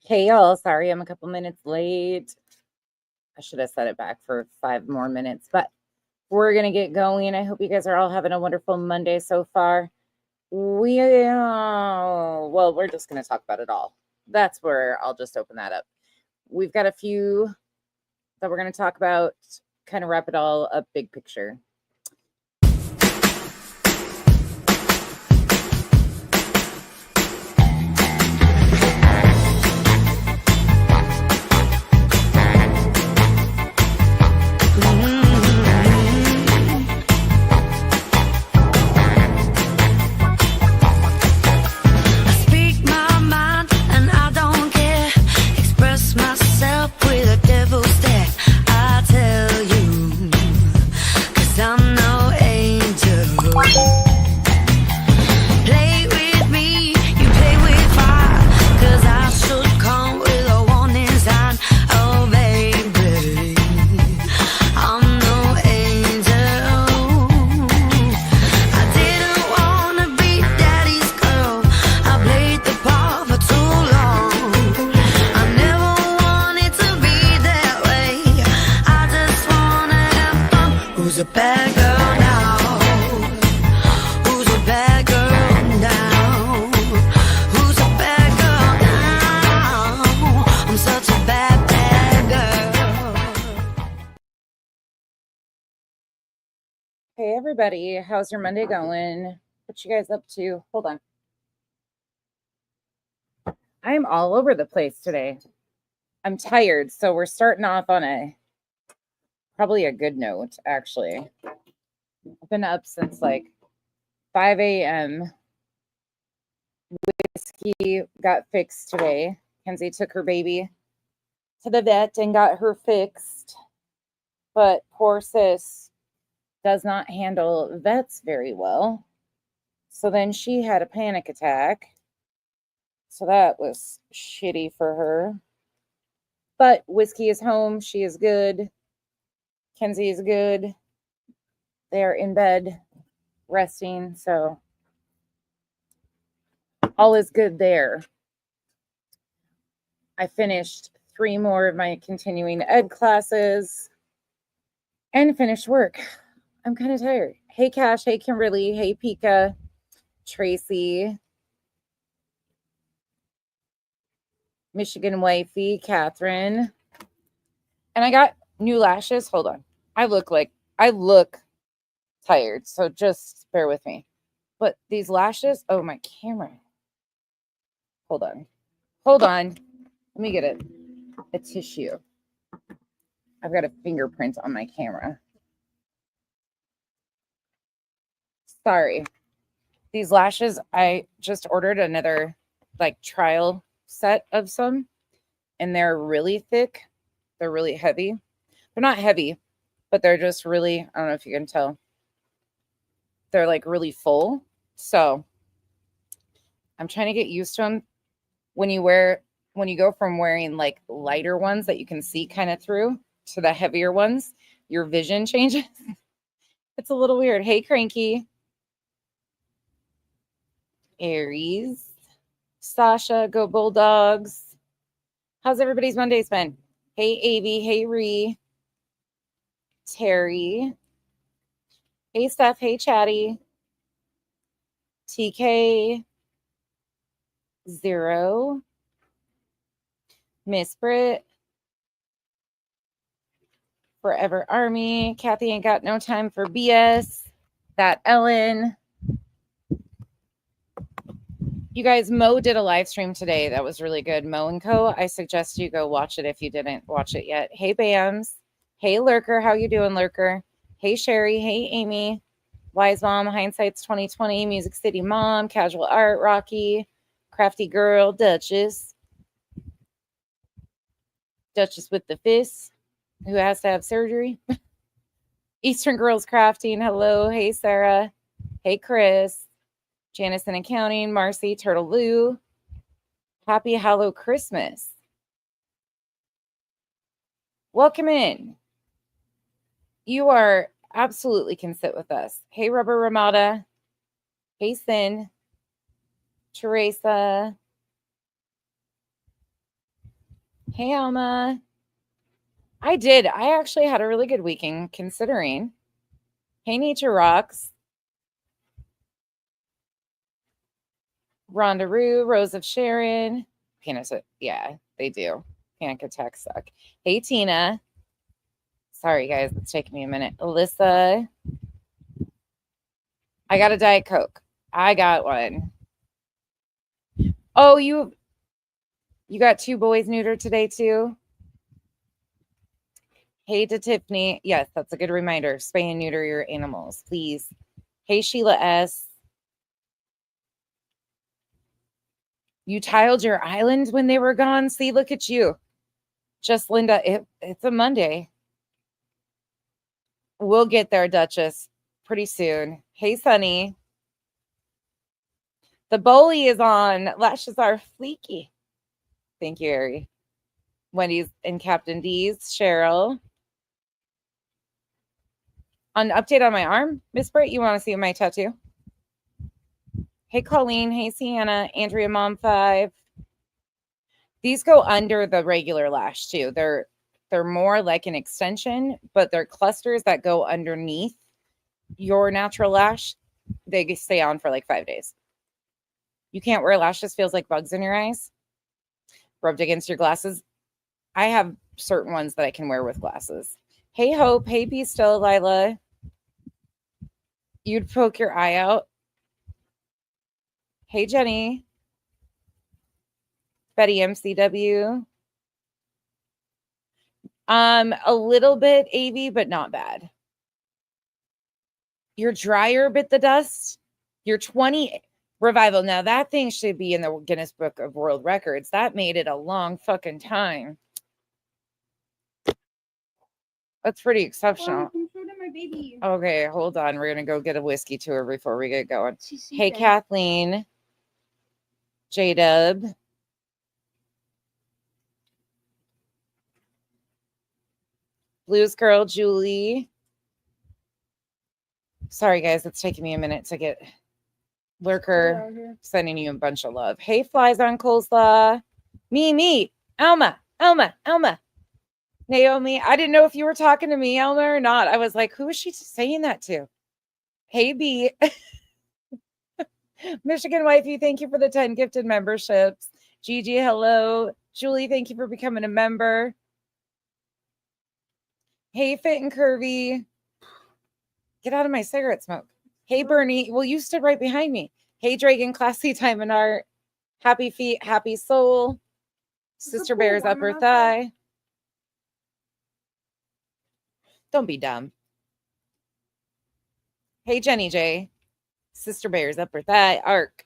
Hey, y'all. Sorry, I'm a couple minutes late. I should have set it back for 5 more minutes, but we're going to get going. I hope you guys are all having a wonderful Monday so far. We're just going to talk about it all. That's where I'll just open that up. We've got a few that we're going to talk about, kind of wrap it all up, big picture. Hey, everybody. How's your Monday going? What you guys up to? Hold on. I'm all over the place today. I'm tired, so we're starting off on probably a good note, actually. I've been up since like 5 a.m. Whiskey got fixed today. Kenzie took her baby to the vet and got her fixed. But poor sis does not handle vets very well. So then she had a panic attack. So that was shitty for her. But Whiskey is home. She is good. Kenzie is good. They're in bed resting. So all is good there. I finished 3 more of my continuing ed classes and finished work. I'm kind of tired. Hey, Cash. Hey, Kimberly. Hey, Pika. Tracy. Michigan Wifey. Catherine. And I got new lashes. Hold on. I look tired, so just bear with me. But these lashes, oh, my camera. Hold on. Let me get a tissue. I've got a fingerprint on my camera. Sorry. These lashes, I just ordered another trial set of some, and they're really thick. They're really heavy. They're not heavy, but they're just really, I don't know if you can tell. They're really full. So I'm trying to get used to them. When you go from wearing lighter ones that you can see kind of through to the heavier ones, your vision changes. It's a little weird. Hey, Cranky. Aries. Sasha, go Bulldogs. How's everybody's Mondays been? Hey, Avi. Hey, Ree. Terry. Hey, Steph. Hey, Chatty. TK. Zero. Miss Britt. Forever Army. Kathy ain't got no time for BS. That Ellen. You guys, Mo did a live stream today that was really good. Mo & Co. I suggest you go watch it if you didn't watch it yet. Hey, Bams. Hey, Lurker. How you doing, Lurker? Hey, Sherry. Hey, Amy. Wise Mom. Hindsight's 2020. Music City Mom. Casual Art. Rocky. Crafty Girl. Duchess. Duchess with the fist. Who has to have surgery. Eastern Girls Crafting. Hello. Hey, Sarah. Hey, Chris. Janice in Accounting, Marcy, Turtle Lou. Happy Hallow Christmas. Welcome in. You absolutely can sit with us. Hey, Rubber Ramada. Hey, Sin. Teresa. Hey, Alma. I did. I actually had a really good weekend considering. Hey, Nature Rocks. Rhonda Rue, Rose of Sharon. Yeah, they do. Panic attacks suck. Hey, Tina. Sorry, guys. It's taking me a minute. Alyssa. I got a Diet Coke. I got one. Oh, you got 2 boys neutered today, too? Hey to Tiffany. Yes, that's a good reminder. Spay and neuter your animals, please. Hey, Sheila S. You tiled your island when they were gone? See, look at you. Just Linda, it's a Monday. We'll get there, Duchess, pretty soon. Hey, Sunny. The Bowley is on. Lashes are fleeky. Thank you, Ari. Wendy's and Captain D's. Cheryl. An update on my arm, Miss Britt, you want to see my tattoo? Hey, Colleen. Hey, Sienna. Andrea Mom 5. These go under the regular lash too. They're more like an extension, but they're clusters that go underneath your natural lash. They stay on for like 5 days. You can't wear lashes, feels like bugs in your eyes. Rubbed against your glasses. I have certain ones that I can wear with glasses. Hey, Hope. Hey, Be Still, Lila. You'd poke your eye out. Hey, Jenny. Betty MCW. A little bit AV, but not bad. Your dryer bit the dust. Your 20 revival. Now that thing should be in the Guinness Book of World Records. That made it a long fucking time. That's pretty exceptional. My baby. Okay, hold on. We're gonna go get a whiskey to her before we get going. Hey, Kathleen. J-Dub. Blues Girl, Julie. Sorry, guys. It's taking me a minute to get Lurker sending you a bunch of love. Hey, Flies on Coleslaw. Me. Alma. Naomi. I didn't know if you were talking to me, Alma, or not. I was like, who is she saying that to? Hey, B. Michigan Wifey, thank you for the 10 gifted memberships. Gigi, hello. Julie, thank you for becoming a member. Hey, Fit and Curvy. Get out of my cigarette smoke. Hey, Bernie. Well, you stood right behind me. Hey, Dragon, Classy Time and Art. Happy Feet, Happy Soul. Sister Bear's Upper Thigh. Don't be dumb. Hey, Jenny J. Sister Bear's Upper Thigh. Arc.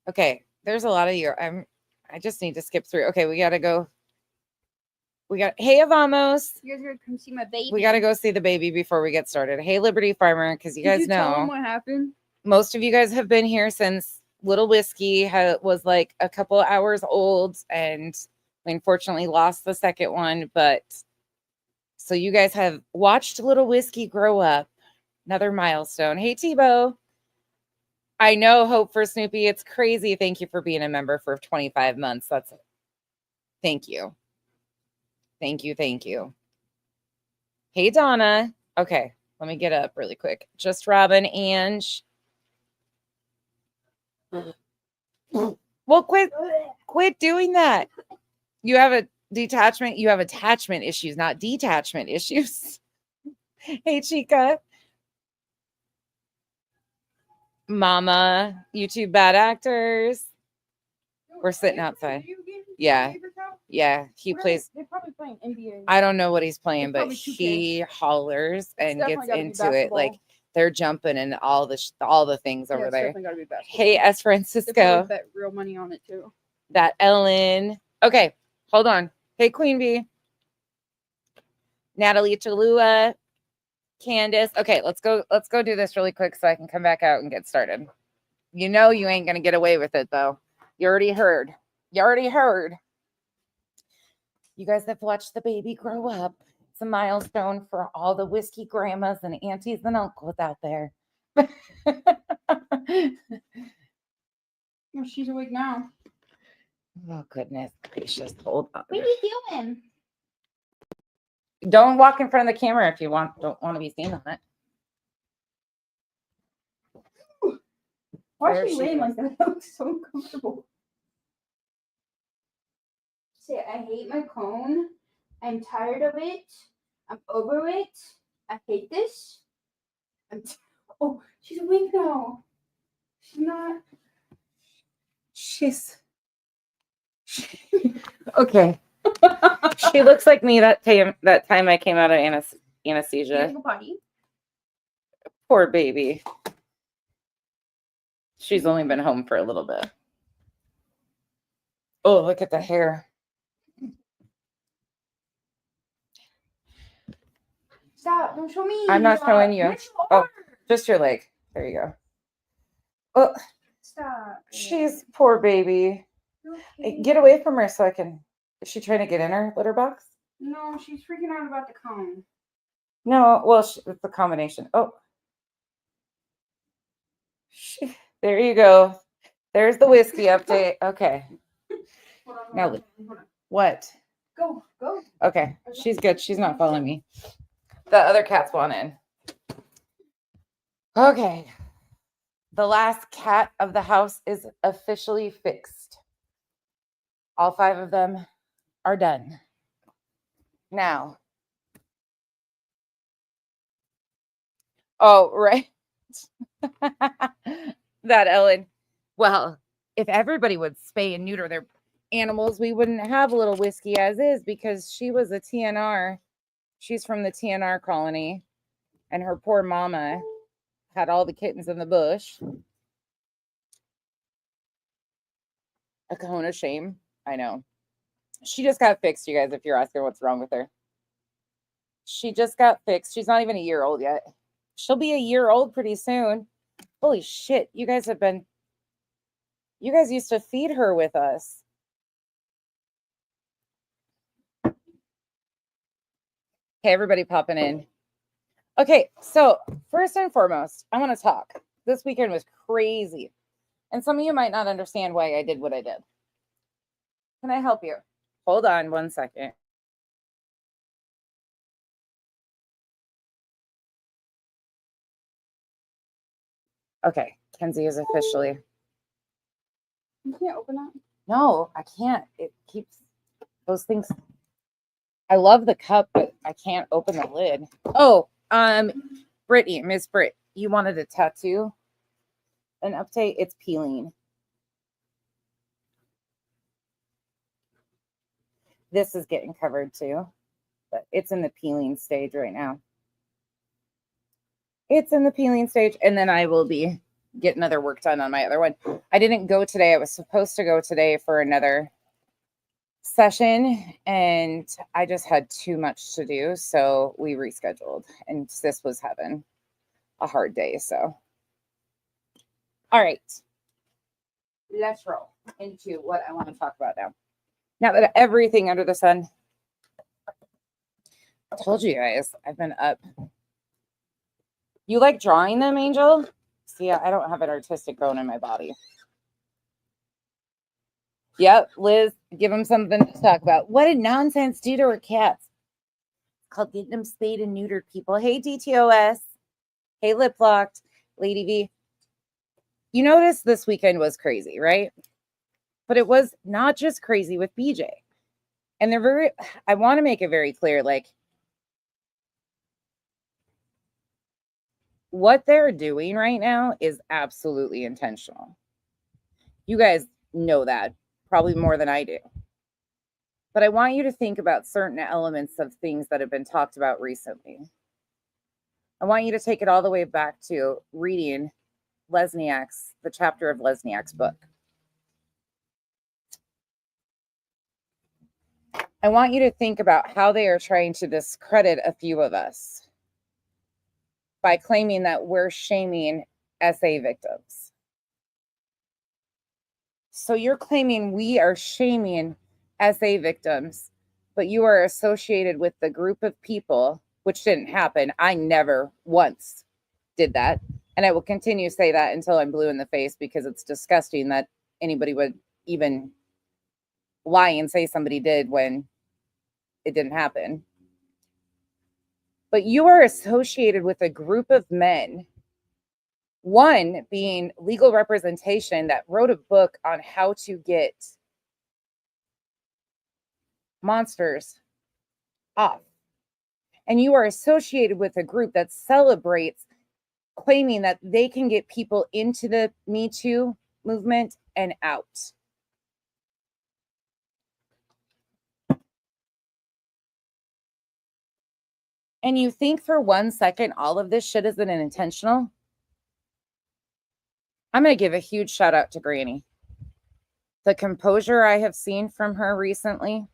Okay, there's a lot of you. I just need to skip through. Okay, we got to go. Hey, Avamos. You guys are gonna come see my baby. We got to go see the baby before we get started. Hey, Liberty Farmer, because you guys know. Tell them what happened? Most of you guys have been here since Little Whiskey was like a couple hours old, and we unfortunately lost the second one. But so you guys have watched Little Whiskey grow up. Another milestone. Hey, Tebow. I know, Hope for Snoopy. It's crazy. Thank you for being a member for 25 months. Thank you. Thank you. Hey, Donna. Okay, let me get up really quick. Just Robin, Ange. Well, quit doing that. You have attachment issues, not detachment issues. Hey, Chica. Mama, YouTube Bad Actors. We're sitting outside. Yeah. He plays. They're probably playing NBA. I don't know what he's playing, but he hollers and gets into it. Like they're jumping and all the things over there. Hey, S. Francisco. Bet real money on it too. That Ellen. Okay, hold on. Hey, Queen Bee. Natalie Chalua. Candace. Okay, let's go do this really quick so I can come back out and get started. You know you ain't gonna get away with it though. You already heard. You guys have watched the baby grow up. It's a milestone for all the whiskey grandmas and aunties and uncles out there. Well, she's awake now. Oh, goodness gracious. Hold on. What are you doing? Don't walk in front of the camera if you don't want to be seen on it. Why There is she she laying is. like that? That looks so uncomfortable. Say, I hate my cone. I'm tired of it. I'm over it. I hate this. Oh, she's awake now. She's not. She's okay. She looks like me that time I came out of anesthesia. Go potty. Poor baby. She's only been home for a little bit. Oh, look at the hair. Stop! Don't show me. I'm not showing you. Yes, you Oh, are. just your leg. There you go. Oh, Stop. she's poor baby. Okay. Get away from her so I can. Is she trying to get in her litter box? No, she's freaking out about the cone. No, well, it's a combination. Oh, there you go. There's the whiskey update. Okay. Hold on, Now, hold on. what? Go. Okay, she's good. She's not following me. The other cats want in. Okay. The last cat of the house is officially fixed. All 5 of them are done. Now. Oh, right. That Ellen. Well, if everybody would spay and neuter their animals, we wouldn't have a little whiskey as is because she was a TNR. She's from the TNR colony, and her poor mama had all the kittens in the bush. A cone of shame. I know. She just got fixed, you guys, if you're asking what's wrong with her. She just got fixed. She's not even a year old yet. She'll be a year old pretty soon. Holy shit. You guys used to feed her with us. Okay, everybody popping in. Okay, so first and foremost, I want to talk. This weekend was crazy. And some of you might not understand why I did what I did. Can I help you? Hold on 1 second. Okay, Kenzie is officially. You can't open that. No, I can't. It keeps those things. I love the cup, but I can't open the lid. Oh, Brittany, Miss Britt, you wanted a tattoo? An update? It's peeling. This is getting covered too, but it's in the peeling stage right now. It's in the peeling stage, and then I will be getting other work done on my other one. I didn't go today. I was supposed to go today for another session, and I just had too much to do, so we rescheduled, and this was having a hard day. So all right, let's roll into what I want to talk about now that everything under the sun. I told you guys I've been up. You like drawing them, Angel? See, I don't have an artistic bone in my body. Yep, Liz, give them something to talk about. What did nonsense do to her cats? It's called getting them spayed and neutered, people. Hey, DTOS. Hey, Lip Locked. Lady V. You noticed this weekend was crazy, right? But it was not just crazy with BJ. And I want to make it very clear, like, what they're doing right now is absolutely intentional. You guys know that probably more than I do. But I want you to think about certain elements of things that have been talked about recently. I want you to take it all the way back to reading the chapter of Lesniak's book. I want you to think about how they are trying to discredit a few of us by claiming that we're shaming SA victims. So you're claiming we are shaming SA victims, but you are associated with the group of people, which didn't happen. I never once did that. And I will continue to say that until I'm blue in the face, because it's disgusting that anybody would even lie and say somebody did when it didn't happen. But you are associated with a group of men, one being legal representation that wrote a book on how to get monsters off. And you are associated with a group that celebrates claiming that they can get people into the Me Too movement and out. And you think for 1 second all of this shit isn't intentional? I'm going to give a huge shout out to Granny. The composure I have seen from her recently,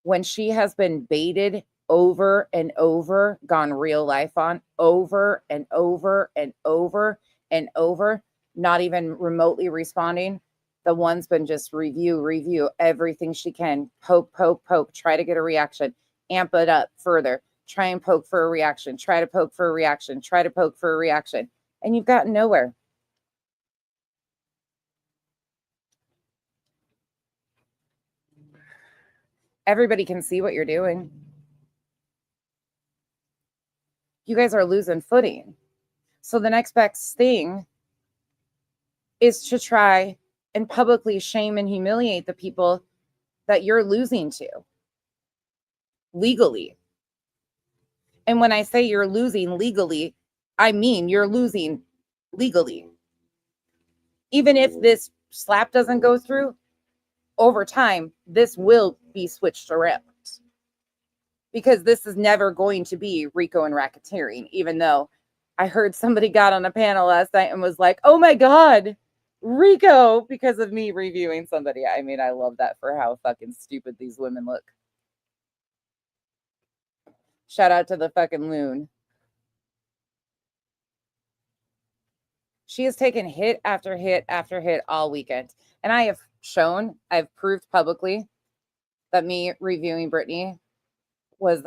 when she has been baited over and over, gone real life on, over and over and over and over, not even remotely responding. The one's been just review everything she can, poke, try to get a reaction, amp it up further, try and poke for a reaction, try to poke for a reaction, try to poke for a reaction, and you've gotten nowhere. Everybody can see what you're doing. You guys are losing footing. So the next best thing is to try and publicly shame and humiliate the people that you're losing to legally. And when I say you're losing legally, I mean you're losing legally. Even if this slap doesn't go through, over time, this will be switched around. Because this is never going to be RICO and racketeering, even though I heard somebody got on a panel last night and was like, oh my God, RICO, because of me reviewing somebody. I mean, I love that for how fucking stupid these women look. Shout out to the fucking loon. She has taken hit after hit after hit all weekend. And I have I've proved publicly that me reviewing Brittany was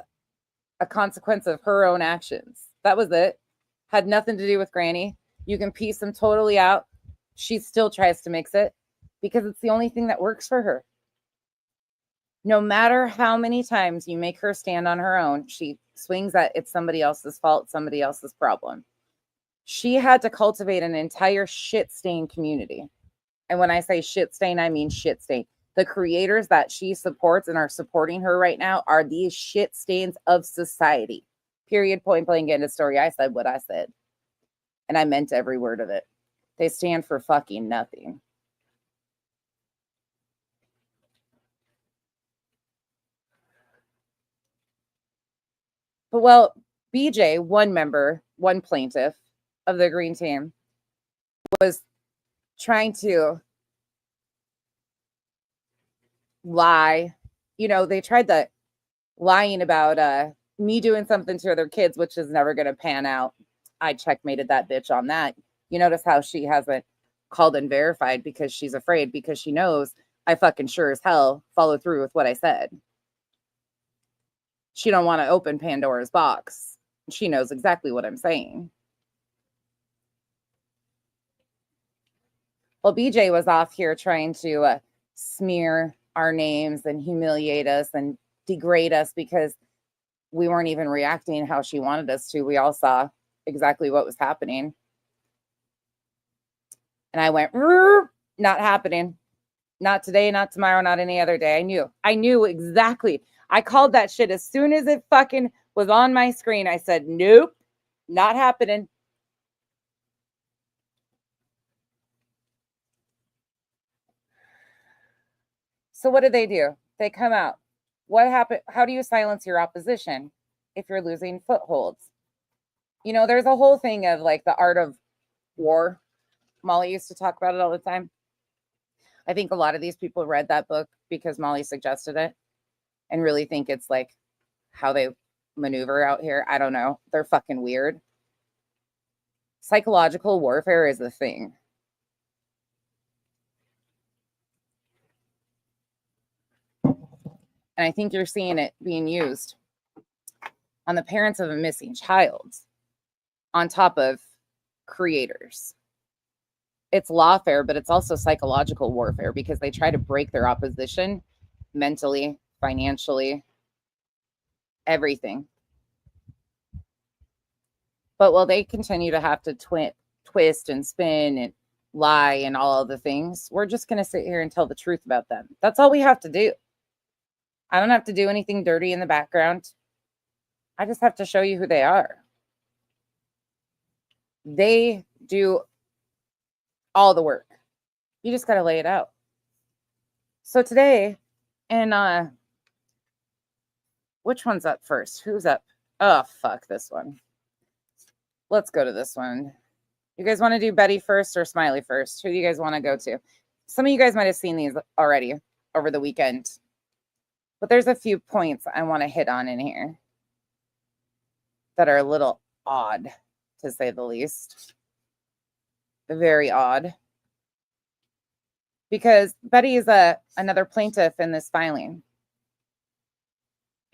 a consequence of her own actions. That was it. Had nothing to do with Granny. You can piece them totally out. She still tries to mix it because it's the only thing that works for her. No matter how many times you make her stand on her own, she swings that it's somebody else's fault, somebody else's problem. She had to cultivate an entire shit stain community. And when I say shit stain, I mean shit stain. The creators that she supports and are supporting her right now are these shit stains of society. Period, point blank, end of story. I said what I said. And I meant every word of it. They stand for fucking nothing. But well, BJ, one member, one plaintiff of the Green Team, was trying to lie. You know, they tried the lying about me doing something to other kids, which is never going to pan out. I checkmated that bitch on that. You notice how she hasn't called and verified because she's afraid, because she knows I fucking sure as hell follow through with what I said. She don't want to open Pandora's box. She knows exactly what I'm saying. Well, BJ was off here trying to smear our names and humiliate us and degrade us because we weren't even reacting how she wanted us to. We all saw exactly what was happening. And I went, not happening. Not today, not tomorrow, not any other day. I knew exactly. I called that shit as soon as it fucking was on my screen. I said, nope, not happening. So what do? They come out. What happened? How do you silence your opposition if you're losing footholds? You know, there's a whole thing of like the art of war. Molly used to talk about it all the time. I think a lot of these people read that book because Molly suggested it and really think it's like how they maneuver out here. I don't know. They're fucking weird. Psychological warfare is a thing. And I think you're seeing it being used on the parents of a missing child on top of creators. it's lawfare, but it's also psychological warfare because they try to break their opposition mentally, financially, everything. But while they continue to have to twist and spin and lie and all of the things, we're just going to sit here and tell the truth about them. That's all we have to do. I don't have to do anything dirty in the background. I just have to show you who they are. They do all the work. You just got to lay it out. So today, and which one's up first? Who's up? Oh, fuck this one. Let's go to this one. You guys want to do Betty first or Smiley first? Who do you guys want to go to? Some of you guys might have seen these already over the weekend. But there's a few points I want to hit on in here that are a little odd, to say the least. Very odd. Because Betty is another plaintiff in this filing.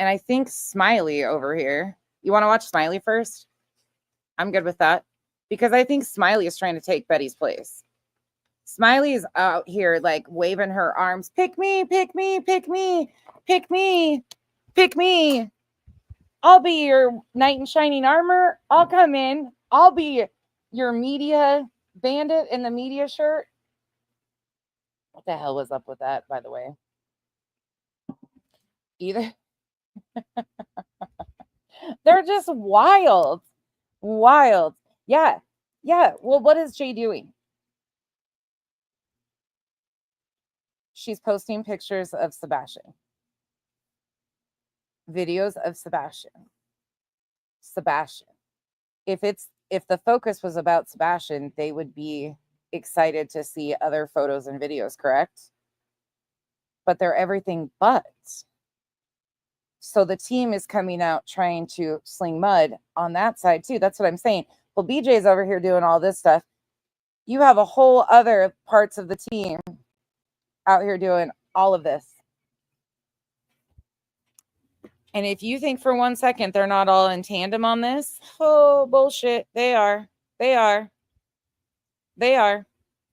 And I think Smiley over here, you want to watch Smiley first? I'm good with that. Because I think Smiley is trying to take Betty's place. Smiley is out here like waving her arms. Pick me, pick me, pick me, pick me, pick me. I'll be your knight in shining armor. I'll come in. I'll be your media bandit in the media shirt. What the hell was up with that, by the way? Either. They're just wild. Wild. Yeah. Yeah. Well, what is Jay doing? She's posting pictures of Sebastian. Videos of Sebastian. Sebastian. If the focus was about Sebastian, they would be excited to see other photos and videos, correct? But they're everything but. So the team is coming out trying to sling mud on that side too. That's what I'm saying. Well, BJ's over here doing all this stuff. You have a whole other parts of the team out here doing all of this. And if you think for 1 second they're not all in tandem on this, oh, bullshit. They are. They are. They are.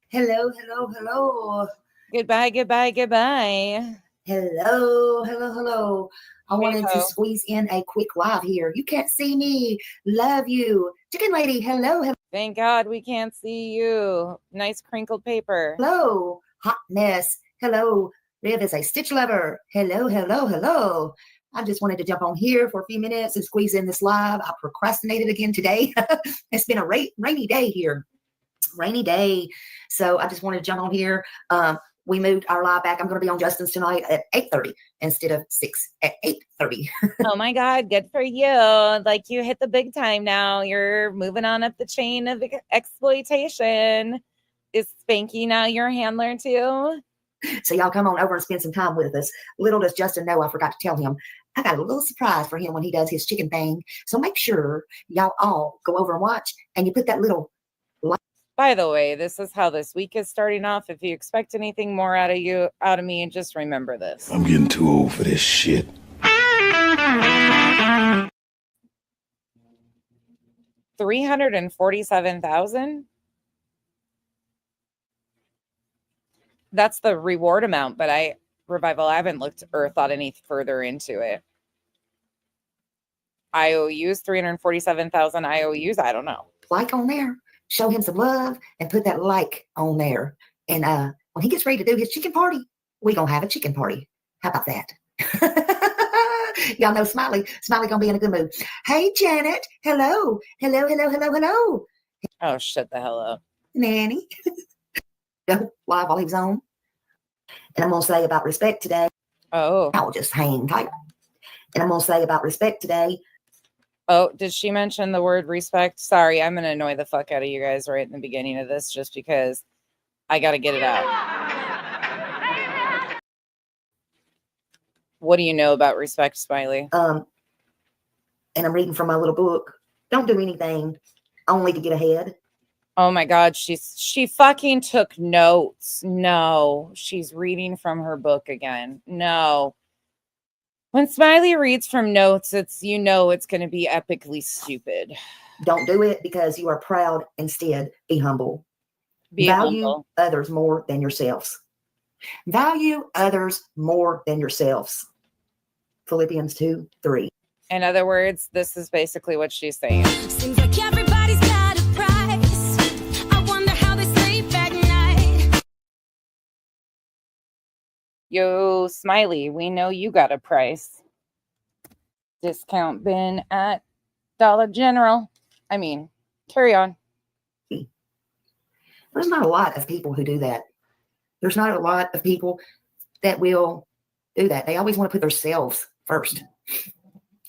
Hello, hello, hello. Goodbye, goodbye, goodbye. Hello, hello, hello. I wanted to squeeze in a quick live here. You can't see me. Love you. Chicken lady, hello, hello. Thank God we can't see you. Nice crinkled paper. Hello. Hot mess. Hello. Riv is a stitch lover. Hello, hello, hello. I just wanted to jump on here for a few minutes and squeeze in this live. I procrastinated again today. It's been a rainy day here. Rainy day. So I just wanted to jump on here. We moved our live back. I'm going to be on Justin's tonight at 8:30 instead of 6 at 8:30. Oh my God, good for you. Like you hit the big time now. You're moving on up the chain of exploitation. Is Spanky now your handler too? So y'all come on over and spend some time with us. Little does Justin know, I forgot to tell him, I got a little surprise for him when he does his chicken thing. So make sure y'all all go over and watch, and you put that little. By the way, this is how this week is starting off. If you expect anything more out of me, just remember this. I'm getting too old for this shit. 347,000. That's the reward amount, but I haven't looked or thought any further into it. IOUs, 347,000 IOUs. I don't know. Like on there. Show him some love and put that like on there. And when he gets ready to do his chicken party, we're going to have a chicken party. How about that? Y'all know Smiley going to be in a good mood. Hey, Janet. Hello. Hello, hello, hello, hello. Oh, shut the hell up. Nanny. Live while he was on. And I'm going to say about respect today. Oh. I'll just hang tight. And I'm going to say about respect today. Oh, did she mention the word respect? Sorry, I'm going to annoy the fuck out of you guys right in the beginning of this just because I got to get it out. What do you know about respect, Smiley? And I'm reading from my little book. Don't do anything only to get ahead. Oh my God, she fucking took notes. No, she's reading from her book again. No. When Smiley reads from notes, it's going to be epically stupid. Don't do it because you are proud. Instead, be humble. Be a Value bundle. others more than yourselves. Value others more than yourselves. Philippians 2:3. In other words, this is basically what she's saying. Seems like everybody's got a price. I wonder how they sleep at night. Yo, Smiley, we know you got a price. Discount bin at Dollar General. I mean, carry on. There's not a lot of people who do that. There's not a lot of people that will do that. They always want to put themselves first.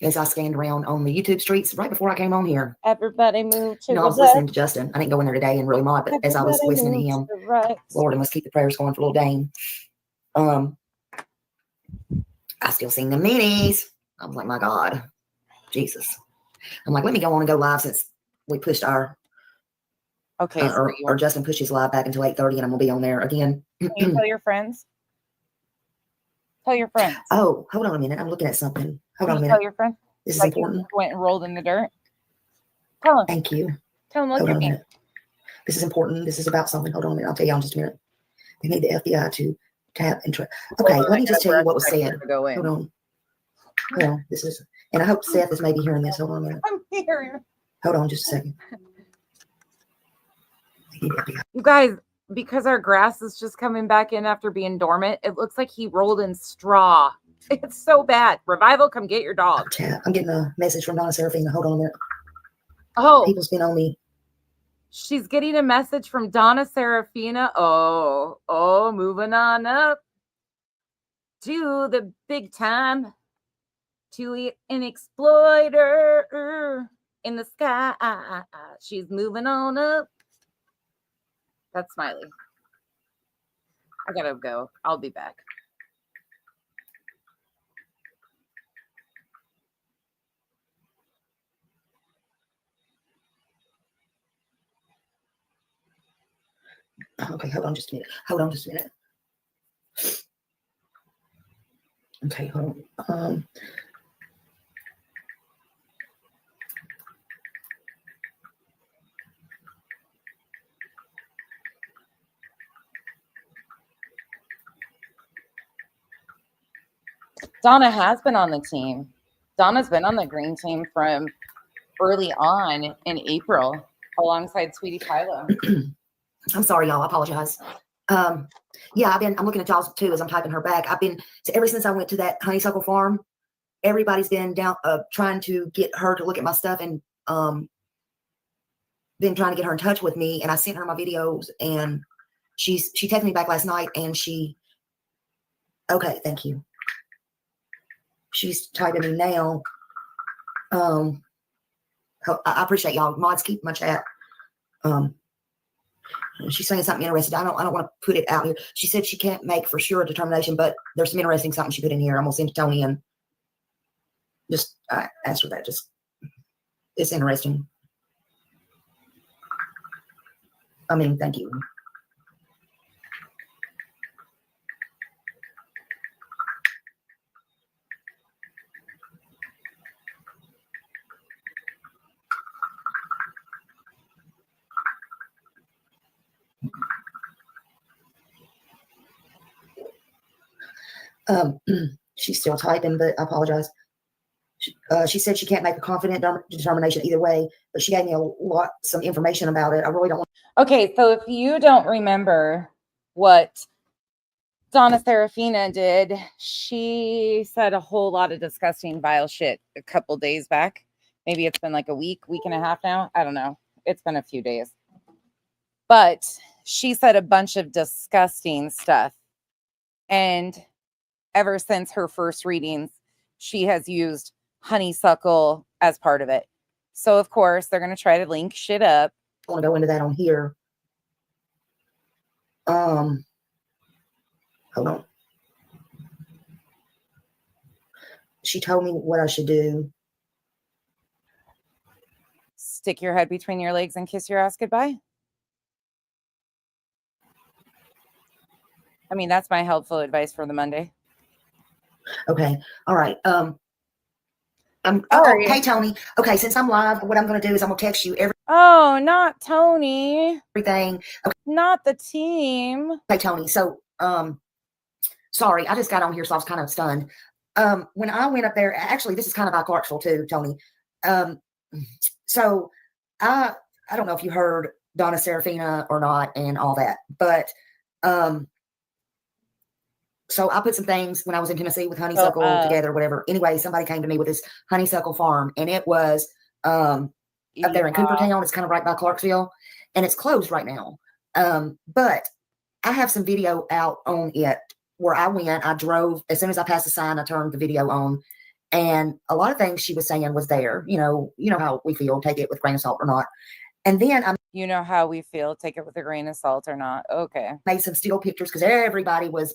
As I scanned around on the YouTube streets right before I came on here. Everybody move to You know, I the was listening to Justin. I didn't go in there today and really mod, but as I was Everybody listening to move him, to the right. Lord, I must keep the prayers going for little Dane. I still seen the minis. I was like, my God, Jesus. I'm like, let me go on and go live since we pushed our, Okay, so or Justin pushed his live back until 8:30, and I'm gonna be on there again. can you tell your friends? Tell your friends. Oh, hold on a minute. I'm looking at something. Hold Can on a you tell minute. your friends? This is Like you important. went and rolled in the dirt. Tell them. Thank you. Tell them. Look Hold on at a me. minute. This is important. This is about something. Hold on a minute. I'll tell you in just a minute. They need the FBI to tap and try. Okay, Hold on, let I me just got a tell you what was breath said. pressure to go in. Hold on. Hold on. This is, and I hope Seth is maybe hearing this. Hold on a minute. I'm here. Hold on just a second. They need the FBI You guys, because our grass is just coming back in after being dormant, it looks like he rolled in straw. It's so bad. Revival, come get your dog. to tap. I'm getting a message from Donna Serafina. Hold on a minute. Oh, People's been on me. she's getting a message from Donna Serafina. Oh, moving on up to the big time, to an exploiter in the sky. She's moving on up. That's Smiley. I gotta go. I'll be back. Okay, hold on just a minute. Hold on just a minute. Okay, hold on. Donna has been on the team. Donna's been on the green team from early on in April alongside Sweetie Pilo. I'm sorry, y'all. I apologize. Yeah, I'm looking at y'all too as I'm typing her back. So ever since I went to that honeysuckle farm, everybody's been down trying to get her to look at my stuff and been trying to get her in touch with me. And I sent her my videos, and she texted me back last night, and okay, thank you. She's typing me now. I appreciate y'all. Mods, keep my chat. She's saying something interesting. I don't want to put it out here. She said she can't make for sure a determination, but there's some interesting something she put in here. I'm gonna send to Tony and just ask her that. Just it's interesting. I mean, thank you. She's still typing, but I apologize. She said she can't make a confident determination either way, but she gave me some information about it. I really don't want. Okay, so if you don't remember what Donna Serafina did, she said a whole lot of disgusting, vile shit a couple days back. Maybe it's been like a week and a half now. I don't know. It's been a few days. But she said a bunch of disgusting stuff. And ever since her first readings, she has used honeysuckle as part of it. So, of course, they're going to try to link shit up. I want to go into that on here. Hold on. She told me what I should do. Stick your head between your legs and kiss your ass goodbye. I mean, that's my helpful advice for the Monday. Okay. All right. Sorry. Hey, Tony. Okay, since I'm live, what I'm going to do is I'm going to text you Oh, not Tony. everything. Okay, Not the team. Tony. So, sorry, I just got on here, so I was kind of stunned. When I went up there, actually, this is kind of by Clarksville too, Tony. So I don't know if you heard Donna Serafina or not and all that, but so I put some things when I was in Tennessee with honeysuckle together, whatever. Anyway, somebody came to me with this honeysuckle farm, and it was up there in Coopertown. It's kind of right by Clarksville, and it's closed right now. But I have some video out on it where I went. I drove as soon as I passed the sign. I turned the video on, and a lot of things she was saying was there. You know how we feel. Take it with a grain of salt or not. And then I You know how we feel. Take it with a grain of salt or not. Okay. made some still pictures because everybody was,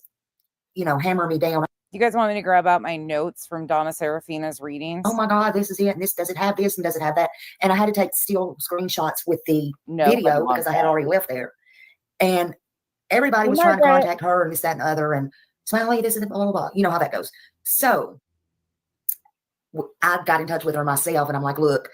hammering me down. You guys want me to grab out my notes from Donna Serafina's readings? Oh my God, this is it. And this doesn't have this and doesn't have that. And I had to take still screenshots with the Nobody video wants because I had that. already left there. And everybody was trying to contact her and this, that, and the other. And Smiley, this is blah, blah, blah. You know how that goes. So I got in touch with her myself and I'm like, look,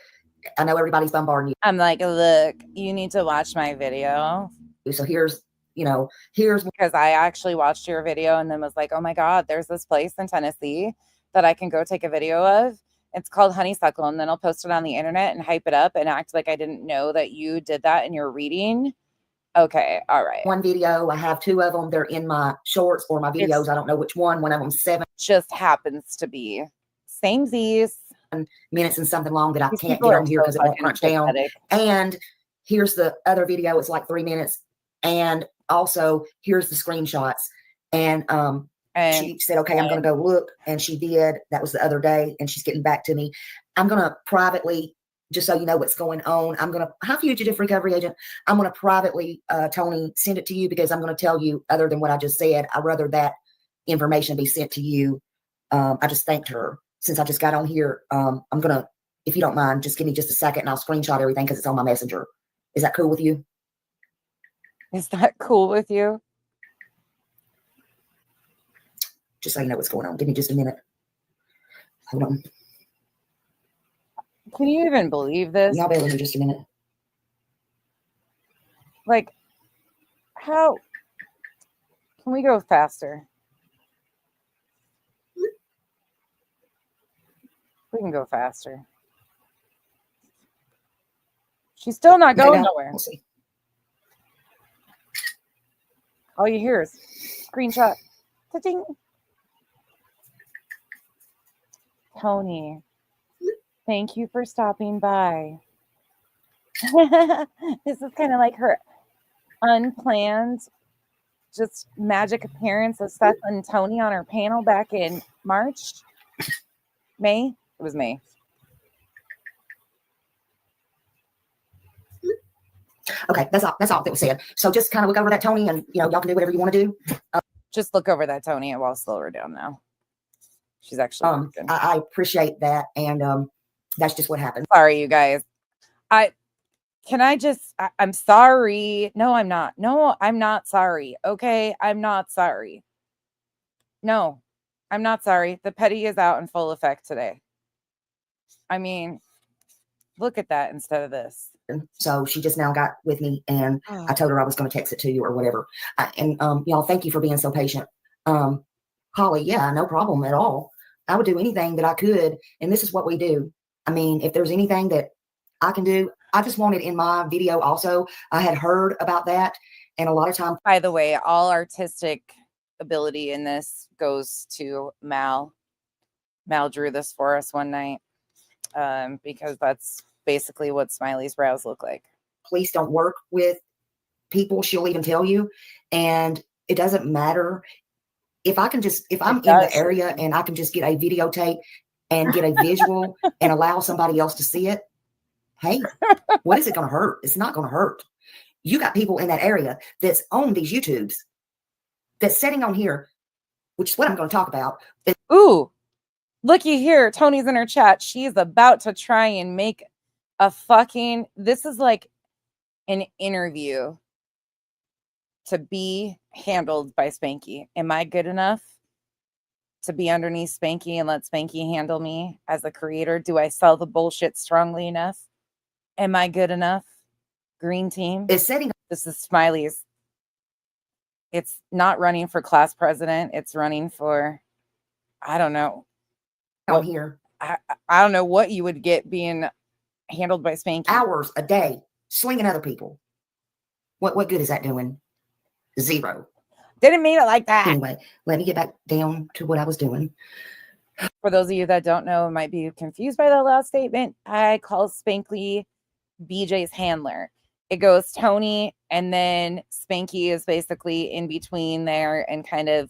I know everybody's bombarding I'm like, look, you need to watch my video. you. So here's Because I actually watched your video and then was like, oh my God, there's this place in Tennessee that I can go take a video of. It's called Honeysuckle. And then I'll post it on the internet and hype it up and act like I didn't know that you did that in your reading. Okay. All right. one video. I have two of them. They're in my shorts or my videos. I don't know which one. One of them 7 Just happens to be samesies. minutes and something long that I These can't people get are on here so because it won't fucking crunch down. pathetic. And here's the other video. It's like 3 minutes. And also here's the screenshots. And she said, okay, I'm going to go look. And she did. That was the other day. And she's getting back to me. I'm going to privately, just so you know what's going on, I'm going to, hi, fugitive recovery agent. I'm going to privately, Tony, send it to you because I'm going to tell you, other than what I just said, I'd rather that information be sent to you. I just thanked her since I just got on here. I'm going to, if you don't mind, just give me just a second and I'll screenshot everything because it's on my messenger. Is that cool with you? Is that cool with you? Just so you know what's going on. Give me just a minute. Hold on. Can you even believe this? Y'all bear with me just a minute. Like, how can we go faster? We can go faster. She's still not Okay, going now, nowhere. we'll see. All you hear is screenshot. Ta-ding. Tony, thank you for stopping by. This is kind of like her unplanned, just magic appearance of Seth and Tony on her panel back in March. May? It was May. Okay, that's all that was said. So just kind of look over that, Tony, and y'all can do whatever you want to do. Just look over that, Tony, and we'll slow her down now. She's actually working. I appreciate that, and that's just what happened. Sorry, you guys. I'm sorry. No, I'm not. No, I'm not sorry. Okay, I'm not sorry. No, I'm not sorry. The petty is out in full effect today. I mean, look at that instead of this. So she just now got with me, and I told her I was going to text it to you or whatever. Y'all, thank you for being so patient. Holly, yeah, no problem at all. I would do anything that I could, and this is what we do. I mean, if there's anything that I can do, I just wanted in my video also. I had heard about that, and a lot of times. By the way, all artistic ability in this goes to Mal. Mal drew this for us one night because that's basically what Smiley's brows look like. Police don't work with people. She'll even tell you, and it doesn't matter. If I'm in the area and I can just get a videotape and get a visual and allow somebody else to see it, hey, what is it going to hurt? It's not going to hurt. You got people in that area that's on these YouTubes that's sitting on here, which is what I'm going to talk about. Ooh, looky here. Tony's in her chat. She's about to try and make a fucking, this is like an interview to be handled by Spanky. Am I good enough? to be underneath Spanky and let Spanky handle me as a creator? Do I sell the bullshit strongly enough? Am I good enough? Green team. Is setting This is Smiley's. It's not running for class president. It's running for, I don't know. on here I don't know what you would get being handled by Spanky. hours a day swinging other people. What good is that doing? Zero. Didn't mean it like that. Anyway, let me get back down to what I was doing. For those of you that don't know, might be confused by that last statement, I call Spanky BJ's handler. It goes Tony, and then Spanky is basically in between there and kind of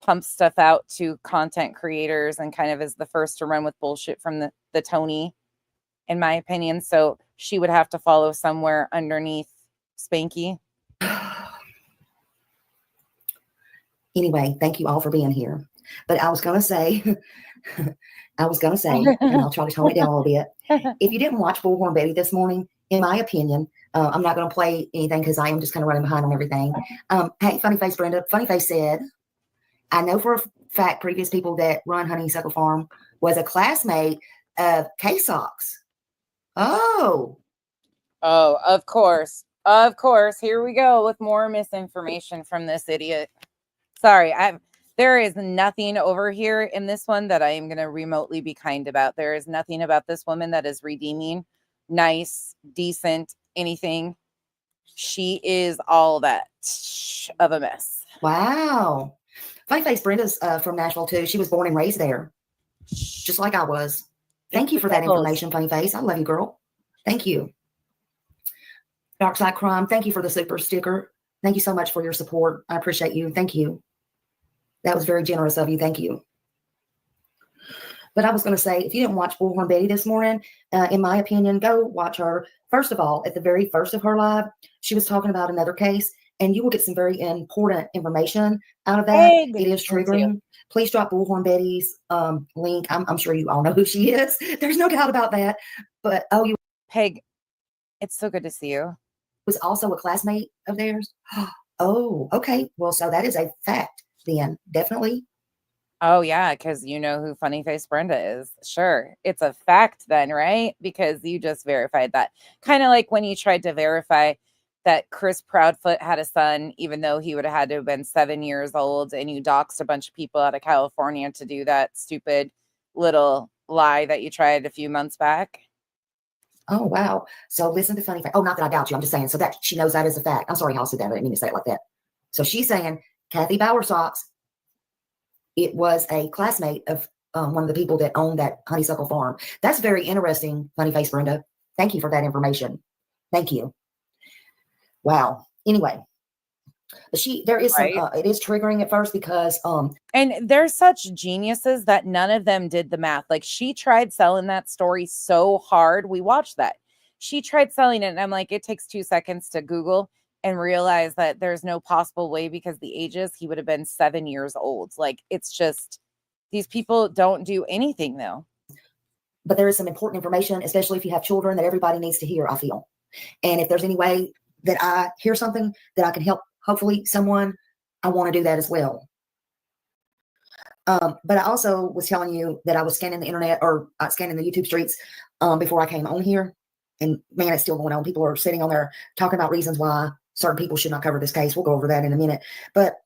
pumps stuff out to content creators and kind of is the first to run with bullshit from the Tony, in my opinion. So she would have to follow somewhere underneath Spanky. Anyway, thank you all for being here. But I was going to say, and I'll try to tone it down a little bit. If you didn't watch Bullhorn Betty this morning, in my opinion, I'm not going to play anything because I am just kind of running behind on everything. Hey, Funny Face Brenda. Funny Face said, I know for a fact previous people that run Honeysuckle Farm was a classmate of K-Sox. Oh, Of course. Of course. Here we go with more misinformation from this idiot. Sorry, there is nothing over here in this one that I am going to remotely be kind about. There is nothing about this woman that is redeeming, nice, decent, anything. She is all that of a mess. wow. Funny Face Brenda's from Nashville too. She was born and raised there, just like I was. Thank you for that information, Funny Face. I love you, girl. Thank you. Dark Side Crime, thank you for the super sticker. Thank you so much for your support. I appreciate you. Thank you. That was very generous of you. Thank you. But I was going to say, if you didn't watch Bullhorn Betty this morning, in my opinion, go watch her. First of all, at the very first of her live, she was talking about another case, and you will get some very important information out of that. Hey, it is triggering. Please drop Bullhorn Betty's link. I'm sure you all know who she is. There's no doubt about that. But you Peg, it's so good to see you. was also a classmate of theirs. Oh, okay. Well, so that is a fact then, definitely. Oh, yeah, because you know who Funny Face Brenda is. Sure. It's a fact then, right? Because you just verified that. Kind of like when you tried to verify that Chris Proudfoot had a son, even though he would have had to have been 7 years old, and you doxed a bunch of people out of California to do that stupid little lie that you tried a few months back. Oh, wow. So listen to Funny Face. Oh, not that I doubt you. I'm just saying so that she knows that is a fact. I'm sorry how I said that. I didn't mean to say it like that. So she's saying Kathy Bowersox, it was a classmate of one of the people that owned that honeysuckle farm. That's very interesting, Funny Face Brenda. Thank you for that information. Thank you. Wow. Anyway, there is some, it is triggering at first because, and they're such geniuses that none of them did the math. Like she tried selling that story so hard. We watched that. She tried selling it. And I'm like, it takes 2 seconds to Google and realize that there's no possible way because the ages, he would have been 7 years old. Like it's just, these people don't do anything though. But there is some important information, especially if you have children, that everybody needs to hear, I feel. And if there's any way that I hear something that I can help, hopefully someone, I want to do that as well. But I also was telling you that I was scanning the internet or scanning the YouTube streets before I came on here. And man, it's still going on. People are sitting on there talking about reasons why certain people should not cover this case. We'll go over that in a minute. But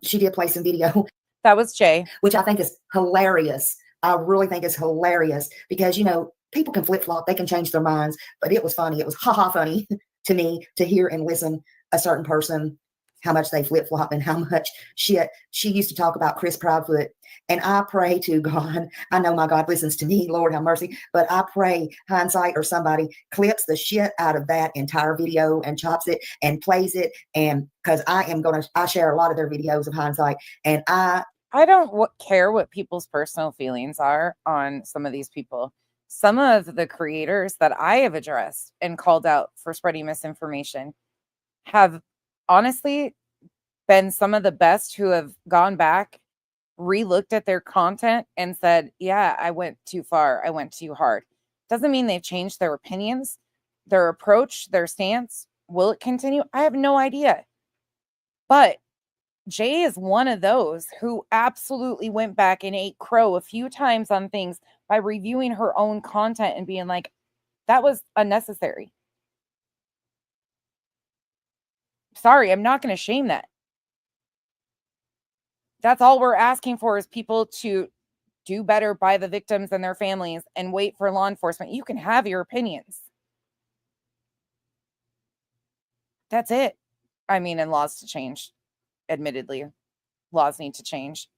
she did play some video. That was Jay. Which I think is hilarious. I really think it's hilarious because, you know, people can flip-flop. They can change their minds. But it was funny. It was ha-ha funny to me to hear and listen a certain person, how much they flip-flop and how much shit. She used to talk about Chris Proudfoot. And I pray to God, I know my God listens to me, Lord have mercy, but I pray Hindsight or somebody clips the shit out of that entire video and chops it and plays it. And because I share a lot of their videos of Hindsight, and I don't care what people's personal feelings are on some of these people. Some of the creators that I have addressed and called out for spreading misinformation have honestly been some of the best who have gone back, re-looked at their content and said, yeah, I went too far. I went too hard. Doesn't mean they've changed their opinions, their approach, their stance. Will it continue? I have no idea. But Jay is one of those who absolutely went back and ate crow a few times on things by reviewing her own content and being like, that was unnecessary. Sorry, I'm not going to shame that. That's all we're asking for is people to do better by the victims and their families and wait for law enforcement. You can have your opinions. That's it. I mean, and laws to change. Admittedly, laws need to change.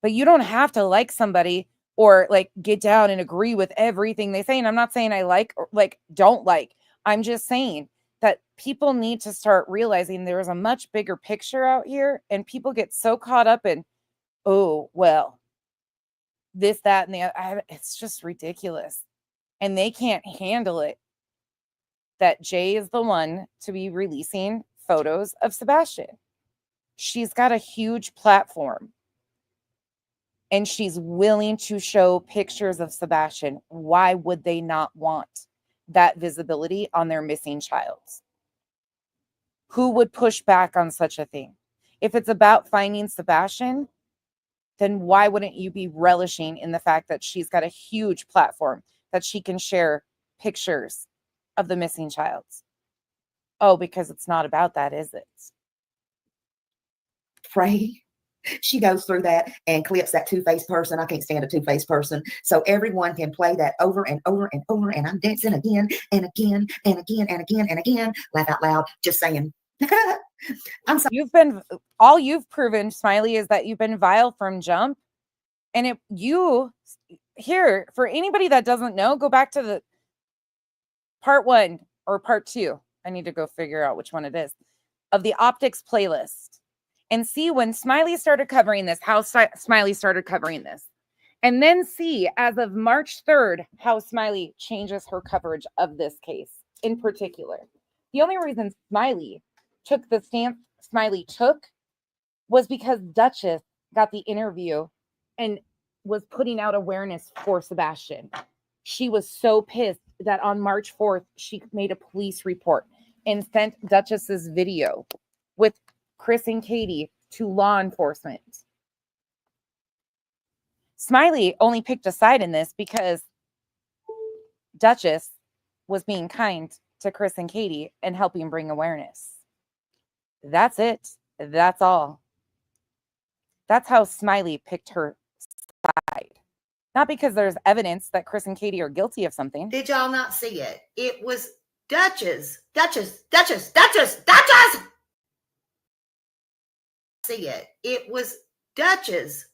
But you don't have to like somebody or like get down and agree with everything they say. And I'm not saying I like or like don't like. I'm just saying that people need to start realizing there is a much bigger picture out here, and people get so caught up in, oh, well, this, that, and the other. It's just ridiculous. And they can't handle it that Jay is the one to be releasing photos of Sebastian. She's got a huge platform and she's willing to show pictures of Sebastian. Why would they not want that visibility on their missing child? Who would push back on such a thing? If it's about finding Sebastian, then why wouldn't you be relishing in the fact that she's got a huge platform that she can share pictures of the missing child? Oh, because it's not about that, is it? Pray. She goes through that and clips that two-faced person. I can't stand a two-faced person. So everyone can play that over and over and over. And I'm dancing again and again and again and again and again. Laugh out loud. Just saying. I'm sorry. All you've proven, Smiley, is that you've been vile from jump. And here, for anybody that doesn't know, go back to the part 1 or part 2. I need to go figure out which one it is of the optics playlist. And see when Smiley started covering this, how Smiley started covering this. And then see, as of March 3rd, how Smiley changes her coverage of this case in particular. The only reason Smiley took the stance Smiley took was because Duchess got the interview and was putting out awareness for Sebastian. She was so pissed that on March 4th, she made a police report and sent Duchess's video with Chris and Katie to law enforcement. Smiley only picked a side in this because Duchess was being kind to Chris and Katie and helping bring awareness. That's it. That's all. That's how Smiley picked her side. Not because there's evidence that Chris and Katie are guilty of something. Did y'all not see it? It was Duchess. See it. It was Duchess.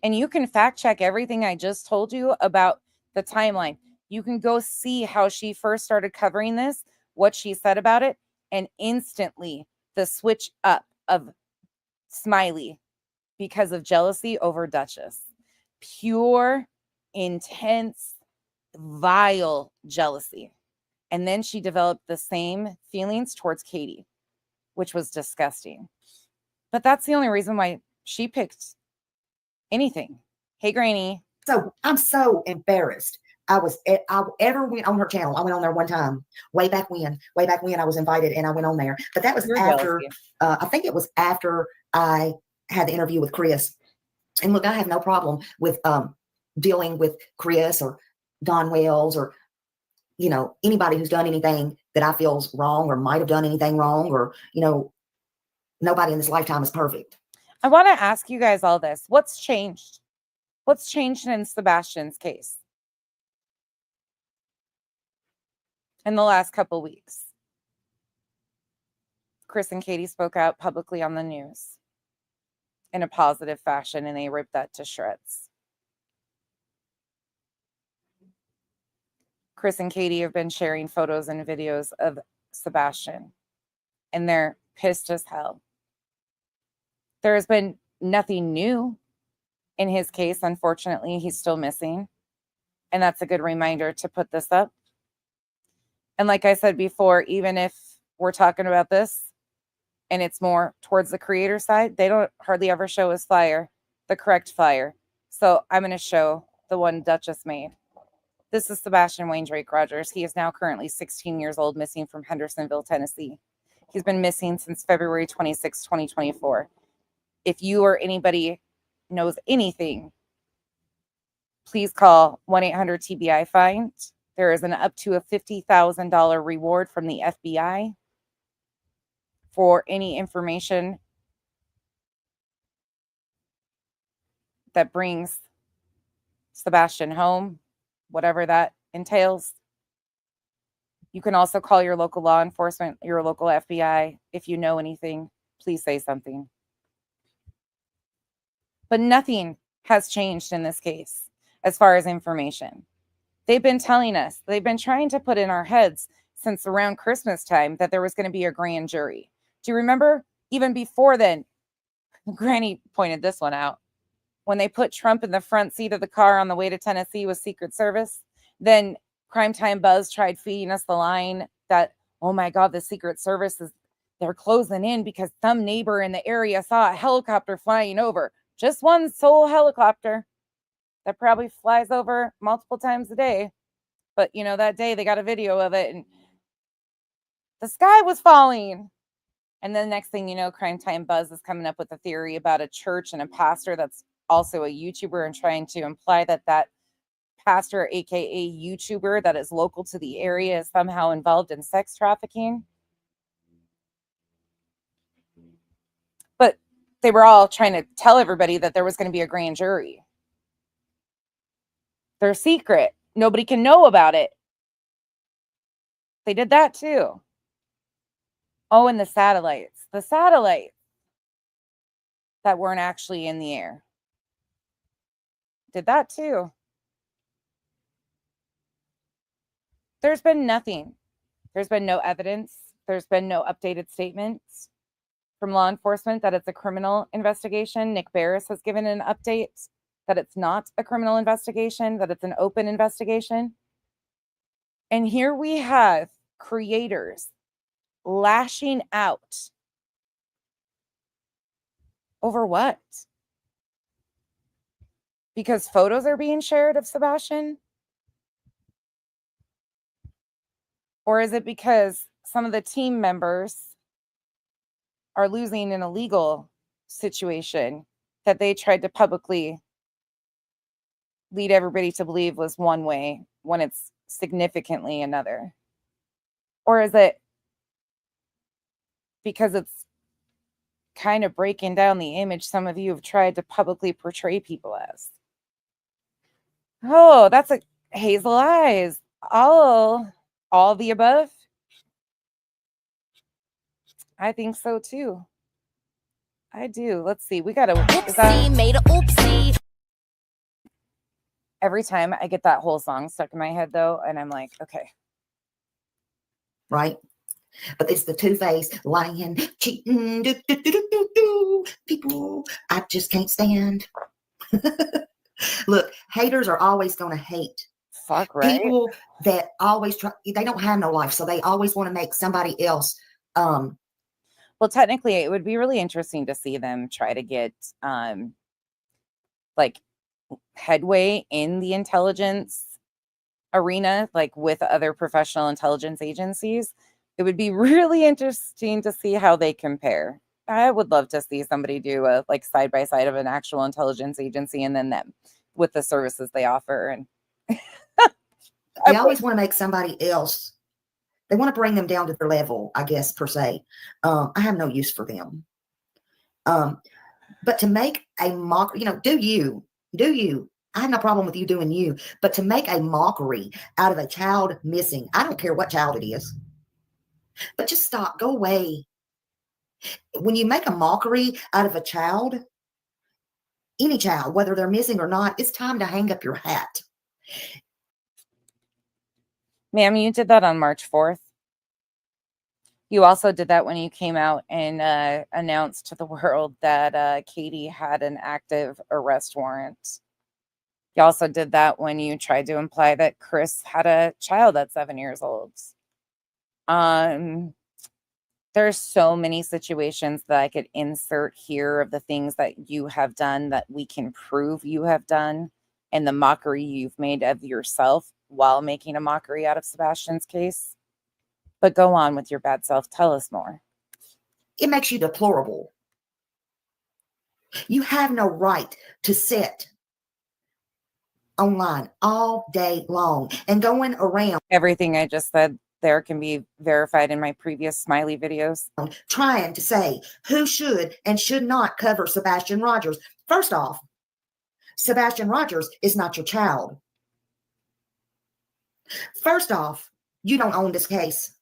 And you can fact check everything I just told you about the timeline. You can go see how she first started covering this, what she said about it, and instantly the switch up of Smiley because of jealousy over Duchess. Pure, intense, vile jealousy. And then she developed the same feelings towards Katie, which was disgusting. But that's the only reason why she picked anything. Hey, Granny. So I'm so embarrassed. I ever went on her channel. I went on there one time, way back when I was invited and I went on there. But that was after, I think it was after I had the interview with Chris. And look, I have no problem with dealing with Chris or Don Wells or, you know, anybody who's done anything that I feel's wrong or might have done anything wrong, or, you know, nobody in this lifetime is perfect. I want to ask you guys all this. What's changed? What's changed in Sebastian's case in the last couple weeks? Chris and Katie spoke out publicly on the news in a positive fashion, and they ripped that to shreds. Chris and Katie have been sharing photos and videos of Sebastian, and they're pissed as hell. There has been nothing new in his case. Unfortunately, he's still missing. And that's a good reminder to put this up. And like I said before, even if we're talking about this and it's more towards the creator side, they don't hardly ever show his flyer, the correct flyer. So I'm going to show the one Duchess made. This is Sebastian Wayne Drake Rogers. He is now currently 16 years old, missing from Hendersonville, Tennessee. He's been missing since February 26, 2024. If you or anybody knows anything, please call 1-800-TBI-FIND. There is an up to a $50,000 reward from the FBI for any information that brings Sebastian home, whatever that entails. You can also call your local law enforcement, your local FBI. If you know anything, please say something. But nothing has changed in this case as far as information. They've been telling us, they've been trying to put in our heads since around Christmas time that there was going to be a grand jury. Do you remember? Even before then, Granny pointed this one out. When they put Trump in the front seat of the car on the way to Tennessee with Secret Service, then Primetime Buzz tried feeding us the line that, oh my God, the Secret Service they're closing in because some neighbor in the area saw a helicopter flying over. Just one sole helicopter that probably flies over multiple times a day. But, you know, that day they got a video of it and the sky was falling. And then next thing you know, Primetime Buzz is coming up with a theory about a church and a pastor that's also a YouTuber and trying to imply that that pastor, aka YouTuber, that is local to the area is somehow involved in sex trafficking. But they were all trying to tell everybody that there was going to be a grand jury. They're secret. Nobody can know about it. They did that too. Oh, and the satellites that weren't actually in the air. Did that too. There's been nothing. There's been no evidence. There's been no updated statements from law enforcement that it's a criminal investigation. Nick Barris has given an update that it's not a criminal investigation, that it's an open investigation. And here we have creators lashing out over what? Because photos are being shared of Sebastian? Or is it because some of the team members are losing in a legal situation that they tried to publicly lead everybody to believe was one way when it's significantly another? Or is it because it's kind of breaking down the image some of you have tried to publicly portray people as? Oh, that's a hazel eyes. All the above? I think so too. I do. Let's see. We got to. Made a oopsie. Every time I get that whole song stuck in my head, though, and I'm like, okay. Right? But it's the two-faced, lying, cheating, people I just can't stand. Look, haters are always going to hate. Fuck, right? People that always try, they don't have no life, so they always want to make somebody else. Well, technically, it would be really interesting to see them try to get like headway in the intelligence arena, like with other professional intelligence agencies. It would be really interesting to see how they compare. I would love to see somebody do a like side by side of an actual intelligence agency and then them with the services they offer. And they always want to make somebody else. They want to bring them down to their level, I guess, per se. I have no use for them. But to make a mockery, do you? I have no problem with you doing you. But to make a mockery out of a child missing, I don't care what child it is. But just stop. Go away. When you make a mockery out of a child, any child, whether they're missing or not, it's time to hang up your hat. Ma'am, you did that on March 4th. You also did that when you came out and announced to the world that Katie had an active arrest warrant. You also did that when you tried to imply that Chris had a child at 7 years old. There's so many situations that I could insert here of the things that you have done that we can prove you have done and the mockery you've made of yourself while making a mockery out of Sebastian's case. But go on with your bad self. Tell us more. It makes you deplorable. You have no right to sit online all day long and going around Everything I just said there can be verified in my previous Smiley videos. trying to say who should and should not cover Sebastian Rogers. First off, Sebastian Rogers is not your child. First off, you don't own this case.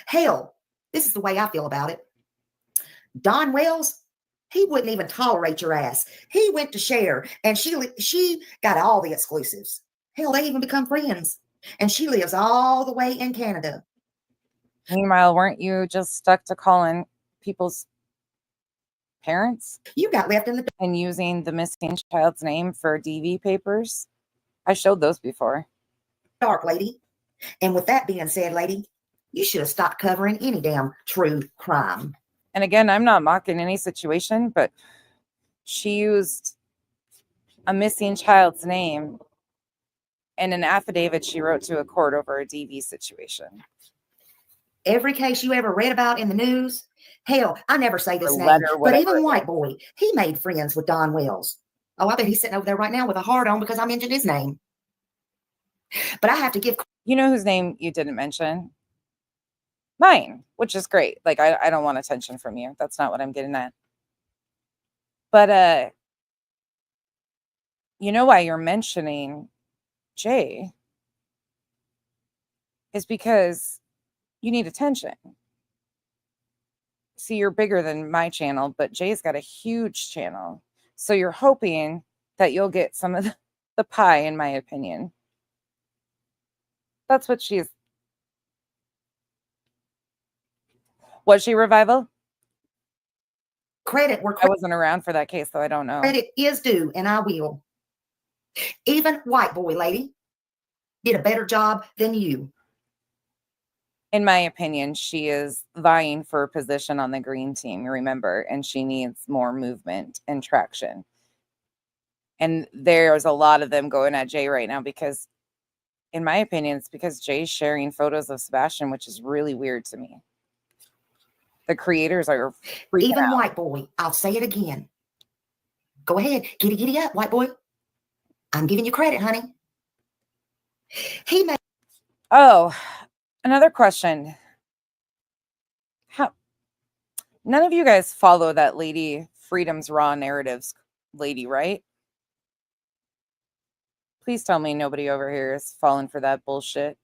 Hell, this is the way I feel about it. Don Wells, he wouldn't even tolerate your ass. He went to Cher, and she got all the exclusives. Hell, they even become friends. And she lives all the way in Canada. Meanwhile, weren't you just stuck to calling people's parents You got left in the and using the missing child's name for DV papers? I showed those before. dark, lady. And with that being said, lady, you should have stopped covering any damn true crime. And again, I'm not mocking any situation, but she used a missing child's name in an affidavit she wrote to a court over a DV situation. Every case you ever read about in the news, hell, I never say this Or name, letter, but whatever even it White Boy, he made friends with Don Wells. Oh, I bet he's sitting over there right now with a heart on because I mentioned his name. But I have to give You know whose name you didn't mention? Mine, which is great. Like, I don't want attention from you. That's not what I'm getting at. But you know why you're mentioning Jay is because you need attention. See, you're bigger than my channel, but Jay's got a huge channel. So you're hoping that you'll get some of the pie, in my opinion. That's what she's. Was she revival? credit where I wasn't around for that case, so I don't know. credit is due, and I will. Even White Boy, lady, did a better job than you. In my opinion, she is vying for a position on the green team, remember, and she needs more movement and traction. And there's a lot of them going at Jay right now because, in my opinion, it's because Jay's sharing photos of Sebastian, which is really weird to me. The creators are freaking Even out. White Boy, I'll say it again. Go ahead, giddy up, White Boy. I'm giving you credit, honey. He made Oh, another question. How none of you guys follow that lady Freedom's Raw Narratives lady, right? Please tell me nobody over here is falling for that bullshit.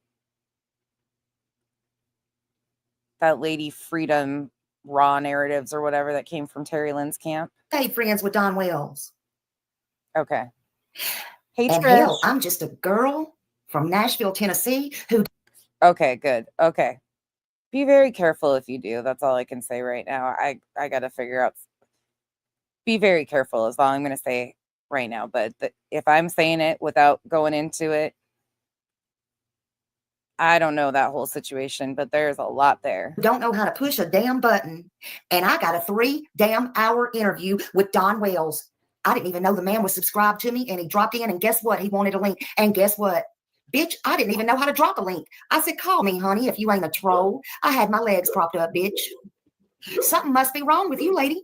That lady Freedom Raw Narratives or whatever that came from Terry Lynn's camp. made friends with Don Wells. Okay. Hey, And Trish. hell, I'm just a girl from Nashville, Tennessee, who Okay, good. Okay. Be very careful if you do. That's all I can say right now. I got to figure out. Be very careful is all I'm going to say right now. But if I'm saying it without going into it, I don't know that whole situation, but there's a lot there. don't know how to push a damn button. And I got a 3 damn hour interview with Don Wells. I didn't even know the man was subscribed to me, and he dropped in, and guess what? He wanted a link. And guess what? Bitch, I didn't even know how to drop a link. I said, call me, honey, if you ain't a troll. I had my legs propped up, bitch. Something must be wrong with you, lady.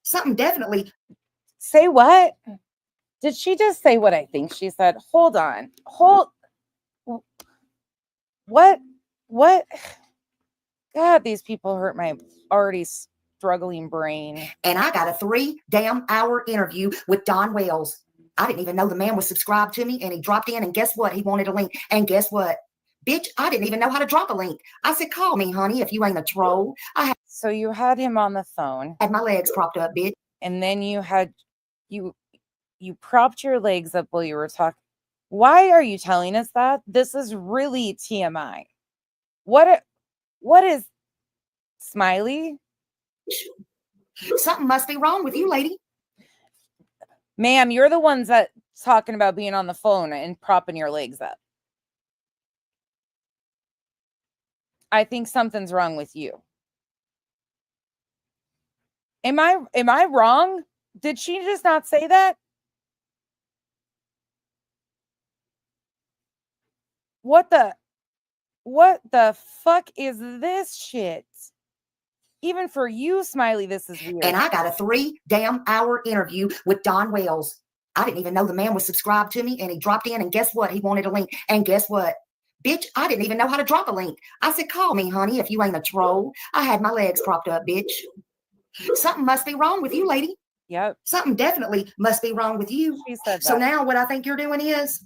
Something definitely. Say what? Did she just say what I think she said? Hold on. What? God, these people hurt my already struggling brain. And I got a 3 damn hour interview with Don Wells. I didn't even know the man was subscribed to me, and he dropped in, and guess what? He wanted a link. And guess what? Bitch, I didn't even know how to drop a link. I said, call me, honey, if you ain't a troll. I So you had him on the phone, had my legs propped up, bitch. and then you propped your legs up while you were talking. Why are you telling us that? This is really TMI. What is Smiley? Something must be wrong with you, lady. Ma'am, you're the ones that talking about being on the phone and propping your legs up. I think something's wrong with you. Am I wrong? Did she just not say that? What the fuck is this shit? Even for you, Smiley, this is weird. And I got a 3 damn hour interview with Don Wells. I didn't even know the man was subscribed to me, and he dropped in, and guess what? He wanted a link. And guess what? Bitch, I didn't even know how to drop a link. I said, call me, honey, if you ain't a troll. I had my legs propped up, bitch. Something must be wrong with you, lady. Yep. Something definitely must be wrong with you. She said that. So now what I think you're doing is,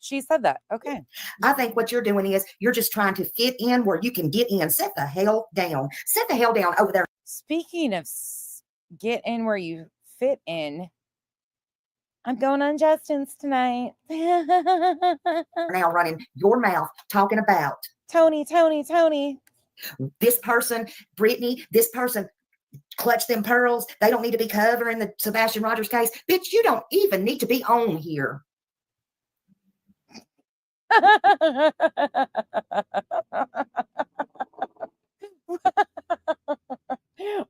She said that. Okay. I think what you're doing is you're just trying to fit in where you can get in. Sit the hell down. Sit the hell down over there. Speaking of get in where you fit in, I'm going on Justin's tonight. Now running your mouth talking about Tony. this person, Brittany, this person clutch them pearls. They don't need to be covering the Sebastian Rogers case. Bitch, you don't even need to be on here.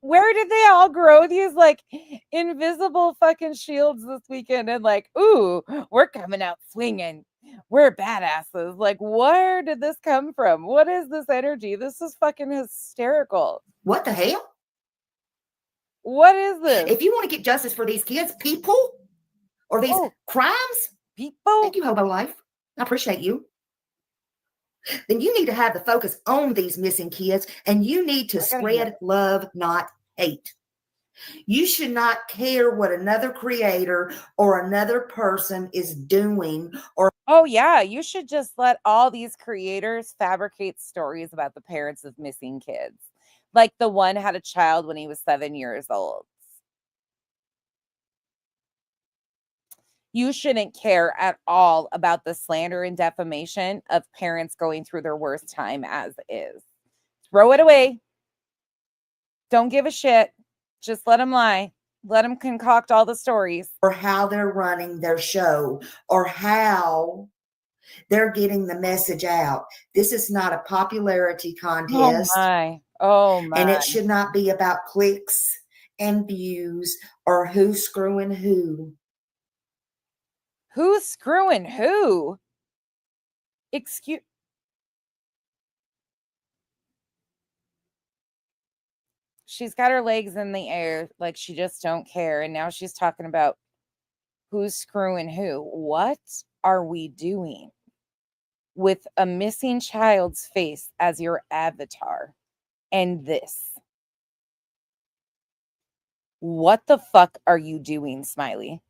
Where did they all grow these like invisible fucking shields this weekend? And like, ooh, we're coming out swinging. We're badasses. Like, where did this come from? What is this energy? This is fucking hysterical. What the hell? What is this? If you want to get justice for these kids, people, or these crimes, People? thank you, Hobo Life. I appreciate you. Then you need to have the focus on these missing kids, and you need to spread love, not hate. You should not care what another creator or another person is doing, or Oh, yeah. You should just let all these creators fabricate stories about the parents of missing kids. Like the one had a child when he was 7 years old. You shouldn't care at all about the slander and defamation of parents going through their worst time as is. Throw it away. Don't give a shit. Just let them lie. Let them concoct all the stories. or how they're running their show, or how they're getting the message out. This is not a popularity contest. Oh my. And it should not be about clicks and views or who's screwing who. Who's screwing who? Excuse. She's got her legs in the air like she just don't care. And now she's talking about who's screwing who. What are we doing with a missing child's face as your avatar and this? What the fuck are you doing, Smiley?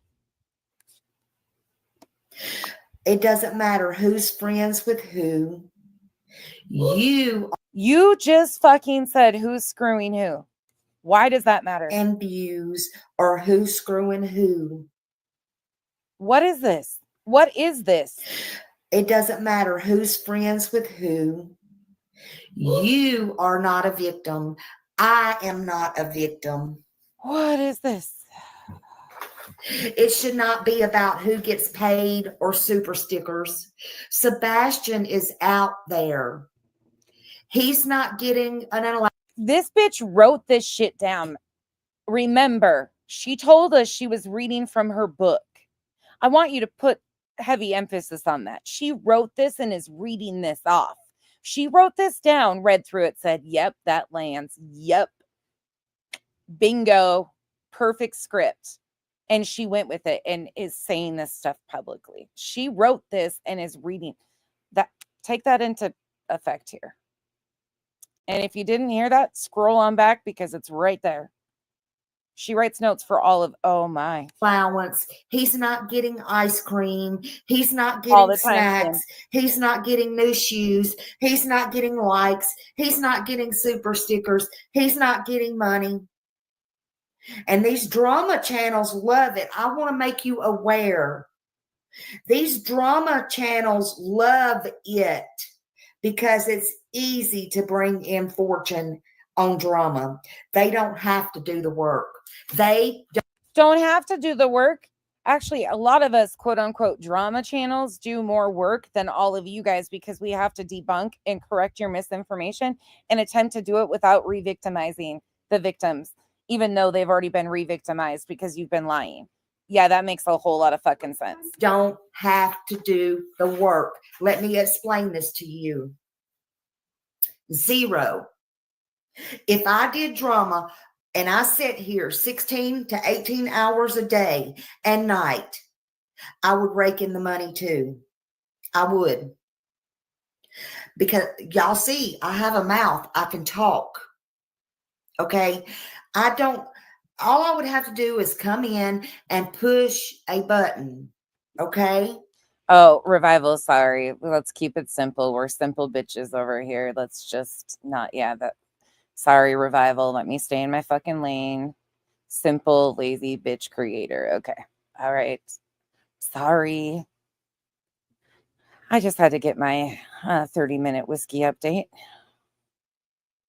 It doesn't matter who's friends with who. You just fucking said who's screwing who. Why does that matter? And views or who's screwing who. What is this? What is this? It doesn't matter who's friends with who. You are not a victim. I am not a victim. What is this? It should not be about who gets paid or super stickers. Sebastian is out there. He's not getting an allowance. This bitch wrote this shit down. Remember, she told us she was reading from her book. I want you to put heavy emphasis on that. She wrote this and is reading this off. She wrote this down, read through it, said, yep, that lands. Yep. Bingo. Perfect script. And she went with it and is saying this stuff publicly. She wrote this and is reading that. Take that into effect here. And if you didn't hear that, scroll on back because it's right there. She writes notes for all of, oh my. Allowance. He's not getting ice cream. He's not All getting the time, snacks. He's not getting new shoes. He's not getting likes. He's not getting super stickers. He's not getting money. And these drama channels love it. I want to make you aware. These drama channels love it because it's easy to bring in fortune on drama. They don't have to do the work. They don't have to do the work. Actually, a lot of us, quote unquote, drama channels do more work than all of you guys because we have to debunk and correct your misinformation and attempt to do it without re-victimizing the victims, even though they've already been re-victimized because you've been lying. Yeah, that makes a whole lot of fucking sense. Don't have to do the work. Let me explain this to you. 0. If I did drama and I sit here 16 to 18 hours a day and night, I would rake in the money too. I would. Because y'all see, I have a mouth. I can talk. Okay. All I would have to do is come in and push a button. Okay. Oh, Revival, sorry. Let's keep it simple. We're simple bitches over here. Let's just not, sorry, Revival. Let me stay in my fucking lane. Simple, lazy bitch creator. Okay. All right. Sorry. I just had to get my 30-minute whiskey update.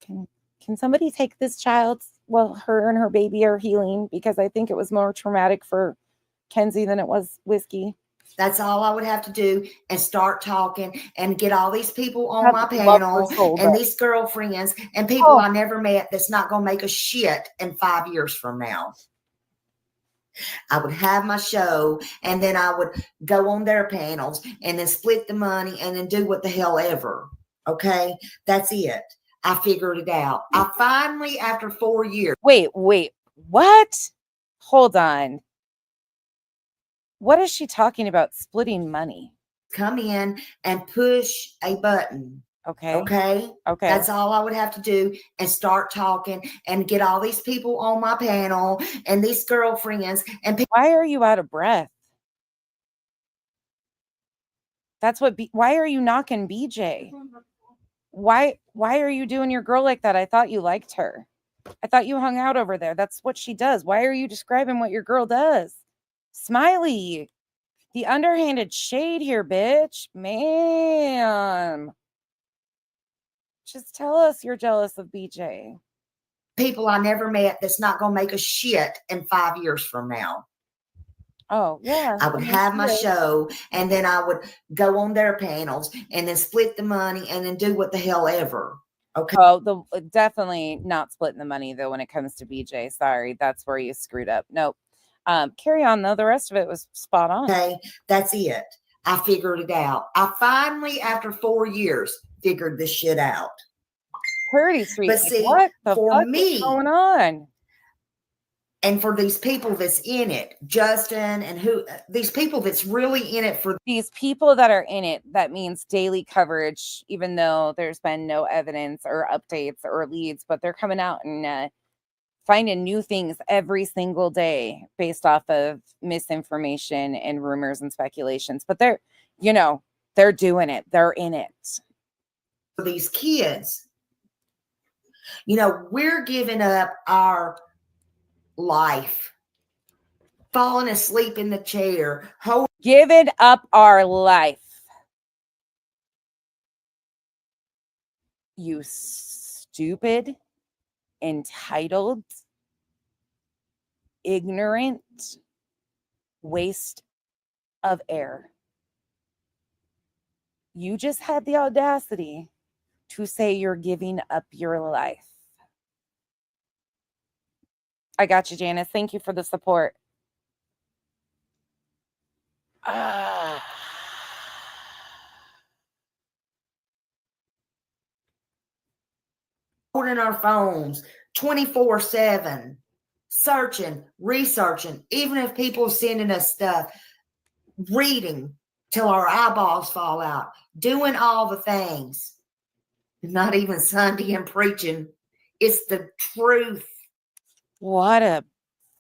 Can somebody take this child while her and her baby are healing? Because I think it was more traumatic for Kenzie than it was whiskey. That's all I would have to do, and start talking and get all these people on my panel and these girlfriends and people I never met that's not going to make a shit in 5 years from now. I would have my show, and then I would go on their panels and then split the money and then do what the hell ever. Okay. That's it. I figured it out. I finally, after 4 years. Wait, what? Hold on. What is she talking about? Splitting money? Come in and push a button. Okay. Okay. That's all I would have to do, and start talking and get all these people on my panel and these girlfriends and people. Why are you out of breath? That's what. Why are you knocking BJ? Why are you doing your girl like that? I thought you liked her. I thought you hung out over there. That's what she does. Why are you describing what your girl does? Smiley, the underhanded shade here, bitch. Ma'am. Just tell us you're jealous of BJ. People I never met that's not going to make a shit in 5 years from now. Oh, yeah. I would have my show, and then I would go on their panels and then split the money and then do what the hell ever. Okay. Oh, definitely not splitting the money, though, when it comes to BJ. Sorry, that's where you screwed up. Nope. Carry on, though. The rest of it was spot on. Okay, that's it. I figured it out. I finally, after 4 years, figured this shit out. Pretty sweet. But see, what the for fuck me, is going on? And for these people that's in it, Justin, and these people that's really in it for these people that are in it, that means daily coverage, even though there's been no evidence or updates or leads, but they're coming out and finding new things every single day based off of misinformation and rumors and speculations. But they're doing it. They're in it. For these kids, we're giving up our life, falling asleep in the chair, giving up our life. You stupid, entitled, ignorant waste of air. You just had the audacity to say you're giving up your life. I got you, Janice. Thank you for the support. Holding our phones 24/7, searching, researching, even if people are sending us stuff, reading till our eyeballs fall out, doing all the things. Not even Sunday and preaching. It's the truth. What a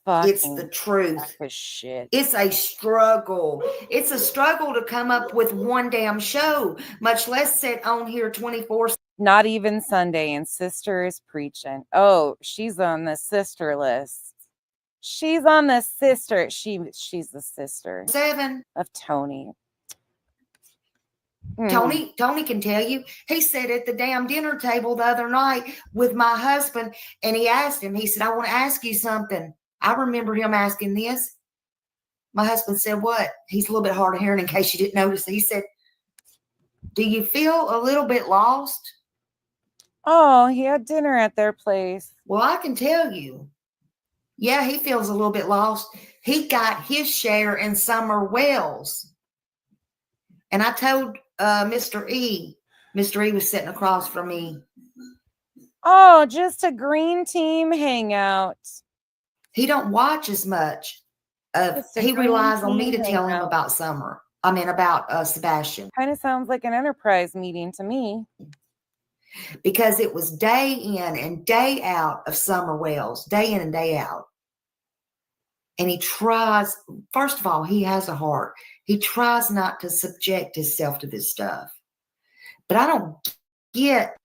fucking It's the truth. Shit. It's a struggle. It's a struggle to come up with one damn show, much less sit on here 24. Not even Sunday, and sister is preaching. Oh, she's on the sister list. She's on the sister. She's the sister 7 of Tony. Tony can tell you. He sat at the damn dinner table the other night with my husband, and he asked him, he said, I want to ask you something. I remember him asking this. My husband said, what? He's a little bit hard of hearing in case you didn't notice. He said, do you feel a little bit lost? Oh, he had dinner at their place. Well, I can tell you. Yeah, he feels a little bit lost. He got his share in Summer Wells. And I told Mr. E. Mr. E was sitting across from me. Oh, just a green team hangout. He don't watch as much. Just a He green relies on me team to tell him hangout. about Summer. I mean, about Sebastian. Kind of sounds like an enterprise meeting to me. Because it was day in and day out of Summer Wells, day in and day out. And he tries, first of all, he has a heart. He tries not to subject himself to this stuff. But I don't get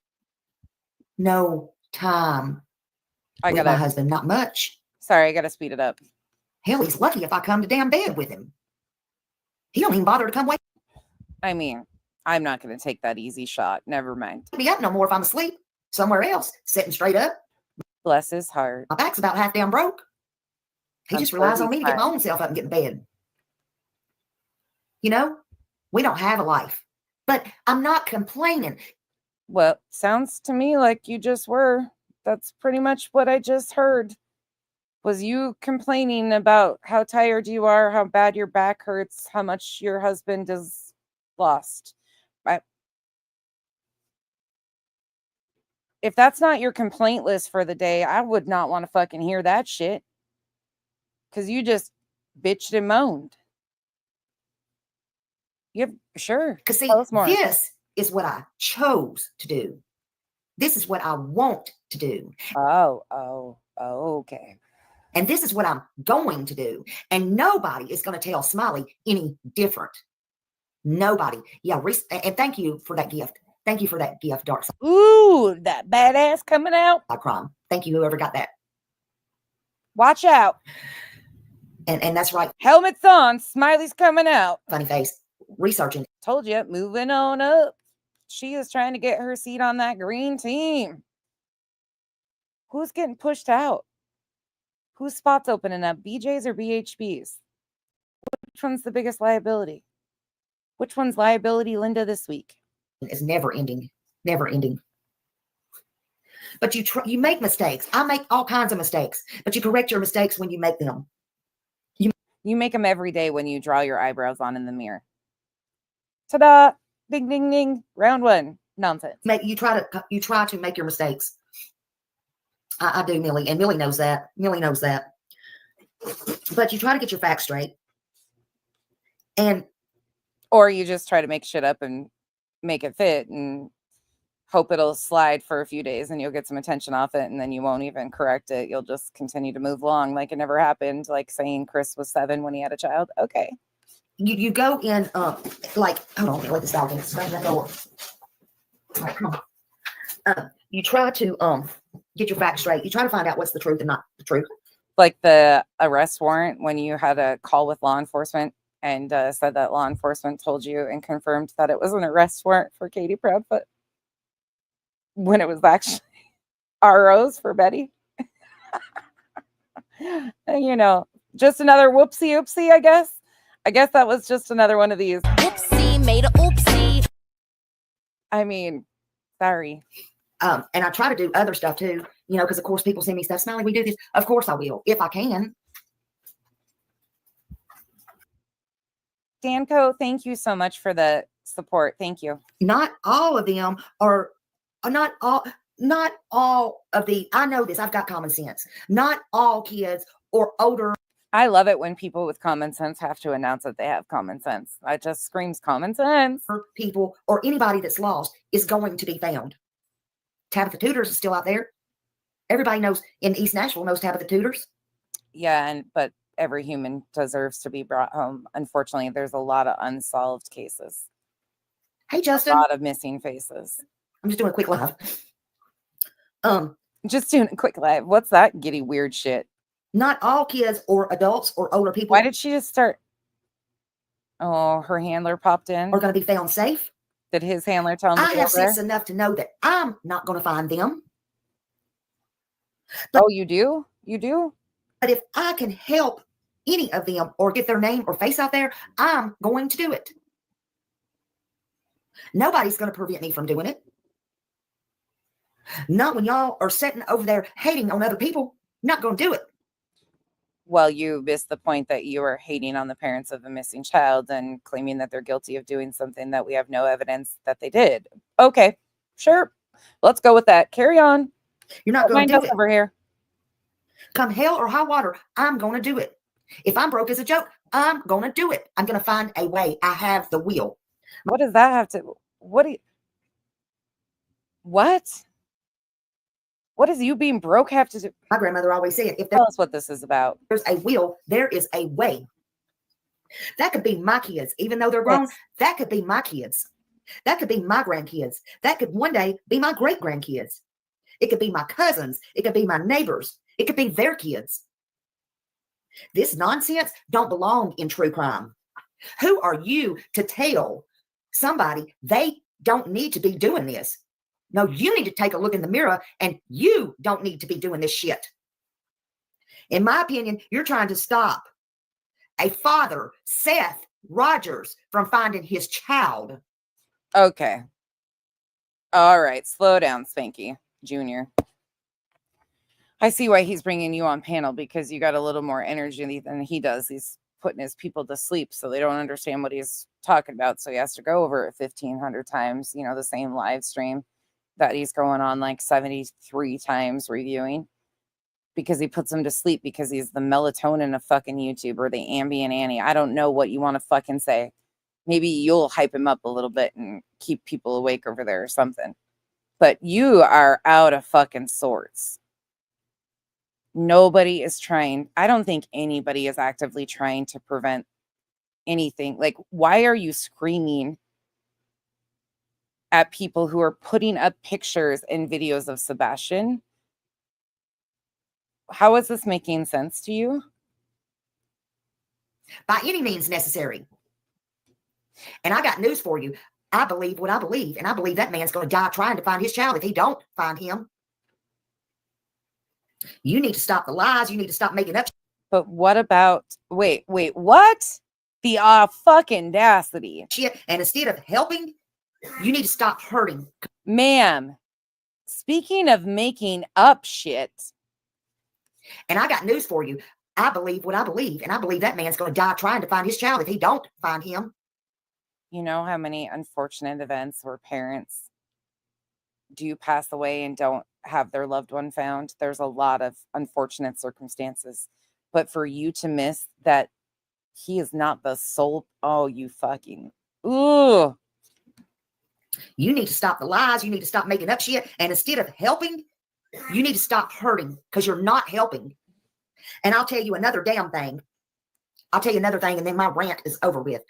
no time with my husband, not much. Sorry, I gotta speed it up. Hell, he's lucky if I come to damn bed with him. He don't even bother to come wake I mean, I'm not gonna take that easy shot. Never mind. me up no more if I'm asleep somewhere else, sitting straight up. Bless his heart. My back's about half damn broke. He I'm just sure relies on he's me to get my fine. own self up and get in bed. You know, we don't have a life. But I'm not complaining. Well, sounds to me like you just were. That's pretty much what I just heard. Was you complaining about how tired you are, how bad your back hurts, how much your husband is lost? If that's not your complaint list for the day, I would not want to fucking hear that shit. Because you just bitched and moaned. Sure. Because see, Tell us more. this is what I chose to do. This is what I want to do. Oh, okay. And this is what I'm going to do. And nobody is going to tell Smiley any different. Nobody. Yeah, and thank you for that gift. Thank you for that gift, Dark Side Ooh, that badass coming out. Crime. Thank you, whoever got that. Watch out. And that's right. Helmets on. Smiley's coming out. Funny face. Researching. Told you, moving on up. She is trying to get her seat on that green team. Who's getting pushed out? Whose spot's opening up? BJ's or BHB's? Which one's the biggest liability? Which one's liability Linda this week? It's never ending. Never ending. But you make mistakes. I make all kinds of mistakes. But you correct your mistakes when you make them. You make them every day when you draw your eyebrows on in the mirror. Ta-da! Ding, ding, ding. Round one. Nonsense. You try to make your mistakes. I do, Millie, and Millie knows that. Millie knows that. But you try to get your facts straight. Or you just try to make shit up and make it fit and hope it'll slide for a few days and you'll get some attention off it and then you won't even correct it. You'll just continue to move along like it never happened, like saying Chris was 7 when he had a child. Okay. You go in, like, hold on, let this dog in. Slam that door. All right, come on. You try to get your facts straight. You try to find out what's the truth and not the truth. Like the arrest warrant when you had a call with law enforcement and said that law enforcement told you and confirmed that it was an arrest warrant for Katie Proudfoot when it was actually ROs for Betty. You know, just another whoopsie oopsie, I guess. I guess that was just another one of these. Whoopsie, made a oopsie. I mean, sorry. And I try to do other stuff too, you know, because of course people send me stuff. Smiley, we do this. Of course I will, if I can. Danco, thank you so much for the support. Thank you. Not all of them are not all of the, I know this, I've got common sense. Not all kids or older. I love it when people with common sense have to announce that they have common sense. It just screams common sense. People or anybody that's lost is going to be found. Tabitha Tutors is still out there. Everybody knows in East Nashville knows Tabitha Tutors. Yeah, but every human deserves to be brought home. Unfortunately, there's a lot of unsolved cases. Hey, Justin. A lot of missing faces. I'm just doing a quick live. Just doing a quick live. What's that giddy weird shit? Not all kids or adults or older people. Why did she just start? Oh, her handler popped in. Are going to be found safe. Did his handler tell him? I have sense enough to know that I'm not going to find them. But, oh, you do? You do? But if I can help any of them or get their name or face out there, I'm going to do it. Nobody's going to prevent me from doing it. Not when y'all are sitting over there hating on other people. Not going to do it. Well, you missed the point that you are hating on the parents of a missing child and claiming that they're guilty of doing something that we have no evidence that they did. Okay, sure. Let's go with that. Carry on. You're not Don't going mind to us do it. over here. Come hell or high water, I'm going to do it. If I'm broke as a joke, I'm going to do it. I'm going to find a way. I have the will. What does that have to? What do you? What? What does you being broke have to do? My grandmother always said, if Tell us what this is about. there's a will, there is a way. That could be my kids, even though they're grown. Yes. That could be my kids. That could be my grandkids. That could one day be my great grandkids. It could be my cousins. It could be my neighbors. It could be their kids. This nonsense don't belong in true crime. Who are you to tell somebody they don't need to be doing this? No, you need to take a look in the mirror, and you don't need to be doing this shit. In my opinion, you're trying to stop a father, Seth Rogers, from finding his child. Okay. All right. Slow down, Spanky Jr. I see why he's bringing you on panel, because you got a little more energy than he does. He's putting his people to sleep, so they don't understand what he's talking about. So he has to go over it 1,500 times, the same live stream that he's going on like 73 times reviewing, because he puts them to sleep, because he's the melatonin of fucking YouTube, or the Ambien Annie. I don't know what you want to fucking say. Maybe you'll hype him up a little bit and keep people awake over there or something. But you are out of fucking sorts. Nobody is trying. I don't think anybody is actively trying to prevent anything. Like, why are you screaming at people who are putting up pictures and videos of Sebastian? How is this making sense to you? By any means necessary. And I got news for you. I believe what I believe, and I believe that man's going to die trying to find his child if he don't find him. You need to stop the lies. You need to stop making up. But what about, wait, what? The fucking audacity. Shit. And instead of helping, you need to stop hurting. Ma'am, speaking of making up shit. And I got news for you. I believe what I believe, and I believe that man's going to die trying to find his child if he don't find him. You know how many unfortunate events where parents do pass away and don't have their loved one found? There's a lot of unfortunate circumstances. But for you to miss that he is not the sole, oh, you fucking, ooh. You need to stop the lies. You need to stop making up shit. And instead of helping, you need to stop hurting, because you're not helping. And I'll tell you another damn thing. I'll tell you another thing, and then my rant is over with.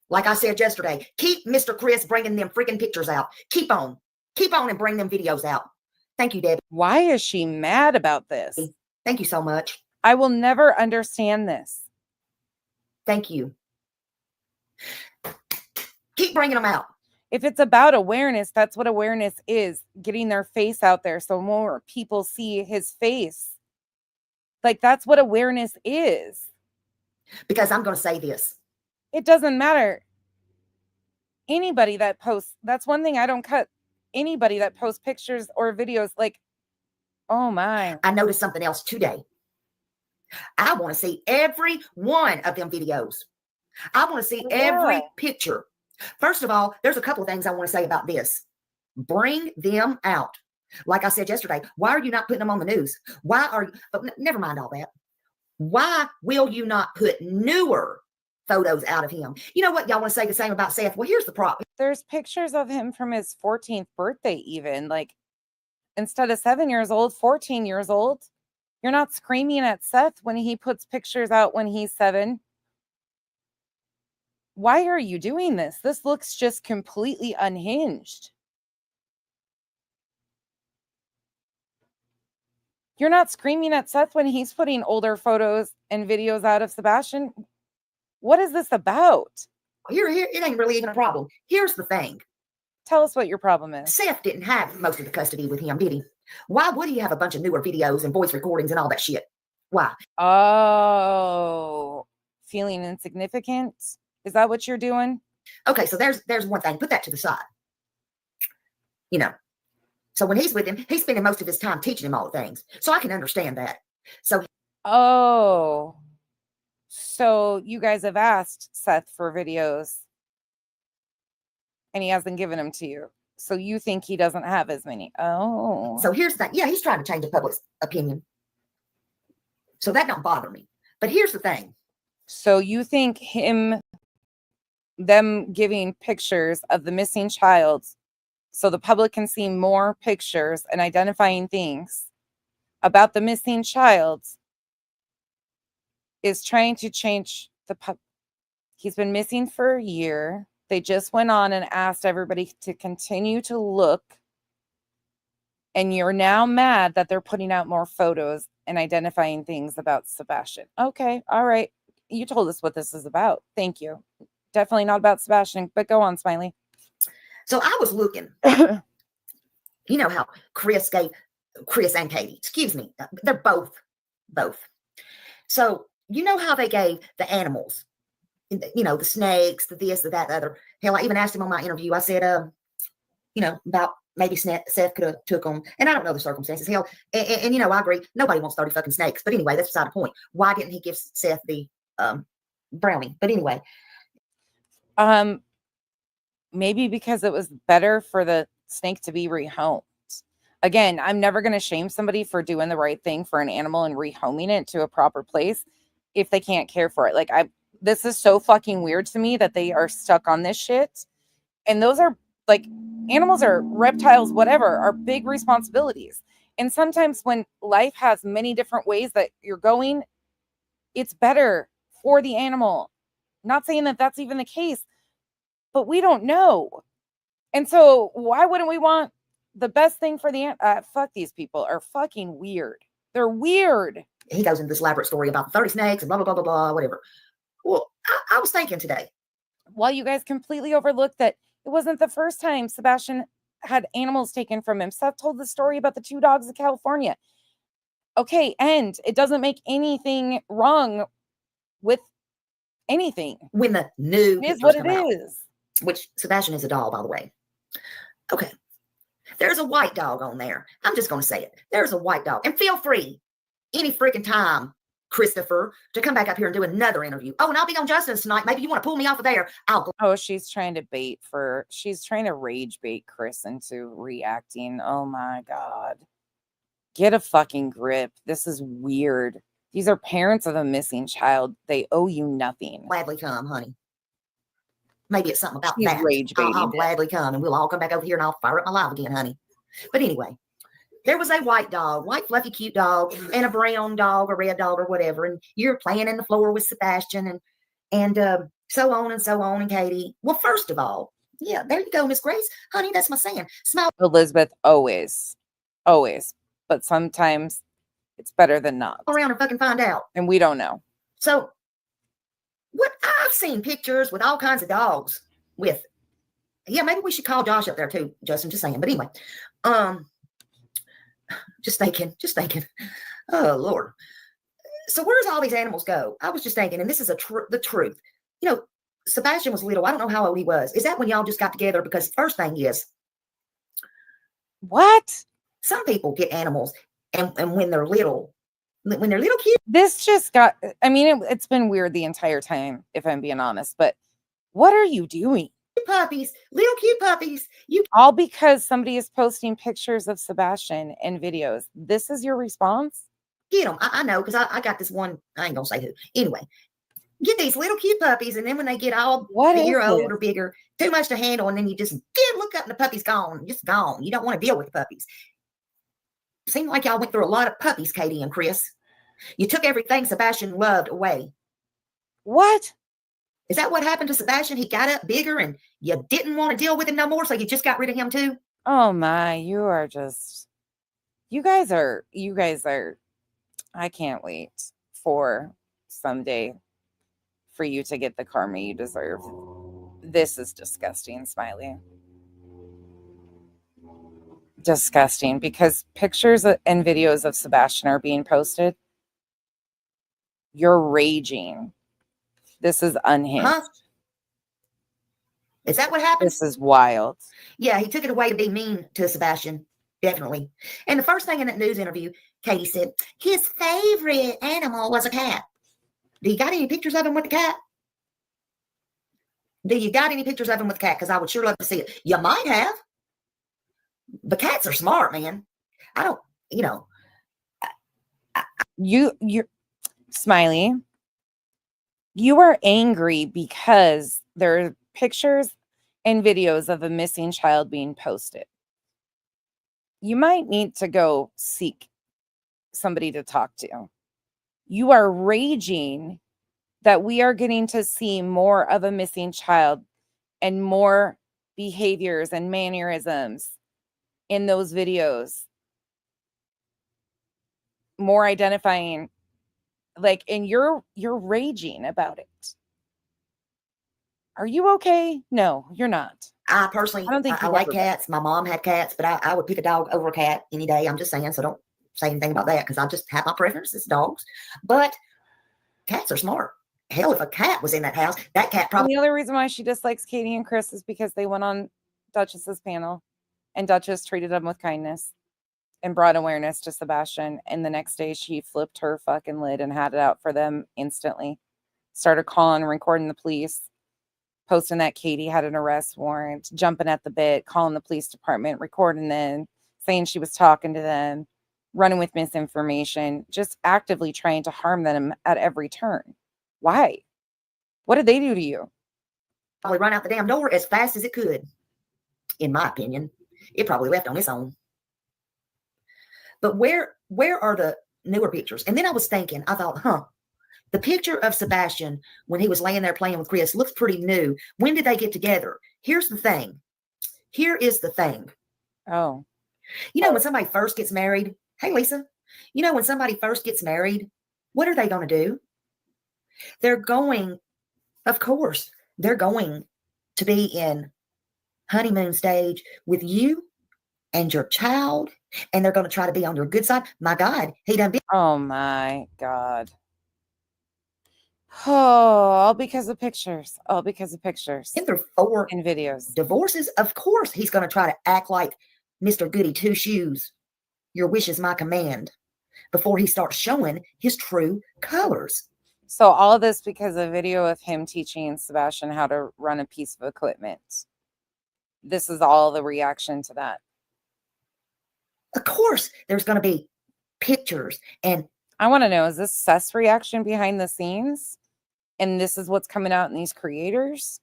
Like I said yesterday, keep Mr. Chris bringing them freaking pictures out. Keep on and bring them videos out. Thank you, Debbie. Why is she mad about this? Thank you so much. I will never understand this. Thank you. Keep bringing them out. If it's about awareness, that's what awareness is. Getting their face out there so more people see his face. Like, that's what awareness is. Because I'm going to say this. It doesn't matter. Anybody that posts, that's one thing I don't cut. Anybody that posts pictures or videos, like, oh my. I noticed something else today. I want to see every one of them videos. I want to see every picture. First of all, there's a couple of things I want to say about this. Bring them out. Like I said yesterday, why are you not putting them on the news? Why are you, but never mind all that. Why will you not put newer photos out of him? You know what? Y'all want to say the same about Seth? Well, here's the problem. There's pictures of him from his 14th birthday, even. Like, instead of 7 years old, 14 years old. You're not screaming at Seth when he puts pictures out when he's 7. Why are you doing this? This looks just completely unhinged. You're not screaming at Seth when he's putting older photos and videos out of Sebastian. What is this about? Here, it ain't really even a problem. Here's the thing. Tell us what your problem is. Seth didn't have most of the custody with him, did he? Why would he have a bunch of newer videos and voice recordings and all that shit? Why? Oh, feeling insignificant? Is that what you're doing? Okay, so there's one thing. Put that to the side. You know, so when he's with him, he's spending most of his time teaching him all the things. So I can understand that. So Oh, so you guys have asked Seth for videos and he hasn't given them to you. So you think he doesn't have as many. Oh. So here's the thing. Yeah, he's trying to change the public's opinion. So that don't bother me. But here's the thing. So you think them giving pictures of the missing child so the public can see more pictures and identifying things about the missing child is trying to change the he's been missing for a year. They just went on and asked everybody to continue to look. And you're now mad that they're putting out more photos and identifying things about Sebastian. Okay, all right. You told us what this is about. Thank you. Definitely not about Sebastian, but go on, Smiley. So I was looking. You know how Chris and Katie, excuse me, they're both. So you know how they gave the animals, you know, the snakes, the this, the that, the other. Hell, I even asked him on my interview. I said, you know, about maybe Seth could have took them, and I don't know the circumstances. Hell, and you know, I agree. Nobody wants 30 fucking snakes. But anyway, that's beside the point. Why didn't he give Seth the brownie? But anyway, maybe because it was better for the snake to be rehomed. Again, I'm never going to shame somebody for doing the right thing for an animal and rehoming it to a proper place if they can't care for it. Like, this is so fucking weird to me that they are stuck on this shit. And those are like, animals or reptiles, whatever, are big responsibilities. And sometimes when life has many different ways that you're going, it's better for the animal. Not saying that that's even the case, but we don't know. And so why wouldn't we want the best thing for the fuck, these people are fucking weird. They're weird. He goes into this elaborate story about the 30 snakes and blah, blah, blah, blah, blah, whatever. Well, I was thinking today. While you guys completely overlooked that it wasn't the first time Sebastian had animals taken from him. Seth told the story about the 2 dogs in California. Okay, and it doesn't make anything wrong with anything. When the new It is what it is. Which Sebastian is a dog, by the way. Okay. There's a white dog on there. I'm just going to say it. There's a white dog. And feel free any freaking time, Christopher, to come back up here and do another interview. Oh, and I'll be on Justin's tonight. Maybe you want to pull me off of there. I'll go. Oh, she's trying to rage bait Chris into reacting. Oh my God. Get a fucking grip. This is weird. These are parents of a missing child. They owe you nothing. Gladly come, honey. Maybe it's something about She's that. rage baiting. I'll gladly come and we'll all come back over here and I'll fire up my live again, honey. But anyway, there was a white dog, white, fluffy, cute dog, and a brown dog, a red dog, or whatever. And you're playing in the floor with Sebastian and so on and so on. And Katie, well, first of all, yeah, there you go, Miss Grace. Honey, that's my saying. Smile. Elizabeth, always. But sometimes it's better than not. Around and fucking find out. And we don't know. So what I've seen pictures with all kinds of dogs with, yeah, maybe we should call Josh up there too, Justin, just saying. But anyway, just thinking, oh Lord. So where does all these animals go? I was just thinking, and this is the truth. You know, Sebastian was little. I don't know how old he was. Is that when y'all just got together? Because first thing is, what? Some people get animals and when they're little kids. This just got, I mean, it's been weird the entire time, if I'm being honest, but what are you doing? Puppies, little cute puppies. All because somebody is posting pictures of Sebastian and videos. This is your response? Get them. I know, because I got this one. I ain't gonna say who. Anyway, get these little cute puppies, and then when they get all a year old or bigger, too much to handle, and then you just look up and the puppy's gone, just gone. You don't want to deal with the puppies. Seemed like y'all went through a lot of puppies, Katie and Chris. You took everything Sebastian loved away. What? Is that what happened to Sebastian? He got up bigger and you didn't want to deal with him no more, so you just got rid of him too? Oh my, you guys are, I can't wait for someday for you to get the karma you deserve. This is disgusting, Smiley. Disgusting, because pictures and videos of Sebastian are being posted. You're raging. This is unhinged. Huh? Is that what happened? This is wild. Yeah, he took it away to be mean to Sebastian. Definitely. And the first thing in that news interview, Katie said his favorite animal was a cat. Do you got any pictures of him with the cat? Do you got any pictures of him with the cat? Because I would sure love to see it. You might have. But cats are smart, man. I don't, you know. You're Smiley. You are angry because there are pictures and videos of a missing child being posted. You might need to go seek somebody to talk to. You are raging that we are getting to see more of a missing child and more behaviors and mannerisms in those videos. More identifying, like, and you're raging about it. Are you okay? No, you're not. I personally, I don't think I you've like ever been. cats. My mom had cats, but I would pick a dog over a cat any day. I'm just saying, so don't say anything about that because I just have my preferences, dogs. But cats are smart. Hell, if a cat was in that house, that cat And probably. the other reason why she dislikes Katie and Chris is because they went on Duchess's panel and Duchess treated them with kindness and brought awareness to Sebastian. And the next day she flipped her fucking lid and had it out for them instantly. Started calling and recording the police, posting that Katie had an arrest warrant, jumping at the bit, calling the police department, recording them, saying she was talking to them, running with misinformation, just actively trying to harm them at every turn. Why? What did they do to you? Probably run out the damn door as fast as it could. In my opinion, it probably left on its own. But where are the newer pictures? And then I was thinking, I thought, the picture of Sebastian when he was laying there playing with Chris looks pretty new. When did they get together? Here's the thing. Here is the thing. Oh, You know, when somebody first gets married, hey, Lisa, you know, when somebody first gets married, what are they going to do? They're going, of course, they're going to be in honeymoon stage with you and your child, and they're going to try to be on your good side. My God, he done been. oh my God. Oh, all because of pictures. All because of pictures In through 4 and videos. divorces. Of course, he's going to try to act like Mr. Goody Two Shoes. Your wish is my command before he starts showing his true colors. So all of this because of a video of him teaching Sebastian how to run a piece of equipment. This is all the reaction to that. Of course, there's going to be pictures. And I want to know, is this Seth's reaction behind the scenes? And this is what's coming out in these creators?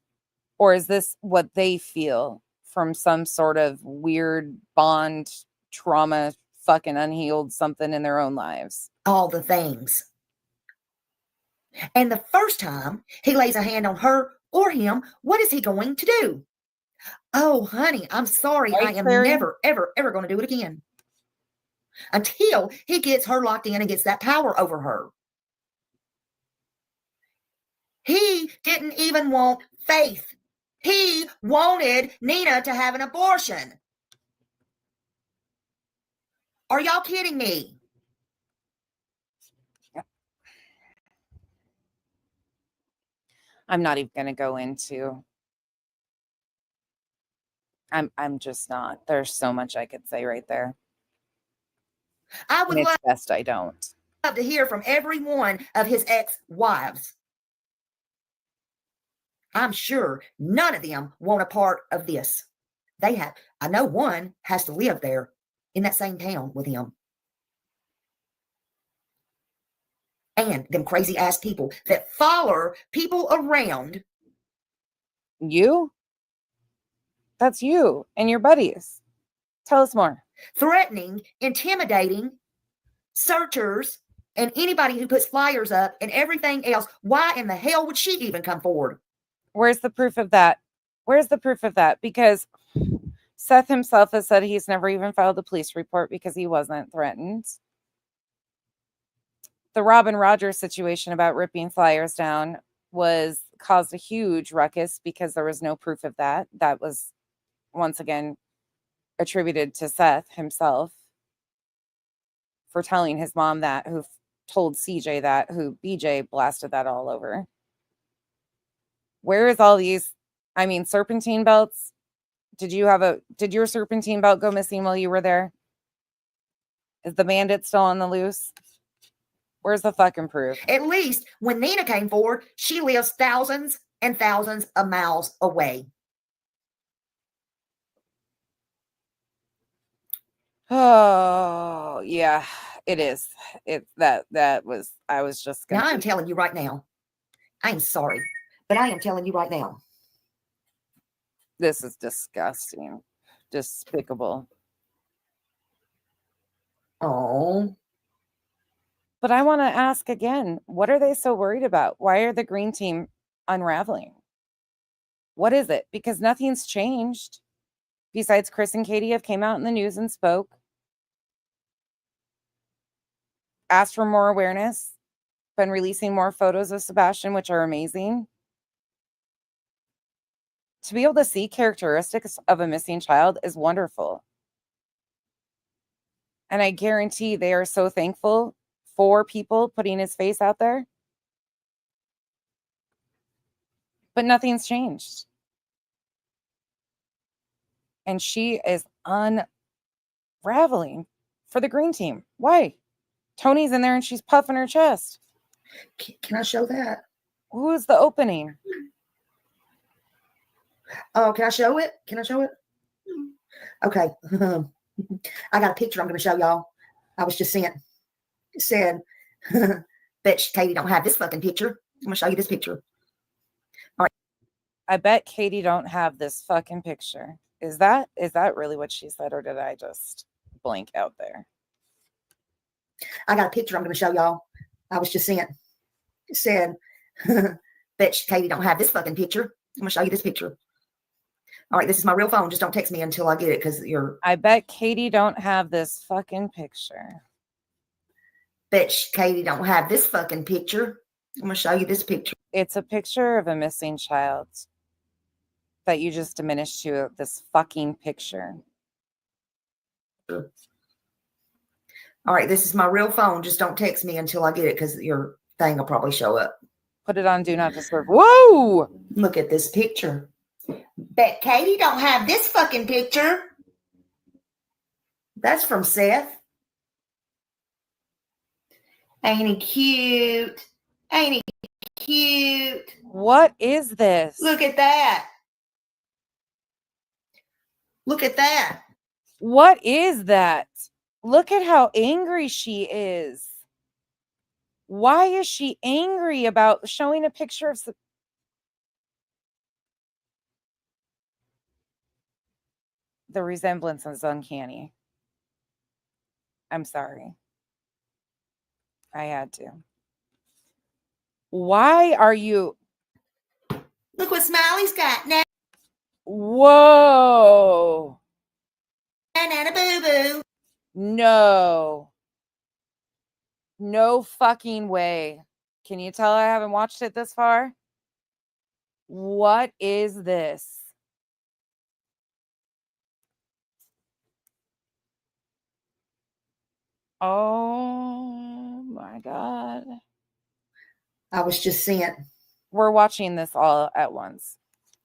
Or is this what they feel from some sort of weird bond, trauma, fucking unhealed something in their own lives? all the things. And the first time he lays a hand on her or him, what is he going to do? Oh, honey, I'm sorry. Right, I am Clary? never, ever, ever going to do it again. Until he gets her locked in and gets that power over her. He didn't even want Faith. He wanted Nina to have an abortion. Are y'all kidding me? I'm not even going to go into. I'm just not. There's so much I could say right there. I would And it's love best I don't. to hear from every one of his ex-wives. I'm sure none of them want a part of this. I know one has to live there in that same town with him. And them crazy ass people that follow people around. You? That's you and your buddies. Tell us more. Threatening, intimidating searchers and anybody who puts flyers up and everything else. Why in the hell would she even come forward? Where's the proof of that? Where's the proof of that? Because Seth himself has said he's never even filed a police report because he wasn't threatened. The Robin Rogers situation about ripping flyers down caused a huge ruckus because there was no proof of that. That was once again attributed to Seth himself for telling his mom that, who told CJ that, who BJ blasted that all over. Where is all these, serpentine belts? Did your serpentine belt go missing while you were there? Is the bandit still on the loose? Where's the fucking proof? At least when Nina came forward, she lives thousands and thousands of miles away. Oh, yeah, it is. I was just Now, gonna. I'm telling you right now, I'm sorry, but I am telling you right now. This is disgusting. Despicable. Oh, But I want to ask again, what are they so worried about? Why are the green team unraveling? What is it? Because nothing's changed. Besides, Chris and Katie have came out in the news and spoke, asked for more awareness, been releasing more photos of Sebastian, which are amazing. To be able to see characteristics of a missing child is wonderful. And I guarantee they are so thankful for people putting his face out there. But nothing's changed. And she is unraveling for the green team. Why? Tony's in there and she's puffing her chest. can I show that? Who is the opening? Oh, can I show it? Can I show it? Okay. I got a picture I'm going to show y'all. I was just sent. It said, bet Katie don't have this fucking picture. I'm going to show you this picture. All right. I bet Katie don't have this fucking picture. Is that really what she said, or did I just blank out there? I got a picture I'm going to show y'all. I was just sent. It said, bet Katie don't have this fucking picture. I'm going to show you this picture. All right, this is my real phone. Just don't text me until I get it because you're. I bet Katie don't have this fucking picture. Bet Katie don't have this fucking picture. I'm going to show you this picture. It's a picture of a missing child that you just diminished to this fucking picture. All right, this is my real phone. Just don't text me until I get it because your thing will probably show up. Put it on Do Not Disturb. Whoa! Look at this picture. Bet Katie don't have this fucking picture. That's from Seth. Ain't he cute? Ain't he cute? What is this? Look at that. Look at that. What is that? Look at how angry she is. Why is she angry about showing a picture of... The resemblance is uncanny. I'm sorry. I had to. Why are you... Look what Smiley's got. Whoa. Nana boo-boo. No. No fucking way. Can you tell I haven't watched it this far? What is this? Oh my God. I was just sent. We're watching this all at once.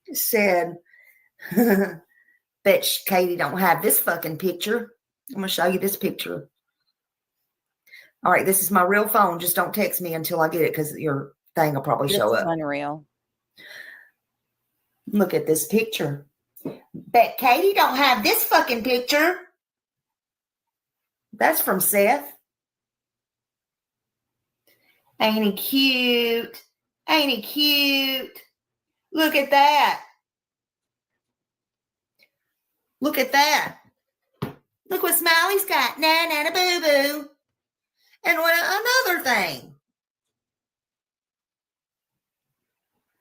It said, bet Katie don't have this fucking picture. I'm going to show you this picture. All right, this is my real phone. Just don't text me until I get it because your thing will probably show This is up. unreal. Look at this picture. Bet Katie don't have this fucking picture. That's from Seth. Ain't he cute? Ain't he cute? Look at that. Look at that. Look what Smiley's got. Nana boo-boo. And what another thing.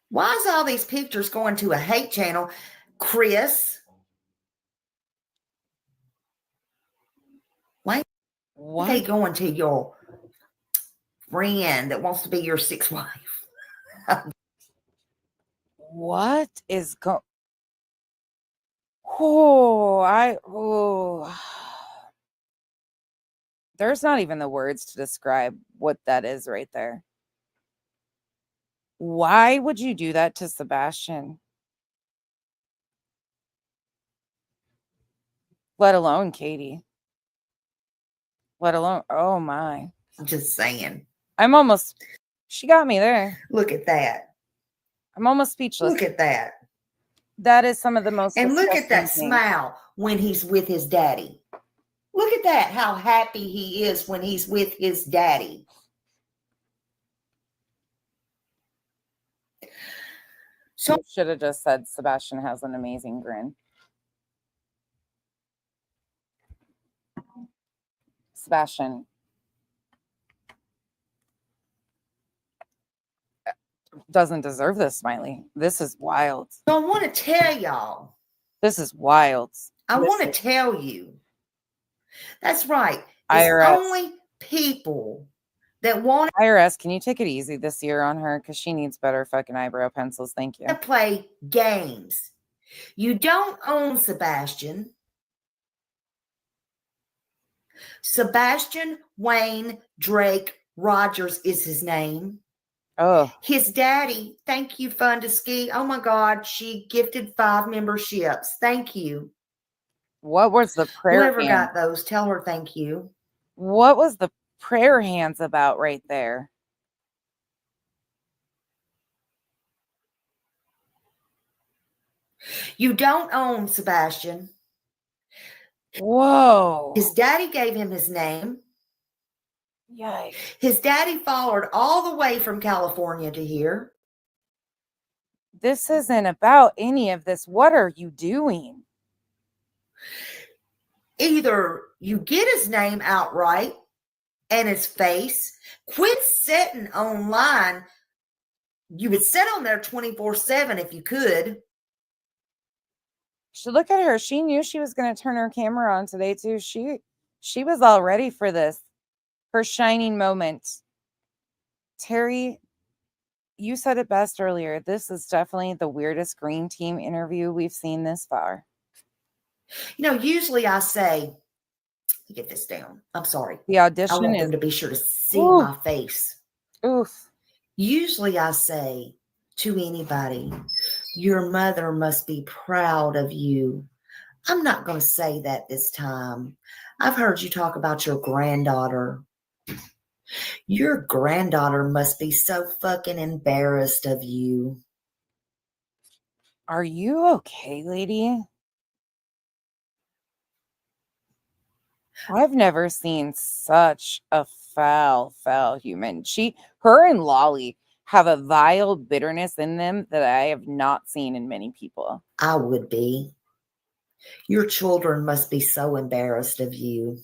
Why is all these pictures going to a hate channel, Chris? Why are they going to your friend that wants to be your sixth wife? What is going... Oh. There's not even the words to describe what that is right there. Why would you do that to Sebastian? Let alone Katie. let alone, oh my. I'm just saying. She got me there. Look at that. I'm almost speechless. Look at that. That is some of the most And look at that disgusting things. smile when he's with his daddy. Look at that, how happy he is when he's with his daddy. So You should have just said Sebastian has an amazing grin. Sebastian. Doesn't deserve this, Smiley. This is wild. I want to tell y'all. This is wild. I want to tell you. That's right. It's IRS. only people that want IRS, can you take it easy this year on her? Because she needs better fucking eyebrow pencils. Thank you. to play games. You don't own Sebastian. Sebastian Wayne Drake Rogers is his name. Oh, His daddy, thank you, Fun to Ski. Oh my God, she gifted 5 memberships. Thank you. what was the prayer Whoever hand? got those, tell her thank you. What was the prayer hands about right there? You don't own Sebastian. Whoa. His daddy gave him his name. Yikes. His daddy followed all the way from California to here. This isn't about any of this. What are you doing? Either you get his name outright and his face, quit sitting online. You would sit on there 24/7 if you could. She look at her. She knew she was going to turn her camera on today too. She was all ready for this. Her shining moment. Terry, you said it best earlier. This is definitely the weirdest green team interview we've seen this far. You know, usually I say, get this down. I'm sorry. The I audition want is them to be sure to see Ooh. my face. oof. Usually I say to anybody, your mother must be proud of you. I'm not going to say that this time. I've heard you talk about your granddaughter. Your granddaughter must be so fucking embarrassed of you. Are you okay, lady? I've never seen such a foul human. Her and Lolly have a vile bitterness in them that I have not seen in many people. I would be. Your children must be so embarrassed of you.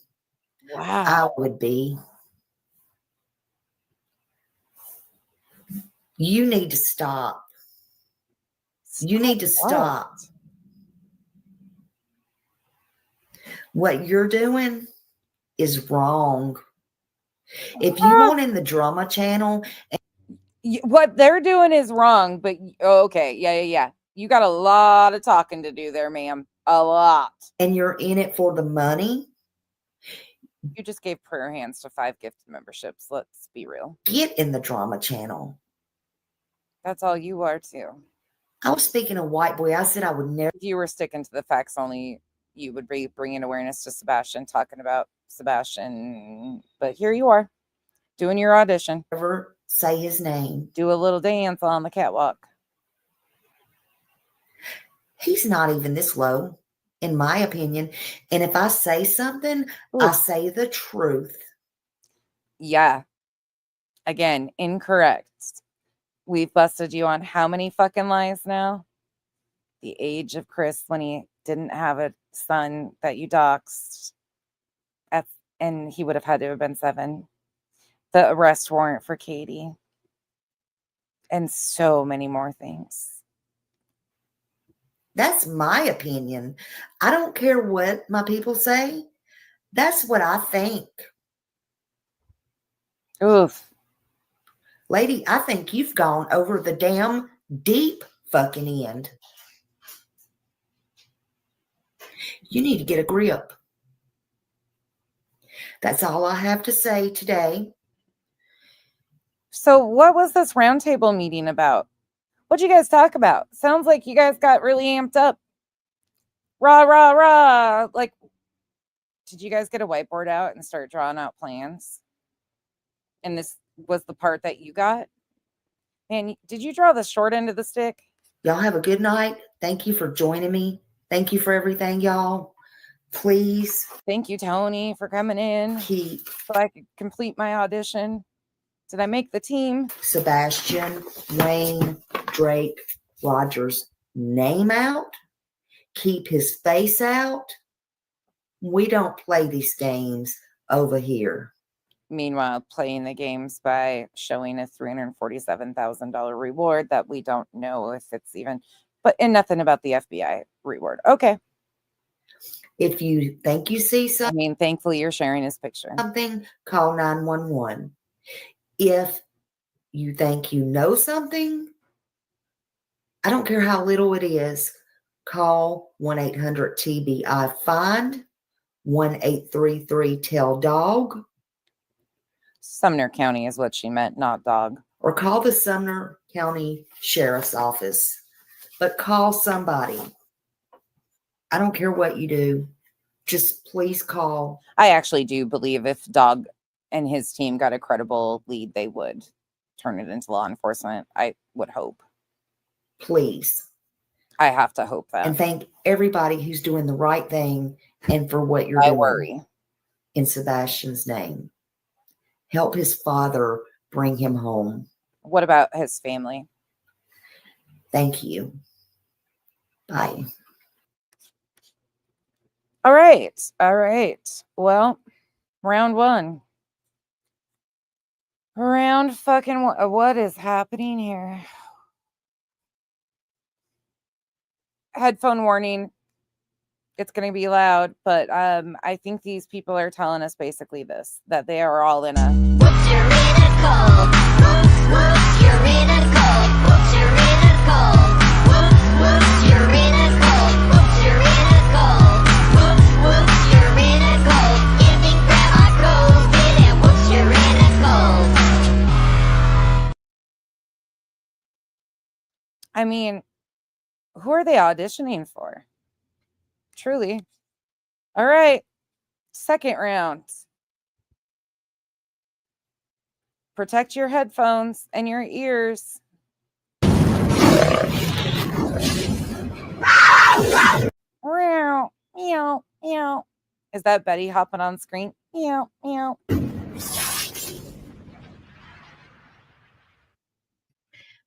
Wow. I would be. You need to stop. You need to stop. What you're doing is wrong. If you want in the drama channel, What they're doing is wrong, but okay. Yeah. You got a lot of talking to do there, ma'am. A lot. and you're in it for the money, You just gave prayer hands to 5 gifted memberships. Let's be real. get in the drama channel. That's all you are too. I was speaking of white boy. I said I would never. If you were sticking to the facts only, you would be bringing awareness to Sebastian, talking about Sebastian. But here you are, doing your audition. Ever say his name. Do a little dance on the catwalk. He's not even this low, in my opinion. And if I say something, I say the truth. Yeah. Again, incorrect. We've busted you on how many fucking lies now? The age of Chris when he didn't have a son that you doxed. And he would have had to have been 7. The arrest warrant for Katie. And so many more things. That's my opinion. I don't care what my people say. That's what I think. Oof. Lady, I think you've gone over the damn deep fucking end. You need to get a grip. That's all I have to say today. So what was this roundtable meeting about? What'd you guys talk about? Sounds like you guys got really amped up. Rah, rah, rah. Like, did you guys get a whiteboard out and start drawing out plans? And this was the part that you got? And did you draw the short end of the stick? Y'all have a good night. Thank you for joining me. Thank you for everything, y'all. Please Thank you, Tony, for coming in keep so I could complete my audition. Did I make the team? Sebastian Wayne Drake Rogers' name out. Keep his face out. We don't play these games over here. Meanwhile, playing the games by showing a $347,000 reward that we don't know if it's even, and nothing about the FBI reward. Okay. If you think you see I mean, thankfully you're sharing his picture. something, call 911. If you think you know something, I don't care how little it is, call 1-800-TBI-FIND, 1-833-TELL-DOG, Sumner County is what she meant, not dog. or call the Sumner County Sheriff's Office. But call somebody. I don't care what you do. Just please call. I actually do believe if Dog and his team got a credible lead, they would turn it into law enforcement. I would hope. Please. I have to hope that. And thank everybody who's doing the right thing and for what you're I doing worry. in Sebastian's name. Help his father bring him home. What about his family? Thank you. Bye. All right. All right. Well, round one. Round fucking one. What is happening here? Headphone warning. It's going to be loud, but I think these people are telling us basically this, that they are all in a... What's your minute call? What's your minute call? What's your minute call? What's your minute call? What's your minute call? What's your minute call? Giving grandma COVID and what's your minute call? I mean, who are they auditioning for? Truly. All right. Second round. Protect your headphones and your ears. Meow, meow, meow. Is that Betty hopping on screen? Meow, meow.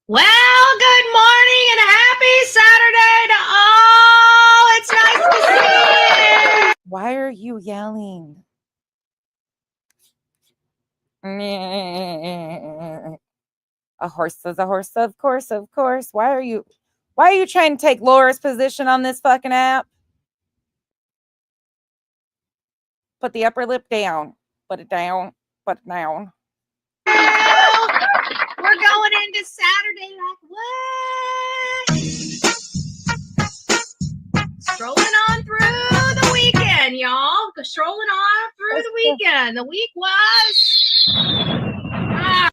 Well, good morning and happy Saturday to all. It's nice to see you. Why are you yelling? A horse is a horse, of course, of course. Why are you trying to take Laura's position on this fucking app? Put the upper lip down. Put it down. Put it down. We're going into Saturday like what? Strolling on through the weekend, y'all. Strolling on through the weekend. The week was...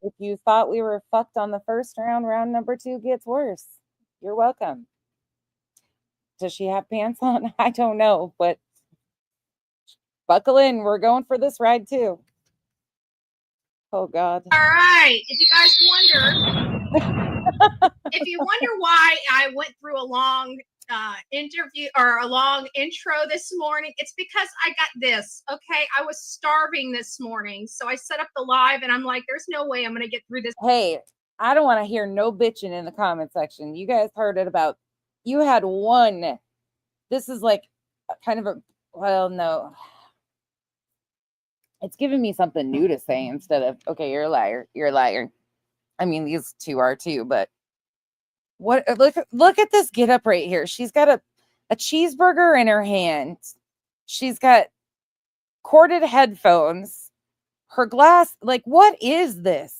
If you thought we were fucked on the first round, round number 2 gets worse. You're welcome. Does she have pants on? I don't know, but buckle in. We're going for this ride too. Oh God. All right. If you guys wonder why I went through a long interview or a long intro this morning, it's because I got this. Okay. I was starving this morning. So I set up the live and I'm like, there's no way I'm going to get through this. Hey, I don't want to hear no bitching in the comment section. You guys heard it about, you had one. This is like kind of a, well, no. It's giving me something new to say instead of, okay, you're a liar. You're a liar. I mean, these two are too, but what, look at this get up right here. She's got a cheeseburger in her hand. She's got corded headphones. Her glass, like, what is this?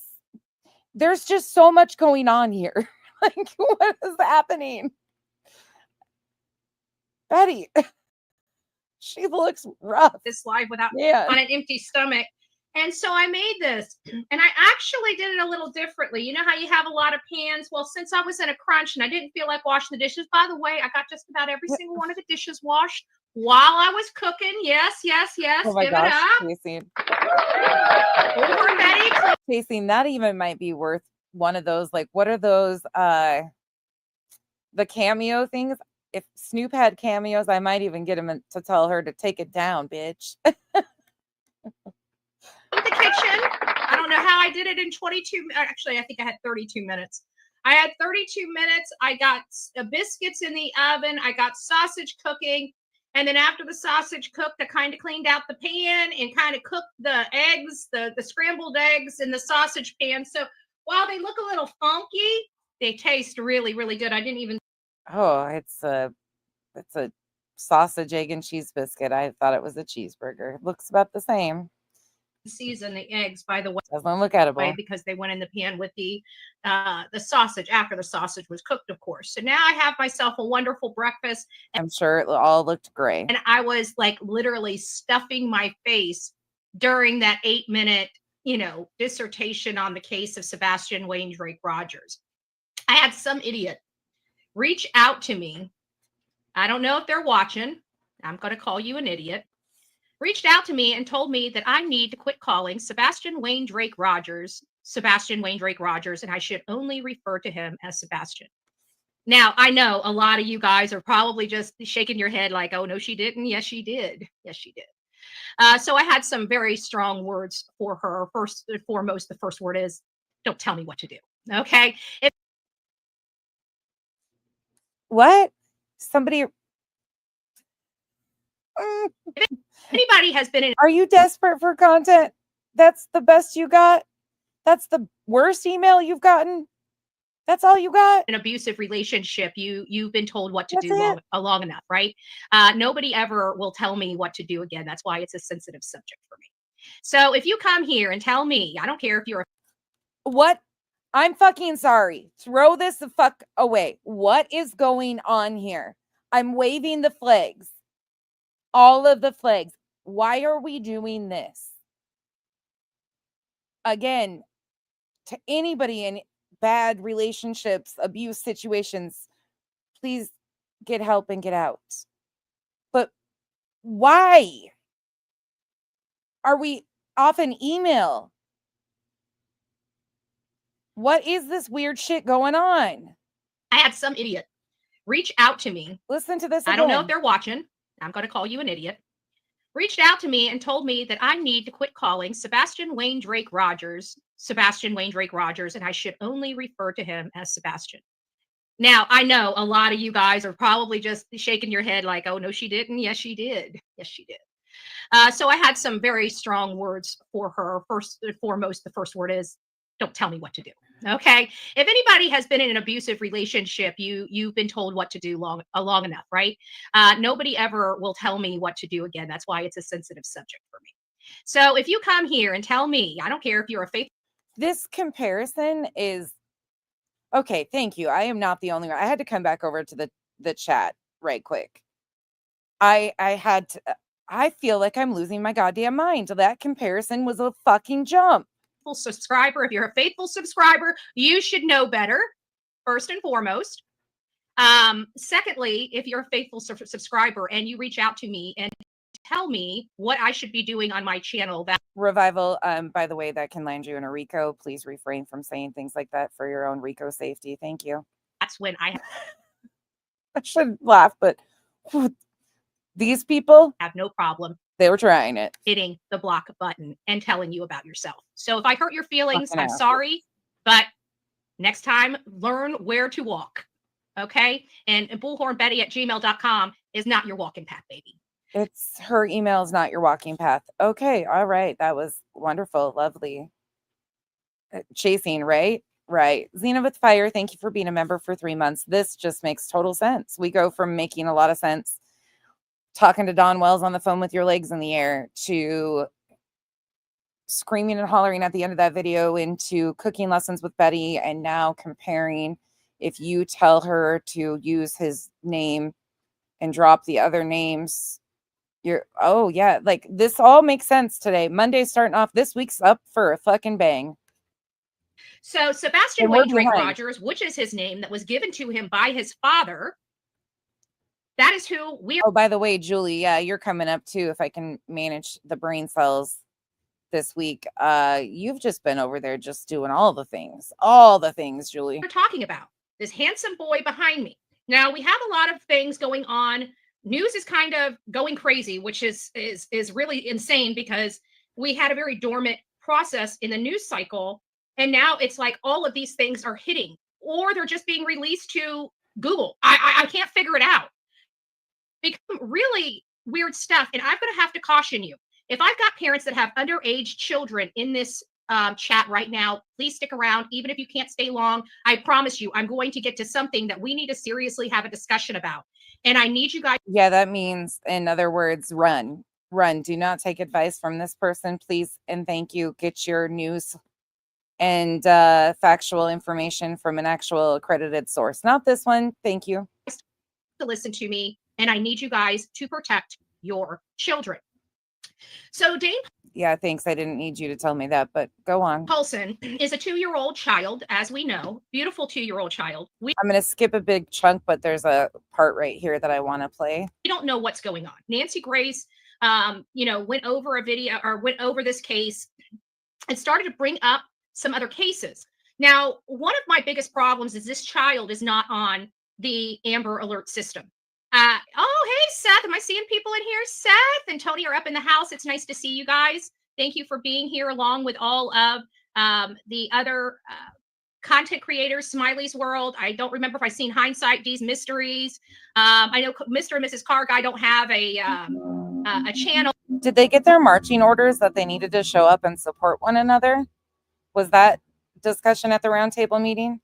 There's just so much going on here. Like, what is happening? Betty, she looks rough. This live without Yeah. on an empty stomach. And so I made this and I actually did it a little differently. You know how you have a lot of pans? Well, since I was in a crunch and I didn't feel like washing the dishes, by the way, I got just about every single one of the dishes washed. while I was cooking. Yes. Oh my Give gosh, it up. Casey. Over Betty. Casey, that even might be worth one of those. Like, what are those? The cameo things. If Snoop had cameos, I might even get him to tell her to take it down, bitch. The kitchen. I don't know how I did it in 22. Actually, I think I had 32 minutes. I had 32 minutes. I got biscuits in the oven. I got sausage cooking. And then after the sausage cooked, I kind of cleaned out the pan and kind of cooked the eggs, the scrambled eggs in the sausage pan. So while they look a little funky, they taste really, really good. I didn't even. Oh, it's a sausage, egg, and cheese biscuit. I thought it was a cheeseburger. It looks about the same. Season the eggs, by the way, Doesn't look edible. because they went in the pan with the sausage after the sausage was cooked, of course. So now I have myself a wonderful breakfast. I'm sure it all looked great. And I was like literally stuffing my face during that 8-minute, dissertation on the case of Sebastian Wayne Drake Rogers. I had some idiot reach out to me. I don't know if they're watching. I'm going to call you an idiot. Reached out to me and told me that I need to quit calling Sebastian Wayne Drake Rogers, and I should only refer to him as Sebastian. Now, I know a lot of you guys are probably just shaking your head like, oh, no, she didn't. Yes, she did. Yes, she did. So I had some very strong words for her. First and foremost, the first word is, don't tell me what to do. Okay. What? Somebody. Anybody has been in. Are you desperate for content? That's the best you got? That's the worst email you've gotten? That's all you got? An abusive relationship, you've been told what to That's do long enough, right? Nobody ever will tell me what to do again. That's why it's a sensitive subject for me. So if you come here and tell me, I don't care if you're a. What? I'm fucking sorry. Throw this the fuck away. What is going on here? I'm waving the flags. All of the flags. Why are we doing this? Again, to anybody in bad relationships, abuse situations, please get help and get out. But why are we off an email? What is this weird shit going on? I had some idiot reach out to me. Listen to this again. I don't know if they're watching. I'm going to call you an idiot. Reached out to me and told me that I need to quit calling Sebastian Wayne Drake Rogers, and I should only refer to him as Sebastian. Now, I know a lot of you guys are probably just shaking your head like, oh, no, she didn't. Yes, she did. Yes, she did. So I had some very strong words for her. First and foremost, the first word is, don't tell me what to do. Okay. If anybody has been in an abusive relationship, you've been told what to do long enough, right? Nobody ever will tell me what to do again. That's why it's a sensitive subject for me. So if you come here and tell me, I don't care if you're a faithful. This comparison is okay. Thank you. I am not the only one. I had to come back over to the chat right quick. I feel like I'm losing my goddamn mind. That comparison was a fucking jump. Subscriber, if you're a faithful subscriber, you should know better, first and foremost. Secondly, if you're a faithful subscriber and you reach out to me and tell me what I should be doing on my channel, that Revival, by the way, that can land you in a RICO. Please refrain from saying things like that for your own RICO safety. Thank you. That's when I should laugh, but these people have no problem. They were trying it. Hitting the block button and telling you about yourself. So if I hurt your feelings, Fucking I'm asshole. sorry, but next time, learn where to walk. Okay. And bullhornbetty@gmail.com is not your walking path, baby. It's her email is not your walking path. Okay. All right. That was wonderful. Lovely. Chasing, right? Right. Xena with Fire, thank you for being a member for 3 months. This just makes total sense. We go from making a lot of sense, talking to Don Wells on the phone with your legs in the air, to screaming and hollering at the end of that video, into cooking lessons with Betty, and now comparing. If you tell her to use his name and drop the other names, oh yeah, like this all makes sense today. Monday's starting off. This week's up for a fucking bang. So Sebastian Wayne Drake Rogers, which is his name that was given to him by his father, That is who we are. Oh, by the way, Julie, yeah, you're coming up too. If I can manage the brain cells this week. You've just been over there just doing all the things, Julie. Talking about this handsome boy behind me. Now we have a lot of things going on. News is kind of going crazy, which is really insane because we had a very dormant process in the news cycle, and now it's like all of these things are hitting, or they're just being released to Google. I can't figure it out. Become really weird stuff, and I'm going to have to caution you. If I've got parents that have underage children in this chat right now, please stick around. Even if you can't stay long, I promise you, I'm going to get to something that we need to seriously have a discussion about. And I need you guys. Yeah, that means, in other words, run. Do not take advice from this person, please. And thank you. Get your news and factual information from an actual accredited source. Not this one. Thank you. To listen to me, and I need you guys to protect your children. So Dane, yeah, thanks. I didn't need you to tell me that, but go on. Paulson is a 2-year-old child, as we know, beautiful 2-year-old child. I'm going to skip a big chunk, but there's a part right here that I want to play. We don't know what's going on. Nancy Grace, went over a video or went over this case and started to bring up some other cases. Now, one of my biggest problems is this child is not on the Amber Alert system. Hey, Seth, am I seeing people in here? Seth and Tony are up in the house. It's nice to see you guys. Thank you for being here along with all of the other content creators, Smiley's World. I don't remember if I've seen Hindsight, D's Mysteries. I know Mr. and Mrs. Car Guy don't have a channel. Did they get their marching orders that they needed to show up and support one another? Was that discussion at the roundtable meeting?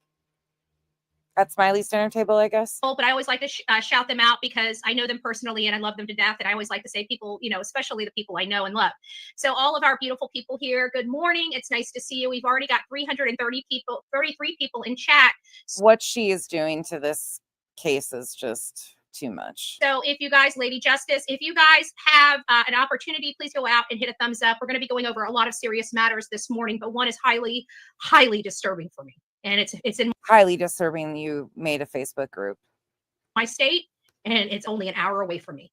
At Smiley's dinner table, I guess. But I always like to shout them out because I know them personally and I love them to death. And I always like to say people, especially the people I know and love. So all of our beautiful people here, good morning. It's nice to see you. We've already got 333 people in chat. What she is doing to this case is just too much. So if you guys, Lady Justice, if you guys have an opportunity, please go out and hit a thumbs up. We're going to be going over a lot of serious matters this morning, but one is highly, highly disturbing for me. And it's in highly disturbing. You made a Facebook group. My state, and it's only an hour away from me.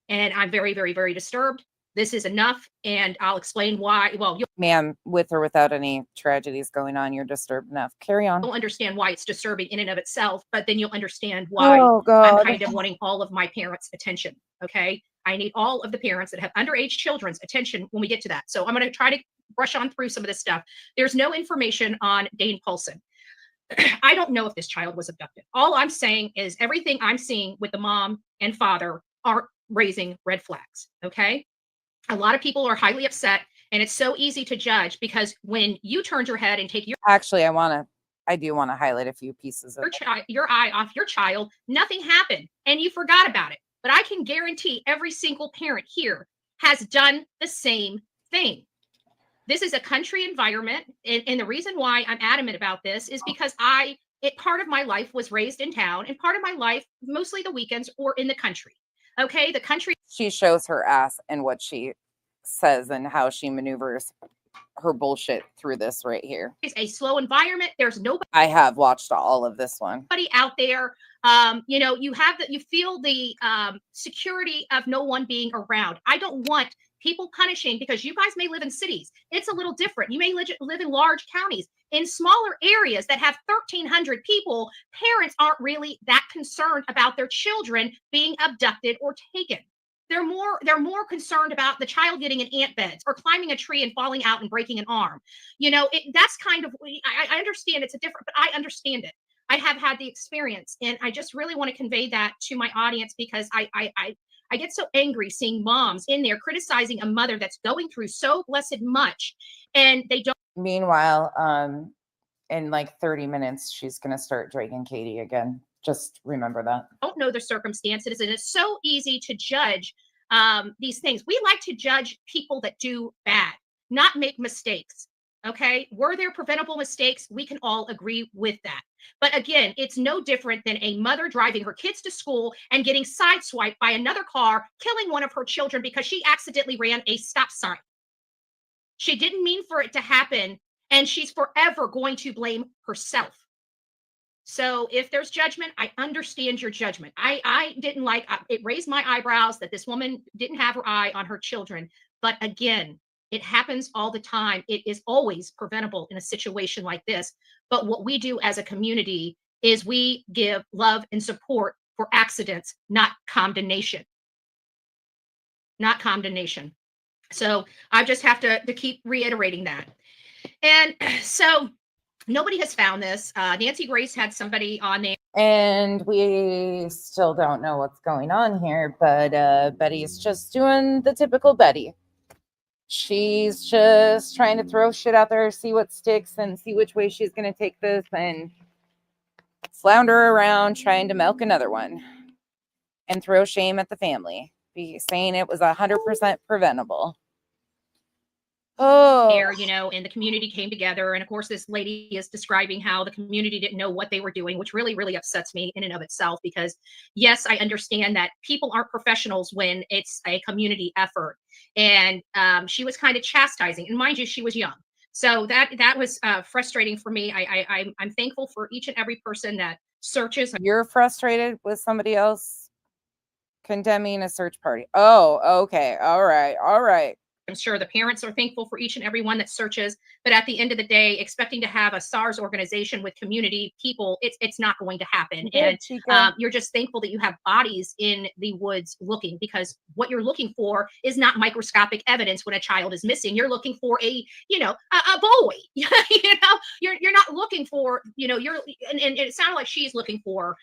And I'm very, very, very disturbed. This is enough. And I'll explain why. Well, ma'am, with or without any tragedies going on, you're disturbed enough. Carry on. You'll understand why it's disturbing in and of itself, but then you'll understand why I'm kind of wanting all of my parents' attention. Okay. I need all of the parents that have underage children's attention when we get to that. So I'm going to try to brush on through some of this stuff. There's no information on Dane Paulson. I don't know if this child was abducted. All I'm saying is everything I'm seeing with the mom and father are raising red flags. Okay. A lot of people are highly upset, and it's so easy to judge because when you turned your head and take actually, I do want to highlight a few pieces of your eye off your child, nothing happened and you forgot about it. But I can guarantee every single parent here has done the same thing. This is a country environment. And the reason why I'm adamant about this is because part of my life was raised in town and part of my life, mostly the weekends, or in the country. Okay. The country. She shows her ass and what she says and how she maneuvers her bullshit through this right here. It's a slow environment. There's nobody. I have watched all of this one. Out there. You feel the security of no one being around. I don't want people punishing because you guys may live in cities. It's a little different. You may live in large counties. In smaller areas that have 1,300 people, parents aren't really that concerned about their children being abducted or taken. They're more concerned about the child getting in ant beds or climbing a tree and falling out and breaking an arm. That's kind of, I understand it's a different, but I understand it. I have had the experience, and I just really want to convey that to my audience because I get so angry seeing moms in there criticizing a mother that's going through so blessed much, and they don't. Meanwhile, in like 30 minutes, she's going to start dragging Katie again. Just remember that. Don't know the circumstances, and it's so easy to judge these things. We like to judge people that do bad, not make mistakes. Okay. Were there preventable mistakes? We can all agree with that. But again, it's no different than a mother driving her kids to school and getting sideswiped by another car, killing one of her children because she accidentally ran a stop sign. She didn't mean for it to happen, and she's forever going to blame herself. So if there's judgment, I understand your judgment. I didn't like it, raised my eyebrows that this woman didn't have her eye on her children. But again, it happens all the time. It is always preventable in a situation like this. But what we do as a community is we give love and support for accidents, not condemnation. Not condemnation. So I just have to keep reiterating that. And so nobody has found this. Nancy Grace had somebody on there. And we still don't know what's going on here, but Betty's just doing the typical Betty. She's just trying to throw shit out there, see what sticks, and see which way she's going to take this, and flounder around trying to milk another one and throw shame at the family, saying it was 100% preventable. Oh, There, and the community came together. And of course, this lady is describing how the community didn't know what they were doing, which really, really upsets me in and of itself, because yes, I understand that people aren't professionals when it's a community effort. And she was kind of chastising, and mind you, she was young. So that was frustrating for me. I'm thankful for each and every person that searches. You're frustrated with somebody else condemning a search party. Oh, okay. All right. I'm sure the parents are thankful for each and every one that searches, but at the end of the day, expecting to have a SARS organization with community people, it's not going to happen. And you're just thankful that you have bodies in the woods looking, because what you're looking for is not microscopic evidence when a child is missing. You're looking for a boy. You're not looking for, and it sounded like she's looking for,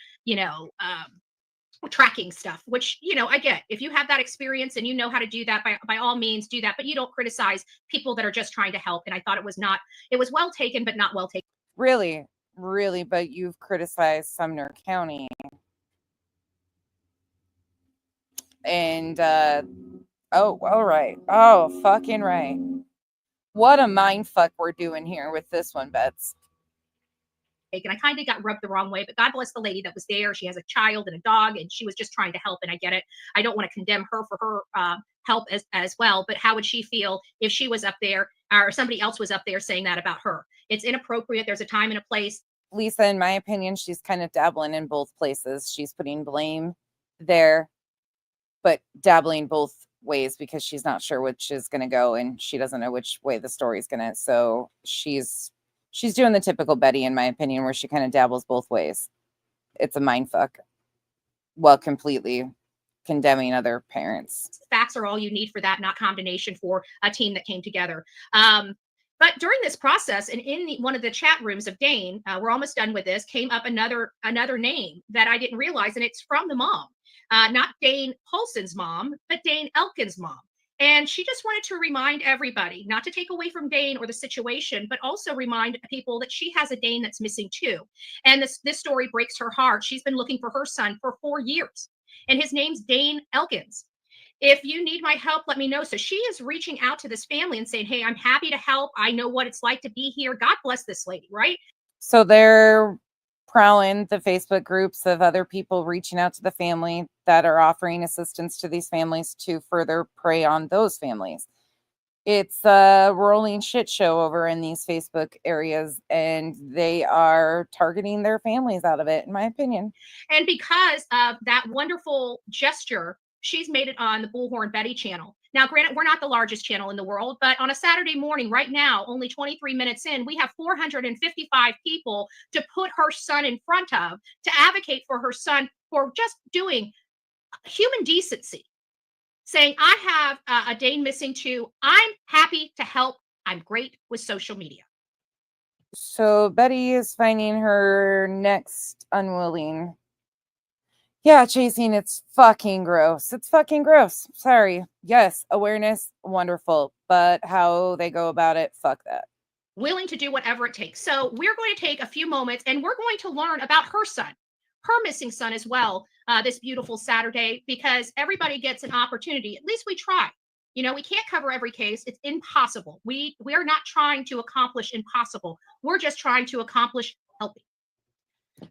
tracking stuff, which I get. If you have that experience and you know how to do that, by all means do that, but you don't criticize people that are just trying to help. And I thought it was well taken, but not well taken. Really, but you've criticized Sumner County, and all right, fucking right. What a mind fuck we're doing here with this one, Bets. And I kind of got rubbed the wrong way, but God bless the lady that was there. She has a child and a dog, and she was just trying to help. And I get it. I don't want to condemn her for her help as well. But how would she feel if she was up there or somebody else was up there saying that about her? It's inappropriate. There's a time and a place. Lisa, in my opinion, she's kind of dabbling in both places. She's putting blame there, but dabbling both ways because she's not sure which is going to go, and she doesn't know which way the story's going to. So she's doing the typical Betty, in my opinion, where she kind of dabbles both ways. It's a mind fuck while completely condemning other parents. Facts are all you need for that, not condemnation for a team that came together. But during this process, and in one of the chat rooms of Dane, we're almost done with this, came up another name that I didn't realize, and it's from the mom. Not Dane Paulson's mom, but Dane Elkin's mom. And she just wanted to remind everybody, not to take away from Dane or the situation, but also remind people that she has a Dane that's missing too. And this story breaks her heart. She's been looking for her son for 4 years, and his name's Dane Elkins. If you need my help, let me know. So she is reaching out to this family and saying, hey, I'm happy to help. I know what it's like to be here. God bless this lady, right? So they're prowling the Facebook groups of other people reaching out to the family that are offering assistance to these families to further prey on those families. It's a rolling shit show over in these Facebook areas, and they are targeting their families out of it, in my opinion. And because of that wonderful gesture, she's made it on the Bullhorn Betty channel. Now, granted, we're not the largest channel in the world, but on a Saturday morning right now, only 23 minutes in, we have 455 people to put her son in front of, to advocate for her son, for just doing human decency, saying, I have a Dane missing too. I'm happy to help. I'm great with social media. So Betty is finding her next unwilling. Yeah, chasing, it's fucking gross. It's fucking gross. Sorry. Yes, awareness, wonderful. But how they go about it, fuck that. Willing to do whatever it takes. So we're going to take a few moments, and we're going to learn about her son, her missing son as well, this beautiful Saturday, because everybody gets an opportunity. At least we try. We can't cover every case. It's impossible. We are not trying to accomplish impossible. We're just trying to accomplish helping.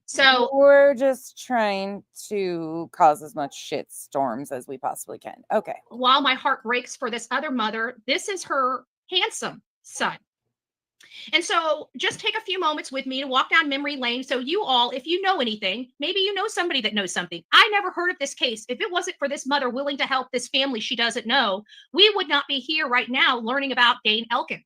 So we're just trying to cause as much shit storms as we possibly can. Okay. While my heart breaks for this other mother, this is her handsome son. And so just take a few moments with me to walk down memory lane. So you all, if you know anything, maybe you know somebody that knows something. I never heard of this case. If it wasn't for this mother willing to help this family she doesn't know, we would not be here right now learning about Dane Elkin.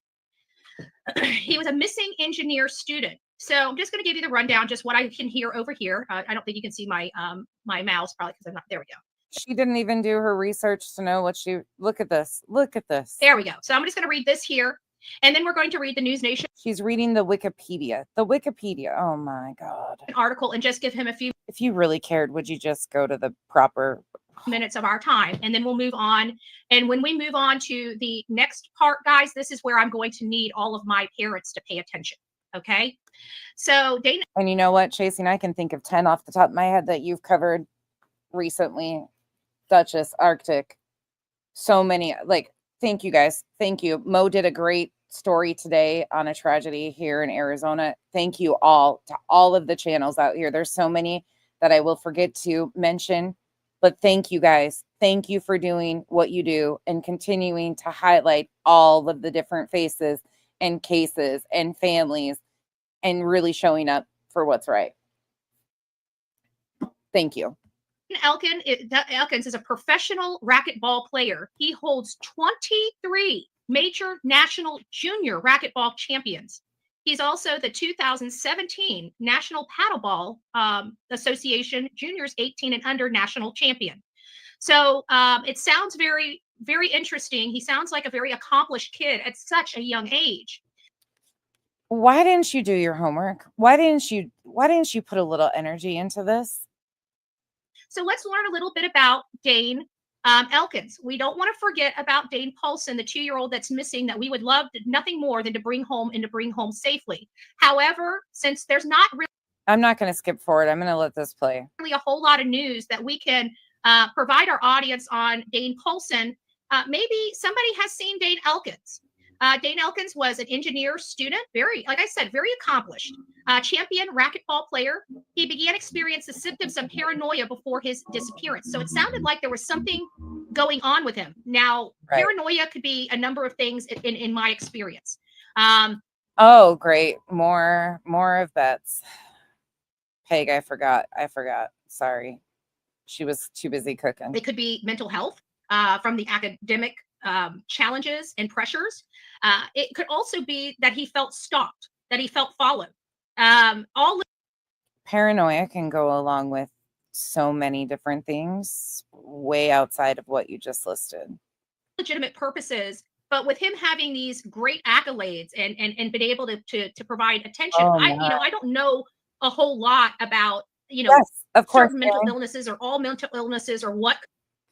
He was a missing engineer student. So I'm just going to give you the rundown, just what I can hear over here. I don't think you can see my my mouse, probably because I'm not. There we go. She didn't even do her research to know what she. Look at this. Look at this. There we go. So I'm just going to read this here, and then we're going to read the News Nation She's reading the Wikipedia. The Wikipedia. Oh my God. article and just give him a few If you really cared, would you just go to the proper? minutes of our time, and then we'll move on. And when we move on to the next part, guys, this is where I'm going to need all of my parents to pay attention. Okay. So Dane, And you know what, Chasey, and I can think of 10 off the top of my head that you've covered recently. Duchess, Arctic, so many. Like, thank you guys. Thank you. Mo did a great story today on a tragedy here in Arizona. Thank you all to all of the channels out here. There's so many that I will forget to mention, but thank you guys. Thank you for doing what you do and continuing to highlight all of the different faces and cases and families and really showing up for what's right. Thank you. Elkins is a professional racquetball player. He holds 23 major national junior racquetball champions. He's also the 2017 National Paddleball Association Juniors 18 and Under National Champion. So it sounds very, very interesting. He sounds like a very accomplished kid at such a young age. Why didn't you do your homework? Why didn't you put a little energy into this? So let's learn a little bit about Dane Elkins. We don't want to forget about Dane Paulson, the 2-year-old that's missing, that we would love nothing more than to bring home and to bring home safely. However, since there's not really I'm not going to skip forward. I'm going to let this play. a whole lot of news that we can provide our audience on Dane Paulson, maybe somebody has seen Dane Elkins. Dane Elkins was an engineer student, very, like I said, very accomplished, champion racquetball player. He began experiencing the symptoms of paranoia before his disappearance. So it sounded like there was something going on with him. Now, Right. Paranoia could be a number of things in my experience. Oh, great. More of Bets. Peg, I forgot. Sorry. She was too busy cooking. It could be mental health from the academic challenges and pressures. It could also be that he felt stalked, that he felt followed. All Paranoia can go along with so many different things way outside of what you just listed. legitimate purposes, but with him having these great accolades and been able to provide attention, Oh, I don't know a whole lot about Yes, of course. certain mental Erin. illnesses or all mental illnesses or what.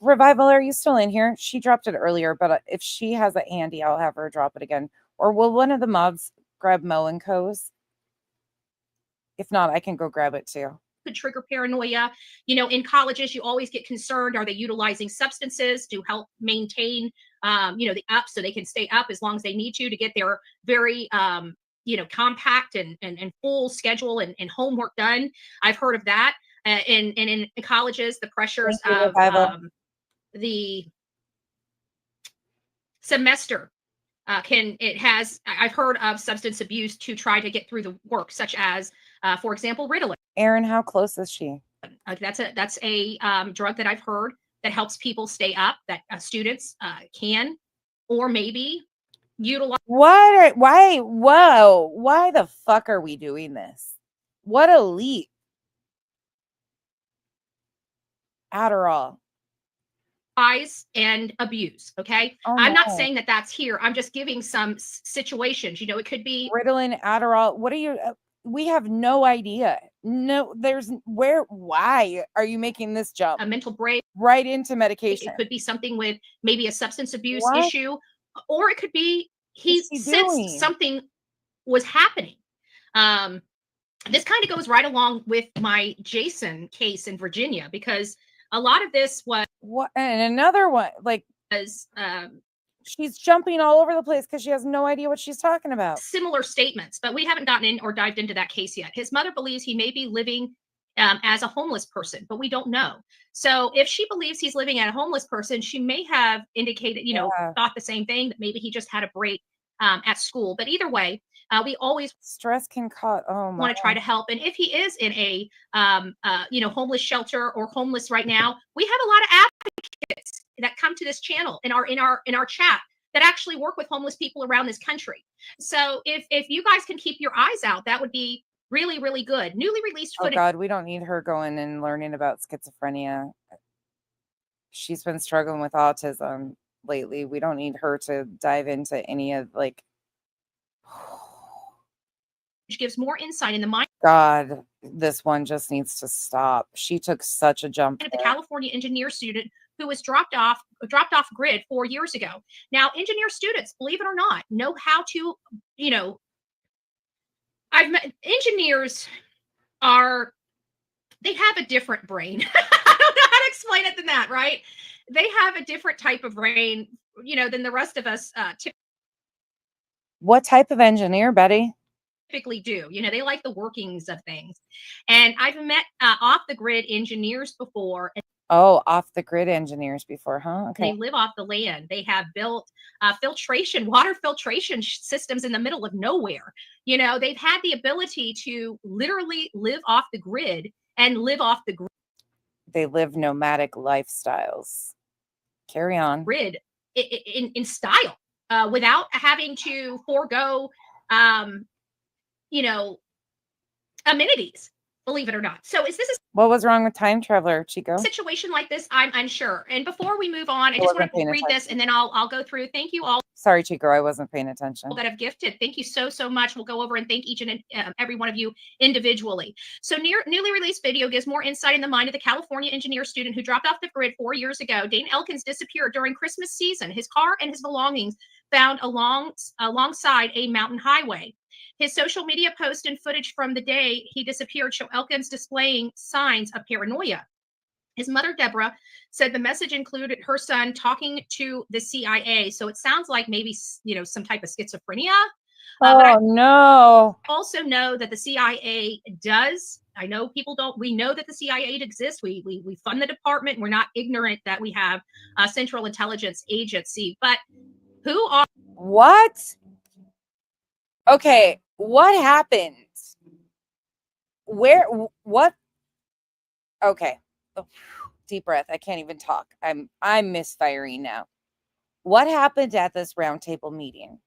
Revival, are you still in here? She dropped it earlier, but if she has it handy, I'll have her drop it again. Or will one of the mods grab Mo and Co's? If not, I can go grab it too. Could trigger paranoia. In colleges, you always get concerned. Are they utilizing substances to help maintain, the up so they can stay up as long as they need to get their very, compact and full schedule and homework done. I've heard of that. In colleges, the pressures Thank you, of Revival. the semester I've heard of substance abuse to try to get through the work, such as, for example, Ritalin. Erin, how close is she? That's a drug that I've heard that helps people stay up, that students can or maybe utilize. Why the fuck are we doing this? What a leap. Adderall. And abuse. Okay. Oh, I'm not no. saying that that's here. I'm just giving some situations. It could be Ritalin, Adderall. What are you? We have no idea. No, why are you making this jump a mental break. right into medication? It could be something with maybe a substance abuse What? issue, or it could be he What's he sensed doing? something was happening. This kind of goes right along with my Jason case in Virginia, because a lot of this was What? And another one, like she's jumping all over the place because she has no idea what she's talking about. similar statements, but we haven't gotten in or dived into that case yet. His mother believes he may be living as a homeless person, but we don't know. So if she believes he's living as a homeless person, she may have indicated, Yeah. thought the same thing, that maybe he just had a break at school. But either way, We always Stress can cause, oh my. want to try to help. And if he is in a homeless shelter or homeless right now, we have a lot of advocates that come to this channel in our chat that actually work with homeless people around this country. So if you guys can keep your eyes out, that would be really, really good. Newly released Oh footage God, we don't need her going and learning about schizophrenia. She's been struggling with autism lately. We don't need her to dive into any of like, gives more insight in the mind God, this one just needs to stop. She took such a jump of the there. California engineer student who was dropped off grid 4 years ago. Now, engineer students, believe it or not, know how to, I've met engineers they have a different brain. I don't know how to explain it than that, right? They have a different type of brain, than the rest of us What type of engineer, Betty? typically do. They like the workings of things. And I've met off the grid engineers before, and Oh, off the grid engineers before, huh? they Okay. live off the land. They have built water filtration systems in the middle of nowhere. They've had the ability to literally live off the grid and live off the They live nomadic lifestyles. Carry on. grid in style without having to forego, amenities, believe it or not. So is this a What was wrong with Time Traveler, Chico? situation like this? I'm unsure. And before we move on, I I just want wasn't to paying read this and then I'll go through. Thank you all Sorry, Chico, I wasn't paying attention. that have gifted. Thank you so much. We'll go over and thank each and every one of you individually. So newly released video gives more insight in the mind of the California engineer student who dropped off the grid 4 years ago. Dane Elkins disappeared during Christmas season. His car and his belongings found alongside a mountain highway. His social media post and footage from the day he disappeared show Elkins displaying signs of paranoia. His mother, Deborah, said the message included her son talking to the CIA. So it sounds like maybe, some type of schizophrenia. But I No. also know that the CIA does. I know people don't. We know that the CIA exists. We fund the department. We're not ignorant that we have a Central Intelligence Agency. But who are What? Okay, what happened? What? Okay. Oh, deep breath. I can't even talk. I'm misfiring now. What happened at this roundtable meeting?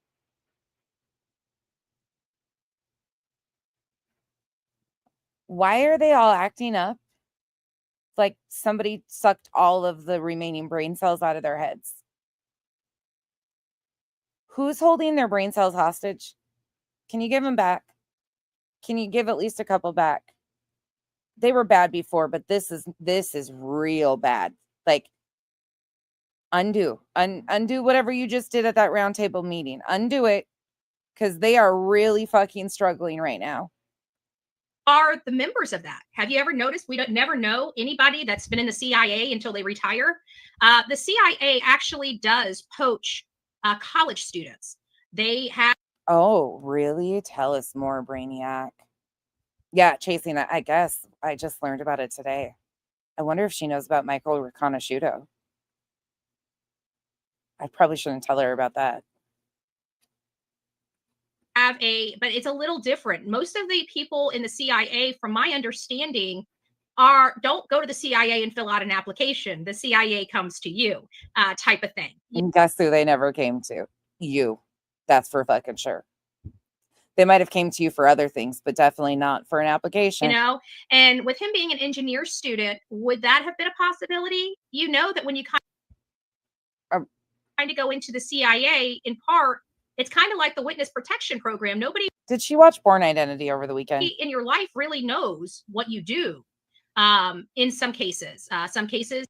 Why are they all acting up? Like somebody sucked all of the remaining brain cells out of their heads. Who's holding their brain cells hostage? Can you give them back? Can you give at least a couple back? They were bad before, but this is real bad. Like undo whatever you just did at that roundtable meeting. Undo it, because they are really fucking struggling right now. the members of that? Have you ever noticed we never know anybody that's been in the CIA until they retire? The CIA actually does poach college students. They have Oh, really? Tell us more, Brainiac. Yeah, chasing it. I guess I just learned about it today. I wonder if she knows about Michael Riconosciuto. I probably shouldn't tell her about that. but it's a little different. Most of the people in the CIA, from my understanding, don't go to the CIA and fill out an application. The CIA comes to you, type of thing. And guess who they never came to? You. That's for fucking sure. They might have came to you for other things, but definitely not for an application. And with him being an engineer student, would that have been a possibility? That when you kind of go into the CIA, in part, it's kind of like the witness protection program. Nobody Did she watch Born Identity over the weekend? in your life really knows what you do. In some cases,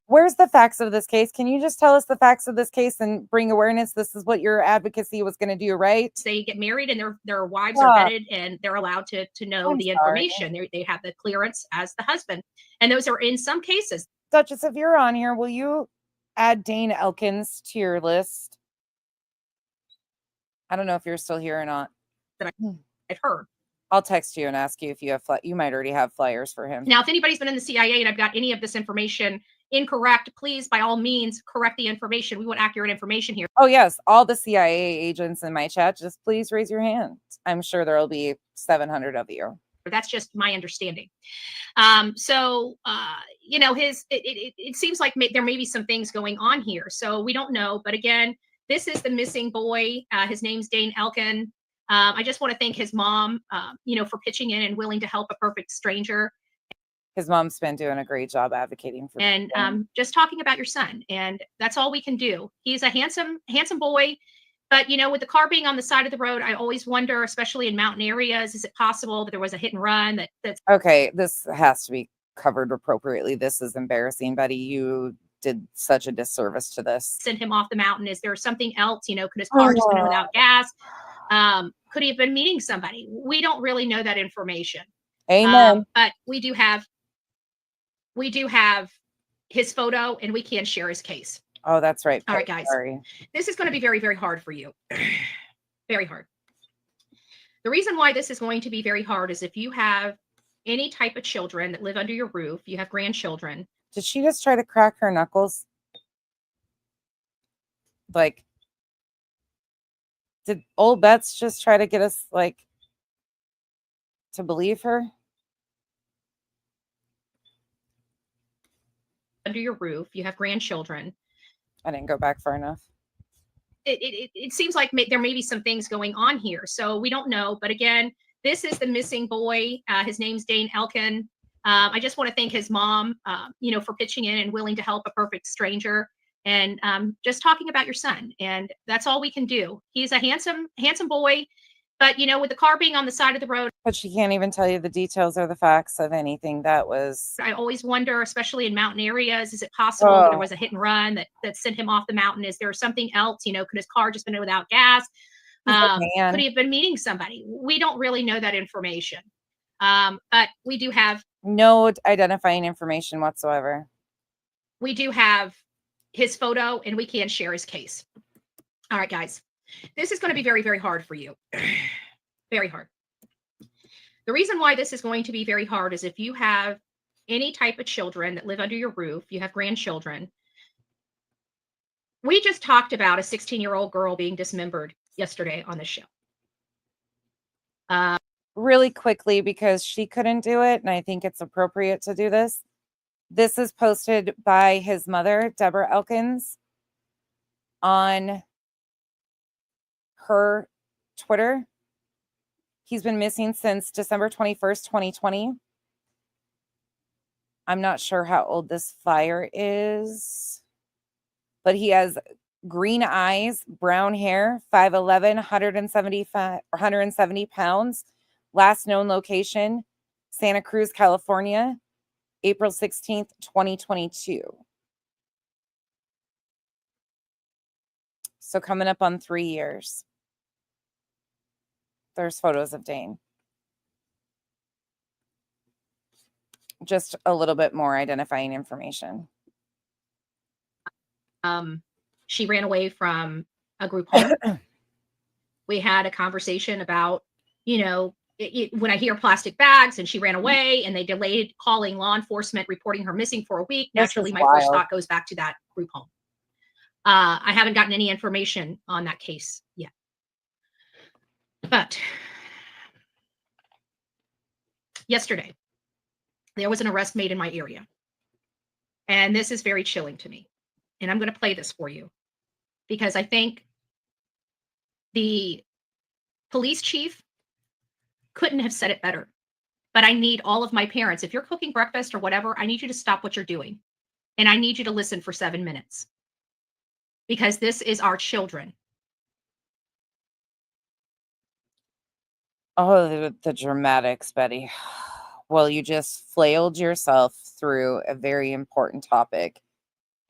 Where's the facts of this case? Can you just tell us the facts of this case and bring awareness? This is what your advocacy was going to do, right? they get married and their wives are vetted and they're allowed to know I'm the sorry. information. They have the clearance as the husband, and those are in some cases. Duchess, if you're on here, will you add Dane Elkins to your list? I don't know if you're still here or not. I've heard. I'll text you and ask you if you have you might already have flyers for him. Now, if anybody's been in the CIA and I've got any of this information incorrect, please, by all means, correct the information. We want accurate information here. Oh, yes. All the CIA agents in my chat, just please raise your hand. I'm sure there will be 700 of you. That's just my understanding. You know, it seems like there may be some things going on here. So we don't know. But again, this is the missing boy. His name's Dane Elkin. I just want to thank his mom, you know, for pitching in and willing to help a perfect stranger. His mom's been doing a great job advocating for And people. just talking about your son. And that's all we can do. He's a handsome boy. But, you know, with the car being on the side of the road, I always wonder, especially in mountain areas, is it possible that there was a hit and run that's Okay, this has to be covered appropriately. This is embarrassing, buddy. You did such a disservice to this. sent him off the mountain? Is there something else? You know, could his car just been without gas? Could he have been meeting somebody? We don't really know that information. Amen. But we do have his photo, and we can share his case. Oh, that's right. All right, guys. Sorry. This is going to be very, very hard for you. Very hard. The reason why this is going to be very hard is if you have any type of children that live under your roof, you have grandchildren. Did she just try to crack her knuckles? Like, did old Bets just try to get us, like, to believe her? Under your roof, you have grandchildren. I didn't go back far enough. It seems like there may be some things going on here. So we don't know. But again, this is the missing boy. His name's Dane Elkin. I just want to thank his mom, you know, for pitching in and willing to help a perfect stranger. And just talking about your son. And that's all we can do. He's a handsome boy. But, you know, with the car being on the side of the road. But she can't even tell you the details or the facts of anything that was. I always wonder, especially in mountain areas, is it possible that there was a hit and run that sent him off the mountain? Is there something else? You know, could his car just been without gas? Could he have been meeting somebody? We don't really know that information. But we do have no identifying information whatsoever. We do have his photo, and we can share his case. All right, guys. This is going to be very, very hard for you. Very hard. The reason why this is going to be very hard is if you have any type of children that live under your roof, you have grandchildren. We just talked about a 16-year-old girl being dismembered yesterday on the show. Really quickly, because she couldn't do it, and I think it's appropriate to do this. This is posted by his mother, Deborah Elkins, on her Twitter. He's been missing since December 21st, 2020. I'm not sure how old this flyer is, but he has green eyes, brown hair, 5'11", 170 pounds. Last known location, Santa Cruz, California, April 16th, 2022. So coming up on 3 years. There's photos of Dane. Just a little bit more identifying information. She ran away from a group home. We had a conversation about, you know, when I hear plastic bags and she ran away and they delayed calling law enforcement, reporting her missing for a week. Naturally, my first thought goes back to that group home. I haven't gotten any information on that case yet. But yesterday, there was an arrest made in my area. And this is very chilling to me. And I'm going to play this for you because I think the police chief couldn't have said it better. But I need all of my parents. If you're cooking breakfast or whatever, I need you to stop what you're doing. And I need you to listen for 7 minutes. Because this is our children. Oh, the dramatics, Betty. Well, you just flailed yourself through a very important topic,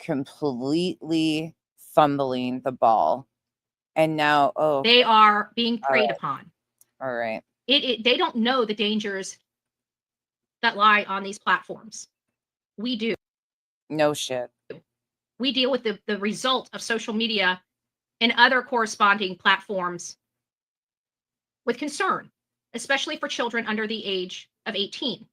completely fumbling the ball. And now, they are being preyed upon. All right. They don't know the dangers that lie on these platforms. We do. No shit. We deal with the result of social media and other corresponding platforms with concern, especially for children under the age of 18.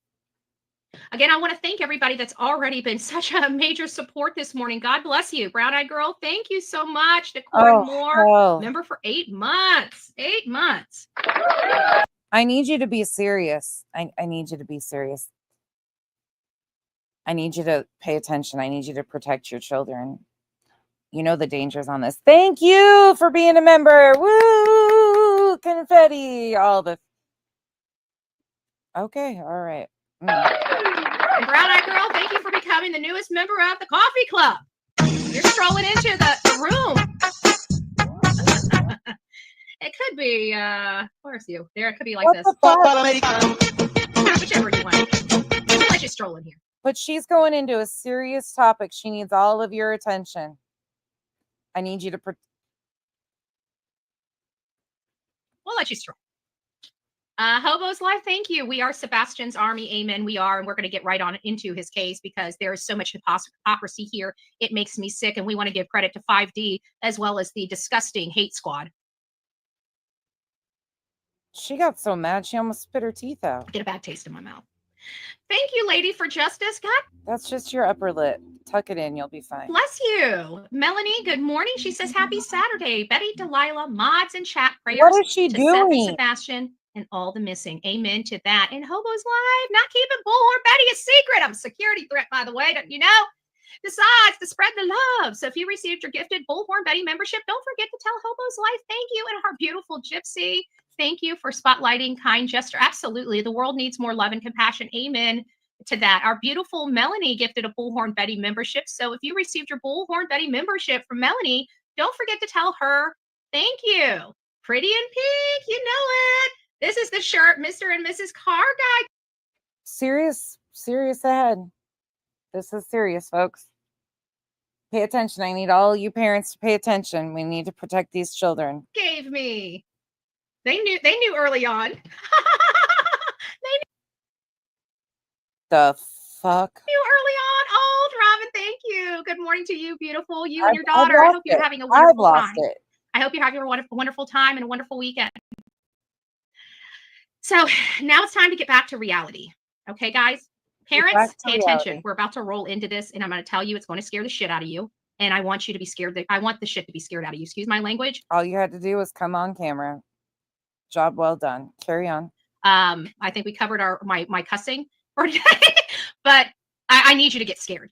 Again, I want to thank everybody that's already been such a major support this morning. God bless you. Brown Eyed Girl, thank you so much. Nicole Moore, hell. member for 8 months. 8 months. I need you to be serious. I need you to be serious. I need you to pay attention. I need you to protect your children. You know the dangers on this. Thank you for being a member. Woo! Confetti. All the. Okay. All right. And Brown Eyed Girl, thank you for becoming the newest member of the Coffee Club. You're strolling into the room. It could be, where's you? There, it could be like What this. the fuck? Whichever you want. We'll let you stroll in here. But she's going into a serious topic. She needs all of your attention. I need you to. We'll let you stroll. Hobo's Life, thank you. We are Sebastian's army. Amen. We are. And we're going to get right on into his case because there is so much hypocrisy here. It makes me sick. And we want to give credit to 5D as well as the disgusting hate squad. She got so mad she almost spit her teeth out. Get a bad taste in my mouth. Thank you, Lady for Justice. God That's just your upper lip. Tuck it in. You'll be fine. bless you. Melanie, good morning. She says, happy Saturday. Betty, Delilah, mods and chat prayers. What is she to Seth and doing? Sebastian and all the missing. Amen to that. And Hobo's Live, not keeping Bullhorn Betty a secret. I'm a security threat, by the way. Don't you know? Besides, to spread the love. So if you received your gifted Bullhorn Betty membership, don't forget to tell Hobo's Life thank you. And our beautiful Gypsy, thank you for spotlighting kind gesture. Absolutely. The world needs more love and compassion. Amen to that. Our beautiful Melanie gifted a Bullhorn Betty membership. So if you received your Bullhorn Betty membership from Melanie, don't forget to tell her thank you. Pretty in pink, you know it. This is the shirt Mr. and Mrs. Car Guy. Serious ahead. This is serious, folks. Pay attention. I need all you parents to pay attention. We need to protect these children. Gave me. They knew early on. The fuck? You early on. Oh, Robin, thank you. Good morning to you, beautiful. You and your I've daughter. I lost hope you're it. having a I've wonderful lost time. it. I hope you're having a wonderful time and a wonderful weekend. So now it's time to get back to reality. Okay, guys? Parents, back to pay attention. reality. We're about to roll into this, and I'm going to tell you it's going to scare the shit out of you. And I want you to be scared. I want the shit to be scared out of you. Excuse my language. All you had to do was come on camera. Job well done. Carry on. I think we covered my cussing for today, but I need you to get scared.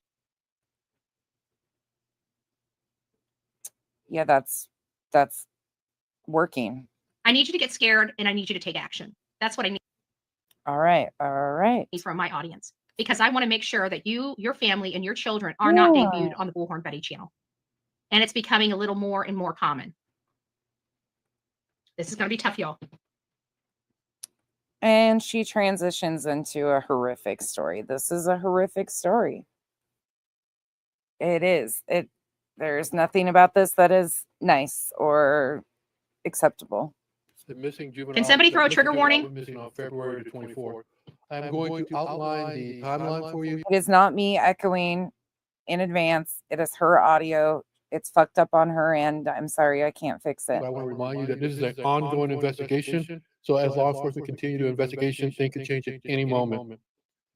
Yeah, that's working. I need you to get scared, and I need you to take action. That's what I need All right. All right. from my audience, because I want to make sure that you, your family, and your children are not Yeah. debuted on the Bullhorn Betty channel. And it's becoming a little more and more common. This is going to be tough, y'all. And she transitions into a horrific story. This is a horrific story. It is. There's nothing about this that is nice or acceptable. The missing juvenile. Can somebody throw a missing trigger juvenile warning? was missing on February the 24th. I'm going to outline the timeline for you. It is not me echoing in advance. It is her audio. It's fucked up on her end. I'm sorry, I can't fix it. But I want to remind you that this is an ongoing investigation. So as law enforcement continue to investigation, things can change at any moment.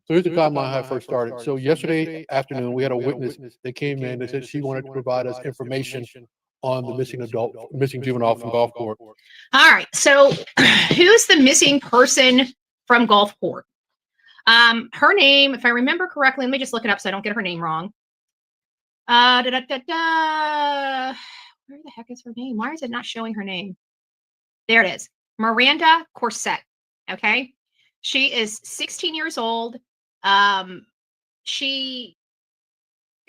So here's the timeline how I first started. So yesterday afternoon, we had a witness that came in that said she wanted to provide us information on the missing juvenile from Gulfport. All right. So who's the missing person from Gulfport? Her name, if I remember correctly, let me just look it up so I don't get her name wrong. Where the heck is her name? Why is it not showing her name? There it is. Miranda Corset. Okay. She is 16 years old.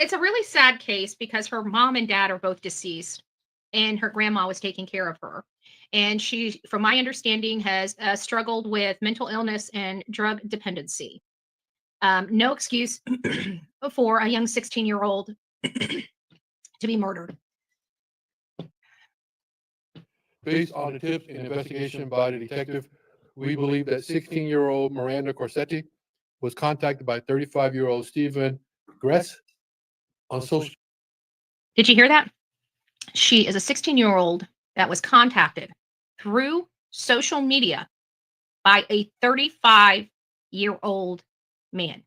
It's a really sad case because her mom and dad are both deceased and her grandma was taking care of her. And she, from my understanding, has struggled with mental illness and drug dependency. No excuse for a young 16-year-old to be murdered. Based on the tips and investigation by the detective, we believe that 16-year-old Miranda Corsetti was contacted by 35-year-old Stephen Gress on social. Did you hear that? She is a 16-year-old that was contacted through social media by a 35-year-old man.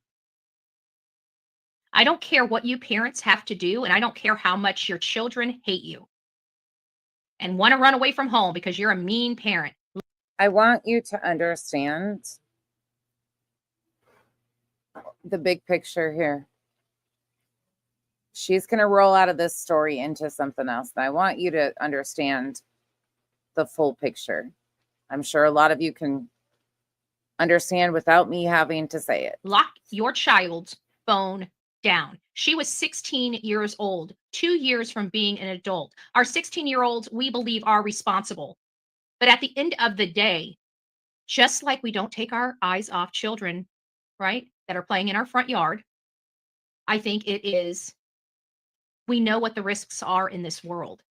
I don't care what you parents have to do, and I don't care how much your children hate you and want to run away from home because you're a mean parent. I want you to understand the big picture here. She's going to roll out of this story into something else. And I want you to understand the full picture. I'm sure a lot of you can understand without me having to say it. Lock your child's phone down. She was 16 years old, 2 years from being an adult. Our 16-year-olds, we believe, are responsible. But at the end of the day, just like we don't take our eyes off children, right, that are playing in our front yard, I think it is, we know what the risks are in this world.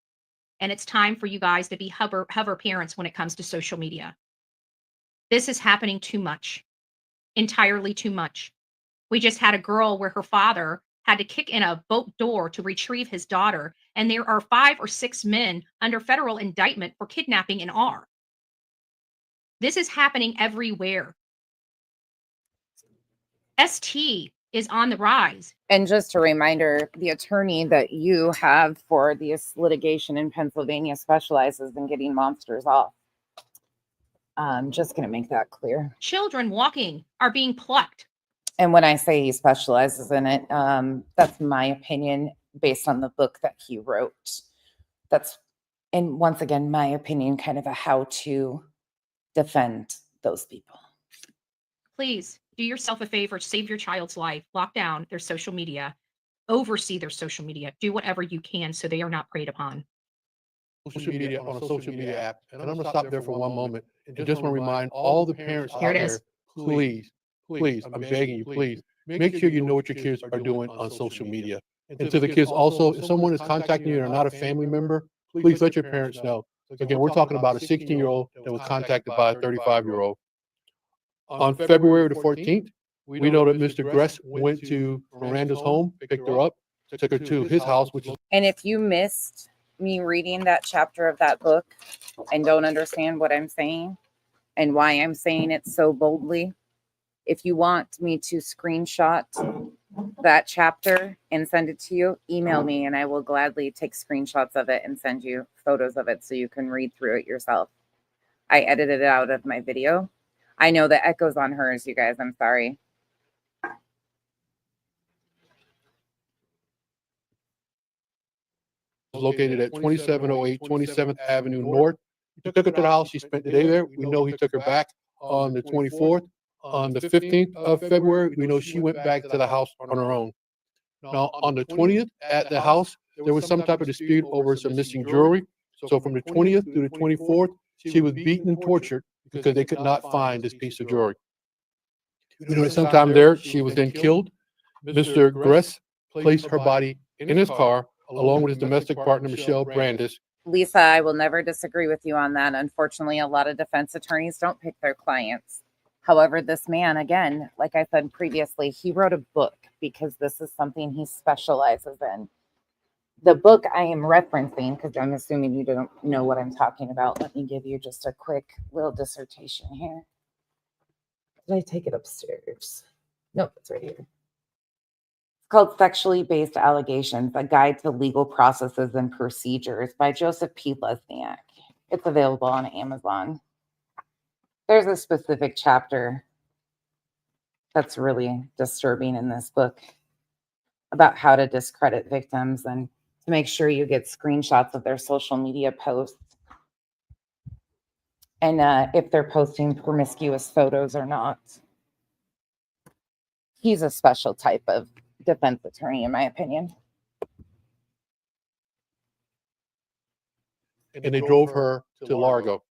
And it's time for you guys to be hover parents when it comes to social media. This is happening too much, entirely too much. We just had a girl where her father had to kick in a boat door to retrieve his daughter, and there are 5 or 6 men under federal indictment for kidnapping in R. This is happening everywhere. ST is on the rise. And just a reminder, the attorney that you have for this litigation in Pennsylvania specializes in getting monsters off. I'm just going to make that clear. Children walking are being plucked. And when I say he specializes in it, that's my opinion based on the book that he wrote. That's, and once again, my opinion, kind of a how to defend those people. Please do yourself a favor, save your child's life, lock down their social media, oversee their social media, do whatever you can so they are not preyed upon. Social media on a social media app. And I'm going to stop there for one moment and just want to remind all the parents Here out it there, is. please, I'm begging you, please, make sure you know what your kids are doing on social media. And to the kids also, if someone is contacting you and are not a family member, please let your parents know. Again, we're talking about a 16-year-old that was contacted by a 35-year-old. On February the 14th, we know that Mr. Gress went to Miranda's home, picked her up, took her to his house, which is And if you missed me reading that chapter of that book and don't understand what I'm saying and why I'm saying it so boldly, if you want me to screenshot that chapter and send it to you, email me and I will gladly take screenshots of it and send you photos of it so you can read through it yourself. I edited it out of my video. I know the echo's on hers, you guys. I'm sorry. located at 2708 27th Avenue North. He took her to the house. She spent the day there. We know he took her back on the 24th. On the 15th of February, we know she went back to the house on her own. Now, on the 20th at the house, there was some type of dispute over some missing jewelry. So from the 20th through the 24th, she was beaten and tortured because they could not find this piece of jewelry. We know that sometime there, she was then killed. Mr. Gress placed her body in his car along with his domestic partner, Michelle Brandis. Lisa, I will never disagree with you on that. Unfortunately, a lot of defense attorneys don't pick their clients. However, this man, again, like I said previously, he wrote a book because this is something he specializes in. The book I am referencing, because I'm assuming you don't know what I'm talking about. Let me give you just a quick little dissertation here. Did I take it upstairs? Nope, it's right here. It's called Sexually Based Allegations, A Guide to Legal Processes and Procedures by Joseph P. Lesniak. It's available on Amazon. There's a specific chapter that's really disturbing in this book about how to discredit victims and to make sure you get screenshots of their social media posts and if they're posting promiscuous photos or not. He's a special type of defense attorney, in my opinion. And they drove her to Largo.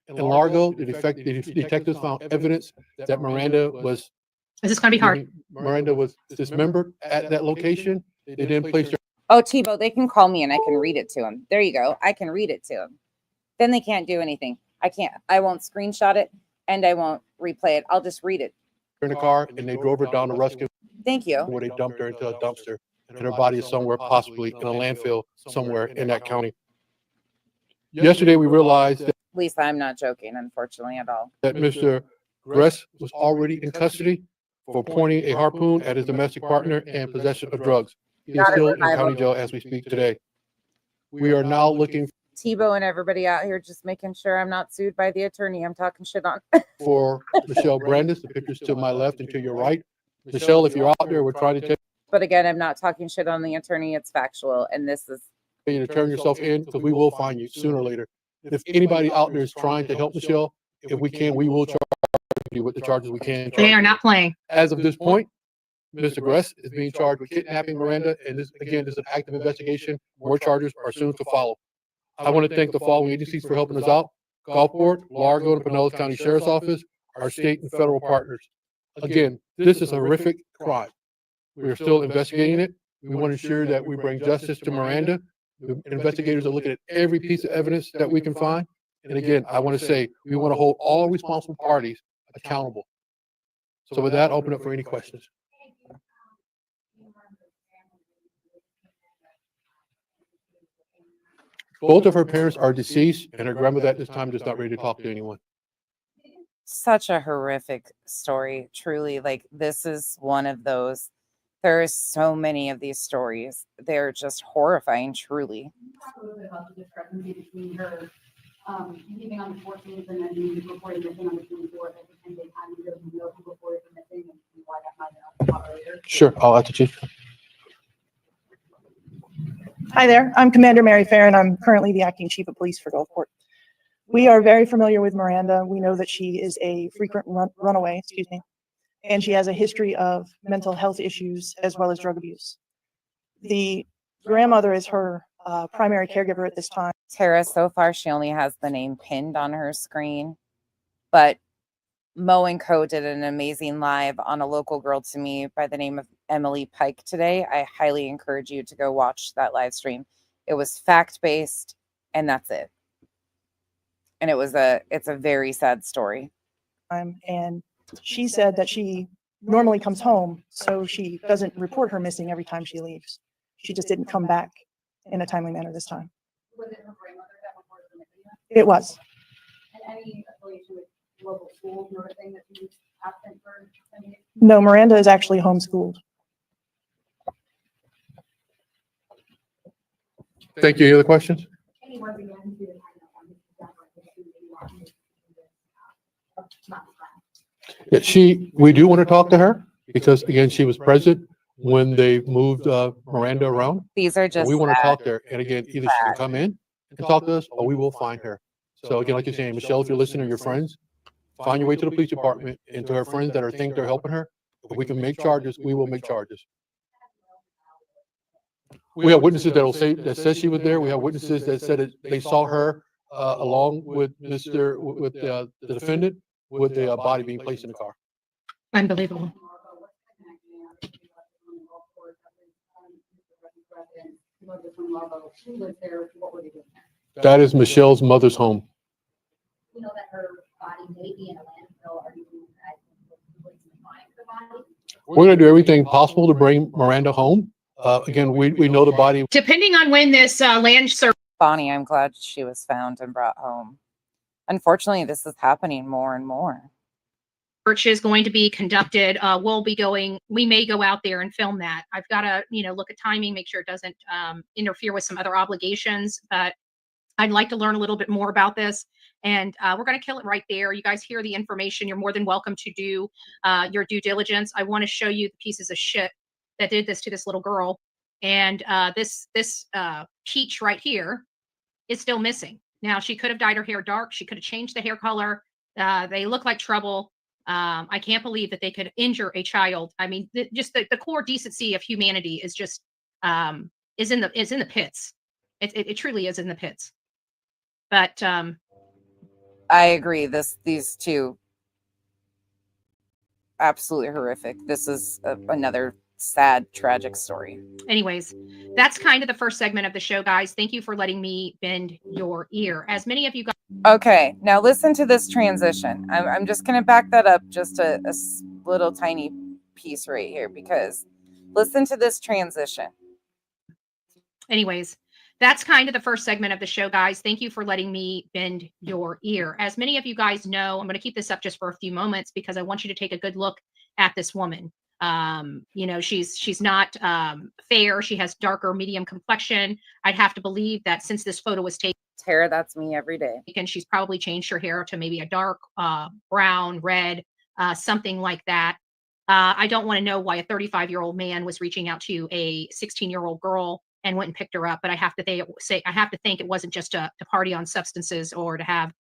In Largo, the detectives found evidence that Miranda was Is this going to be hard? Miranda was dismembered at that location. They then placed her. Oh, Tebow, they can call me and I can read it to them. There you go. I can read it to them. Then they can't do anything. I won't screenshot it and I won't replay it. I'll just read it. in a car and they drove her down to Ruskin Thank you. where they dumped her into a dumpster and her body is somewhere possibly in a landfill somewhere in that county. Yesterday, we realized Lisa, I'm not joking, unfortunately, at all. that Mr. Gress was already in custody for pointing a harpoon at his domestic partner and possession of drugs. He is Got it, still in revival. county jail as we speak today. We are now looking Tebow and everybody out here just making sure I'm not sued by the attorney I'm talking shit on. for Michelle Brandis. The picture's to my left and to your right. Michelle, if you're out there, we're trying to tell But again, I'm not talking shit on the attorney. It's factual. And this is you to turn yourself in because we will find you sooner or later. If anybody out there is trying to help Michelle, if we can, we will charge you with the charges we can. They are not playing. As of this point, Mr. Gress is being charged with kidnapping Miranda, and this, again, is an active investigation. More charges are soon to follow. I want to thank the following agencies for helping us out: Gulfport, Largo, and Pinellas County Sheriff's Office, our state and federal partners. Again, this is a horrific crime. We are still investigating it. We want to ensure that we bring justice to Miranda. The investigators are looking at every piece of evidence that we can find. And again, I want to say, we want to hold all responsible parties accountable. So with that, open up for any questions. Both of her parents are deceased, and her grandmother at this time is not ready to talk to anyone. such a horrific story. Truly, like this is one of those. There are so many of these stories. They're just horrifying, truly. Talk a little bit about the discrepancy between her leaving on the 14th and then being reported missing on the 24th. At the 10-day time, you don't know who reported her missing and why that might have come out earlier. Sure, I'll ask the chief. Hi there, I'm Commander Mary Fair, and I'm currently the acting chief of police for Gulfport. We are very familiar with Miranda. We know that she is a frequent runaway, and she has a history of mental health issues as well as drug abuse. The grandmother is her primary caregiver at this time. Tara, so far, she only has the name pinned on her screen, but Mo and Co did an amazing live on a local girl to me by the name of Emily Pike today. I highly encourage you to go watch that live stream. It was fact-based, and that's it. And it's a very sad story. And she said that she normally comes home, so she doesn't report her missing every time she leaves. She just didn't come back in a timely manner this time. Was it her grandmother that reported her missing? It was. And any affiliation with local schools or anything that you absent for? No, Miranda is actually homeschooled. Thank you. Any other questions? Any words again to the We do want to talk to her because again, she was present when they moved Miranda around. These are just We want to sad. talk to her. And again, either she can come in and talk to us or we will find her. So again, like you're saying, Michelle, if you're listening, your friends, find your way to the police department and to her friends that think they're helping her. If we can make charges, we will make charges. We have witnesses that says she was there. We have witnesses that said that they saw her along with the defendant with the body being placed in the car. Unbelievable. That is Michelle's mother's home. You know that her body may be in a landfill. Are you find the body? We're going to do everything possible to bring Miranda home. Again, we know the body. Depending on when this land search Bonnie, I'm glad she was found and brought home. Unfortunately, this is happening more and more. is going to be conducted, we may go out there and film that. I've got to, look at timing, make sure it doesn't interfere with some other obligations, but I'd like to learn a little bit more about this. And we're going to kill it right there. You guys hear the information. You're more than welcome to do your due diligence. I want to show you the pieces of shit that did this to this little girl. And this peach right here is still missing. Now, she could have dyed her hair dark. She could have changed the hair color. They look like trouble. I can't believe that they could injure a child. I mean, just the core decency of humanity is just is in the pits. It truly is in the pits. But I agree. These two, absolutely horrific. This is another sad, tragic story. anyways, that's kind of the first segment of the show, guys. Thank you for letting me bend your ear. As many of you guys. Okay, now listen to this transition. I'm just going to back that up just a little tiny piece right here because listen to this transition. Anyways, that's kind of the first segment of the show, guys. Thank you for letting me bend your ear. As many of you guys know, I'm going to keep this up just for a few moments because I want you to take a good look at this woman. You know, she's not fair. She has darker medium complexion. I'd have to believe that since this photo was taken, Tara, that's me every day. she's probably changed her hair to maybe a dark brown, red, something like that. I don't want to know why a 35-year-old man was reaching out to a 16-year-old girl and went and picked her up. But I have to think it wasn't just to party on substances or to have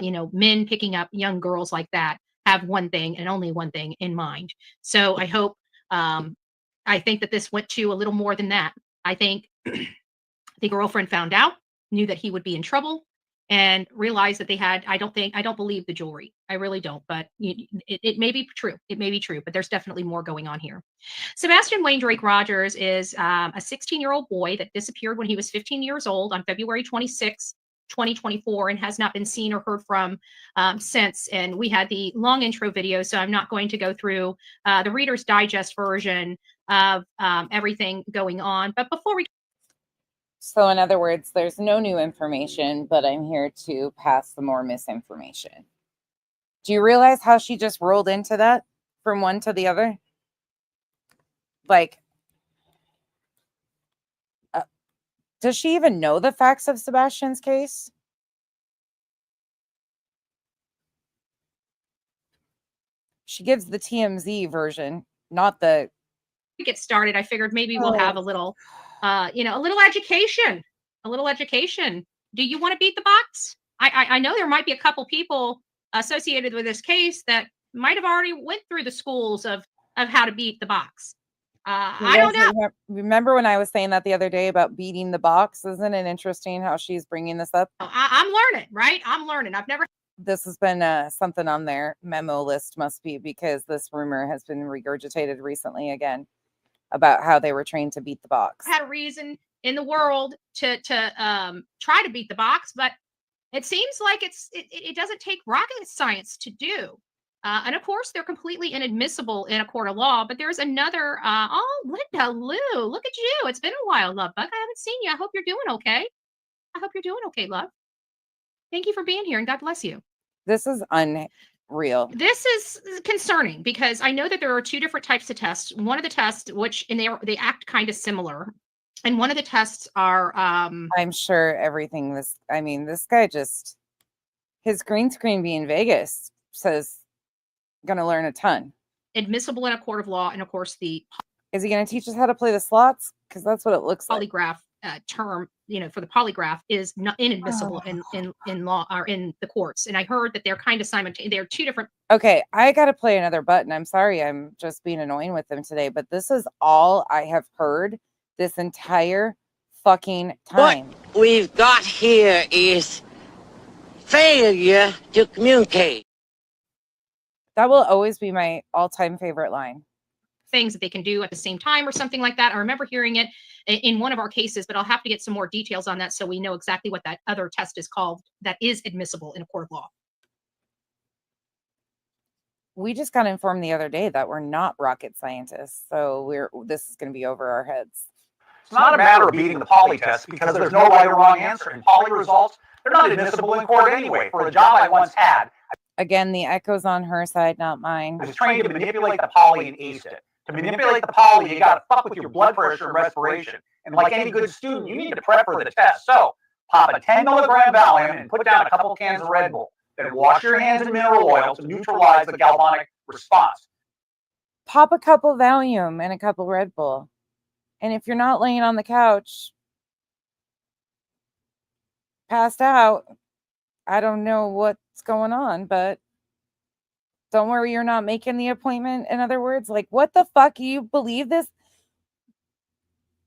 you know, men picking up young girls like that have one thing and only one thing in mind. So I hope I think that this went to a little more than that. I think the girlfriend found out, knew that he would be in trouble, and realized that they had, I don't believe the jewelry. I really don't, but it may be true. It may be true, but there's definitely more going on here. Sebastian Wayne Drake Rogers is a 16-year-old boy that disappeared when he was 15 years old on February 26, 2024, and has not been seen or heard from since. And we had the long intro video, so I'm not going to go through the Reader's Digest version of everything going on. But before we So in other words, there's no new information, but I'm here to pass the more misinformation. Do you realize how she just rolled into that from one to the other? Like, does she even know the facts of Sebastian's case? She gives the TMZ version, not the... get started, I figured maybe we'll have a little, you know, a little education. Do you want to beat the box? I know there might be a couple people associated with this case that might have already went through the schools of how to beat the box. I don't know. Remember when I was saying that the other day about beating the box? Isn't it interesting how she's bringing this up? I'm learning, right? I'm learning. I've never. This has been something on their memo list, must be, because this rumor has been regurgitated recently again about how they were trained to beat the box. Had a reason in the world to try to beat the box, but it seems like it doesn't take rocket science to do. And of course, they're completely inadmissible in a court of law. But there's another. Oh, Linda Lou, look at you! It's been a while, love bug. I haven't seen you. I hope you're doing okay. Love. Thank you for being here, and God bless you. This is unreal. This is concerning because I know that there are two different types of tests. One of the tests, which they act kind of similar, and one of the tests are. I'm sure everything. This guy just, his green screen being Vegas says, going to learn a ton. Admissible in a court of law, and of course is he going to teach us how to play the slots? Because that's what it looks like. Polygraph term, you know, for the polygraph is not inadmissible in law or in the courts. And I heard that they're kind of simultaneous. They're two different. Okay, I got to play another button. I'm sorry, I'm just being annoying with them today, but this is all I have heard this entire fucking time. What we've got here is failure to communicate. That will always be my all-time favorite line. Things that they can do at the same time or something like that. I remember hearing it in one of our cases, but I'll have to get some more details on that so we know exactly what that other test is called that is admissible in a court of law. We just got informed the other day that we're not rocket scientists, so this is going to be over our heads. It's not a matter of beating the poly test because there's no right or wrong answer. And poly results, they're not admissible in court anyway. For a job I once had, again, the echo's on her side, not mine. I was trained to manipulate the poly and ace it. To manipulate the poly, you got to fuck with your blood pressure and respiration. And like any good student, you need to prep for the test. So pop a 10 milligram Valium and put down a couple cans of Red Bull. Then wash your hands in mineral oil to neutralize the galvanic response. Pop a couple Valium and a couple Red Bull. And if you're not laying on the couch, passed out, I don't know what's going on, but don't worry, you're not making the appointment. In other words, like, what the fuck? You believe this?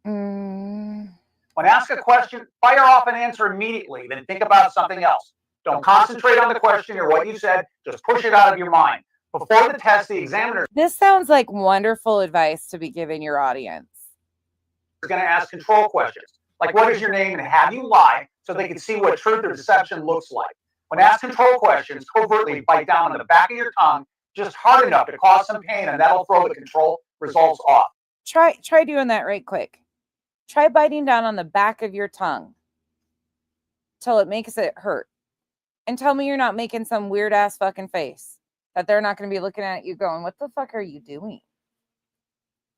When asked a question, fire off an answer immediately, then think about something else. Don't concentrate on the question or what you said. Just push it out of your mind. Before the test, the examiner This sounds like wonderful advice to be giving your audience. is going to ask control questions. Like, what is your name and have you lie so they can see what truth or deception looks like. When asked control questions, covertly bite down on the back of your tongue just hard enough to cause some pain, and that'll throw the control results off. Try doing that right quick. Try biting down on the back of your tongue till it makes it hurt. And tell me you're not making some weird ass fucking face. that they're not going to be looking at you going, what the fuck are you doing?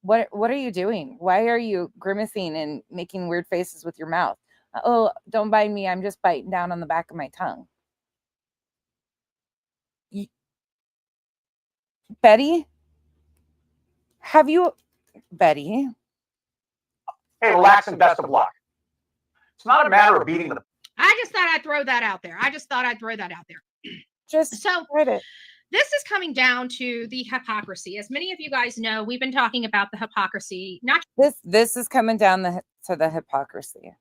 What are you doing? Why are you grimacing and making weird faces with your mouth? Oh, don't bite me. I'm just biting down on the back of my tongue. Betty? Betty? Hey, relax and best of luck. It's not a matter of beating the. I just thought I'd throw that out there. Just So read it. this is coming down to the hypocrisy. As many of you guys know, we've been talking about the hypocrisy, not This is coming down to the hypocrisy.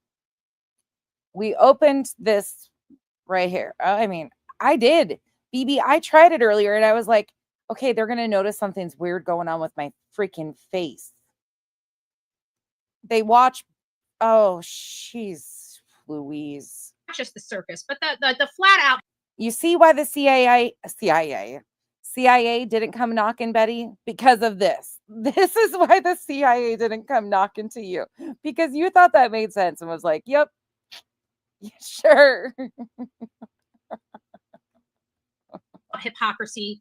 We opened this right here. I mean, I did. BB, I tried it earlier and I was like, okay, they're going to notice something's weird going on with my freaking face. They watch. Oh, jeez, Louise. just the circus, but the flat out. You see why the CIA didn't come knocking, Betty? Because of this. This is why the CIA didn't come knocking to you. Because you thought that made sense and was like, yep, sure. Hypocrisy.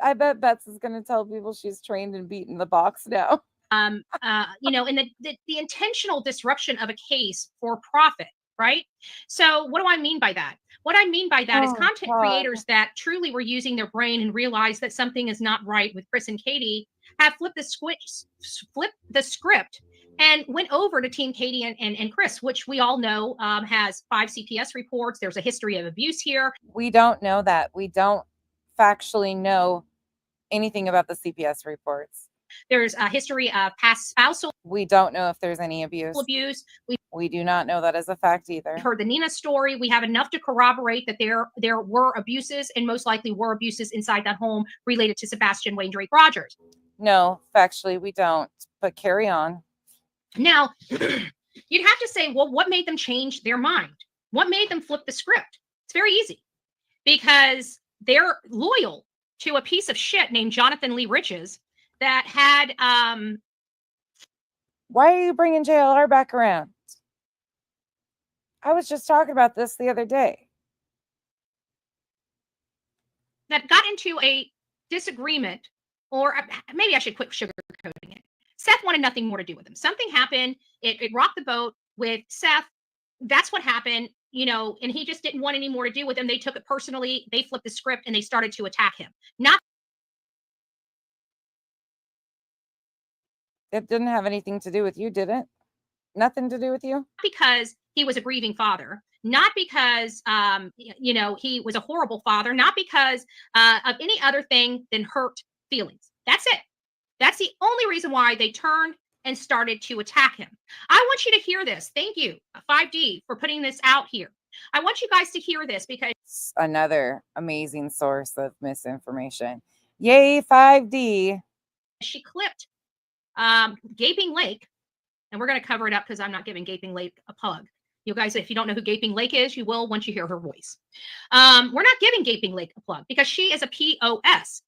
I bet Bets is going to tell people she's trained and beaten the box now. And the intentional disruption of a case for profit, right? So what do I mean by that? What I mean by that is content creators that truly were using their brain and realized that something is not right with Chris and Katie have flipped the script and went over to Team Katie and Chris, which we all know has 5 CPS reports. There's a history of abuse here. We don't know that. We don't factually know anything about the CPS reports. There's a history of past spousal. We don't know if there's any abuse. We do not know that as a fact either. Heard the Nina story. We have enough to corroborate that there were abuses and most likely were abuses inside that home related to Sebastian Rogers. No, factually we don't. But carry on. Now, you'd have to say, well, what made them change their mind? What made them flip the script? It's very easy. Because they're loyal to a piece of shit named Jonathan Lee Riches that had Why are you bringing JLR back around? I was just talking about this the other day. That got into a disagreement, or maybe I should quit sugarcoating it. Seth wanted nothing more to do with him. Something happened. It rocked the boat with Seth. That's what happened, and he just didn't want any more to do with him. They took it personally. They flipped the script and they started to attack him. It didn't have anything to do with you, did it? Nothing to do with you? Because he was a grieving father, not because he was a horrible father, not because of any other thing than hurt feelings. That's it. That's the only reason why they turned and started to attack him. I want you to hear this. Thank you, 5D, for putting this out here. I want you guys to hear this because another amazing source of misinformation. Yay, 5D. She clipped Gaping Lake, and we're going to cover it up because I'm not giving Gaping Lake a plug. You guys, if you don't know who Gaping Lake is, you will once you hear her voice. We're not giving Gaping Lake a plug because she is a POS.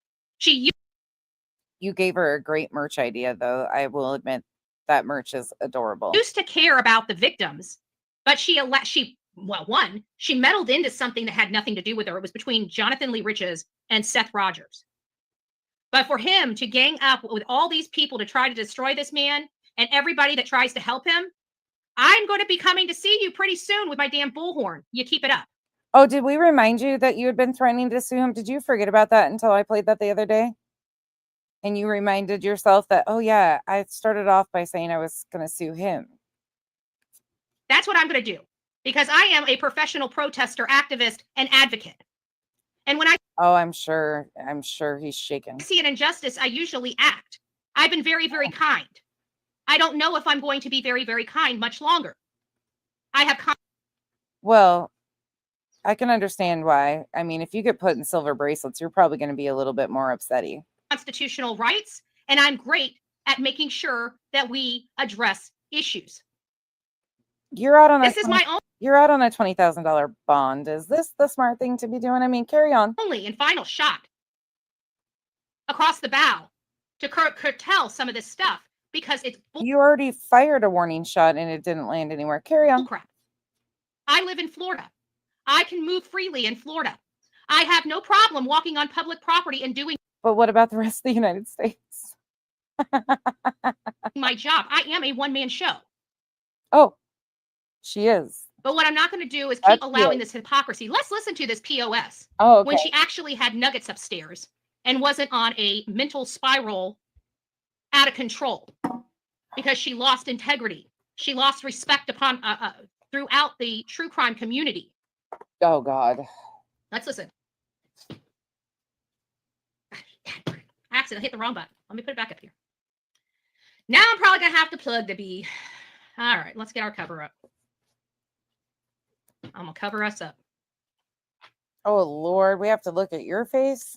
You gave her a great merch idea, though. I will admit that merch is adorable. Used to care about the victims, but she meddled into something that had nothing to do with her. It was between Jonathan Lee Riches and Seth Rogers. But for him to gang up with all these people to try to destroy this man and everybody that tries to help him, I'm going to be coming to see you pretty soon with my damn bullhorn. You keep it up. Oh, did we remind you that you had been threatening to sue him? Did you forget about that until I played that the other day? And you reminded yourself that, oh yeah, I started off by saying I was going to sue him. That's what I'm going to do because I am a professional protester, activist, and advocate. And when I'm sure he's shaken. See an injustice, I usually act. I've been very, very kind. I don't know if I'm going to be very, very kind much longer. Well, I can understand why. I mean, if you get put in silver bracelets, you're probably going to be a little bit more upsetty. Constitutional rights, and I'm great at making sure that we address issues. You're out on You're out on a $20,000 bond. Is this the smart thing to be doing? I mean, carry on. Only and final shot across the bow to curtail some of this stuff because it's you already fired a warning shot and it didn't land anywhere. Carry on. Crap. I live in Florida. I can move freely in Florida. I have no problem walking on public property and doing But what about the rest of the United States? my job. I am a one-man show. Oh, she is. But what I'm not going to do is keep That's allowing it. this hypocrisy. Let's listen to this POS. Oh, okay. When she actually had nuggets upstairs and wasn't on a mental spiral out of control because she lost integrity. She lost respect upon throughout the true crime community. Oh God. Let's listen. I accidentally hit the wrong button. Let me put it back up here. Now I'm probably going to have to plug the B. All right, let's get our cover up. I'm going to cover us up. Oh Lord, we have to look at your face.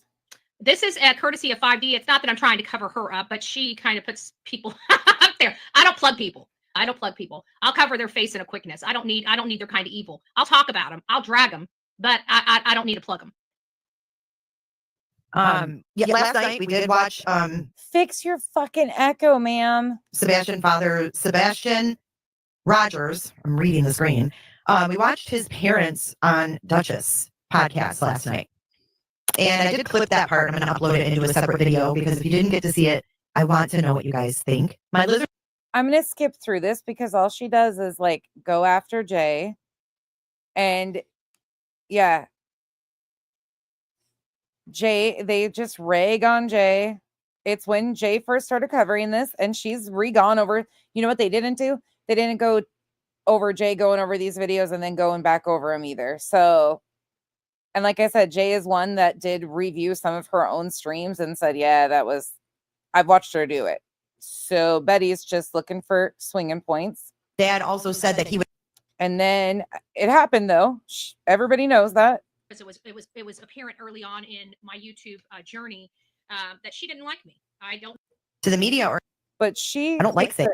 This is a courtesy of 5D. It's not that I'm trying to cover her up, but she kind of puts people up there. I don't plug people. I don't plug people. I'll cover their face in a quickness. I don't need their kind of evil. I'll talk about them. I'll drag them, but I don't need to plug them. Last night we did watch Fix your fucking echo, ma'am. Sebastian Rogers. I'm reading the screen. We watched his parents on Duchess podcast last night. And I did clip that part. I'm going to upload it into a separate video because if you didn't get to see it, I want to know what you guys think. My lizard. I'm going to skip through this because all she does is like go after Jay. And yeah, Jay, they just rag on Jay. It's when Jay first started covering this and she's re-gone over. You know what they didn't do? They didn't go over Jay going over these videos and then going back over them either. So, and like I said, Jay is one that did review some of her own streams and said, yeah, I've watched her do it. So Betty's just looking for swinging points. Dad also said that he would. And then it happened though. Everybody knows that. It was apparent early on in my YouTube journey that she didn't like me. I don't. To the media or. But I don't like things.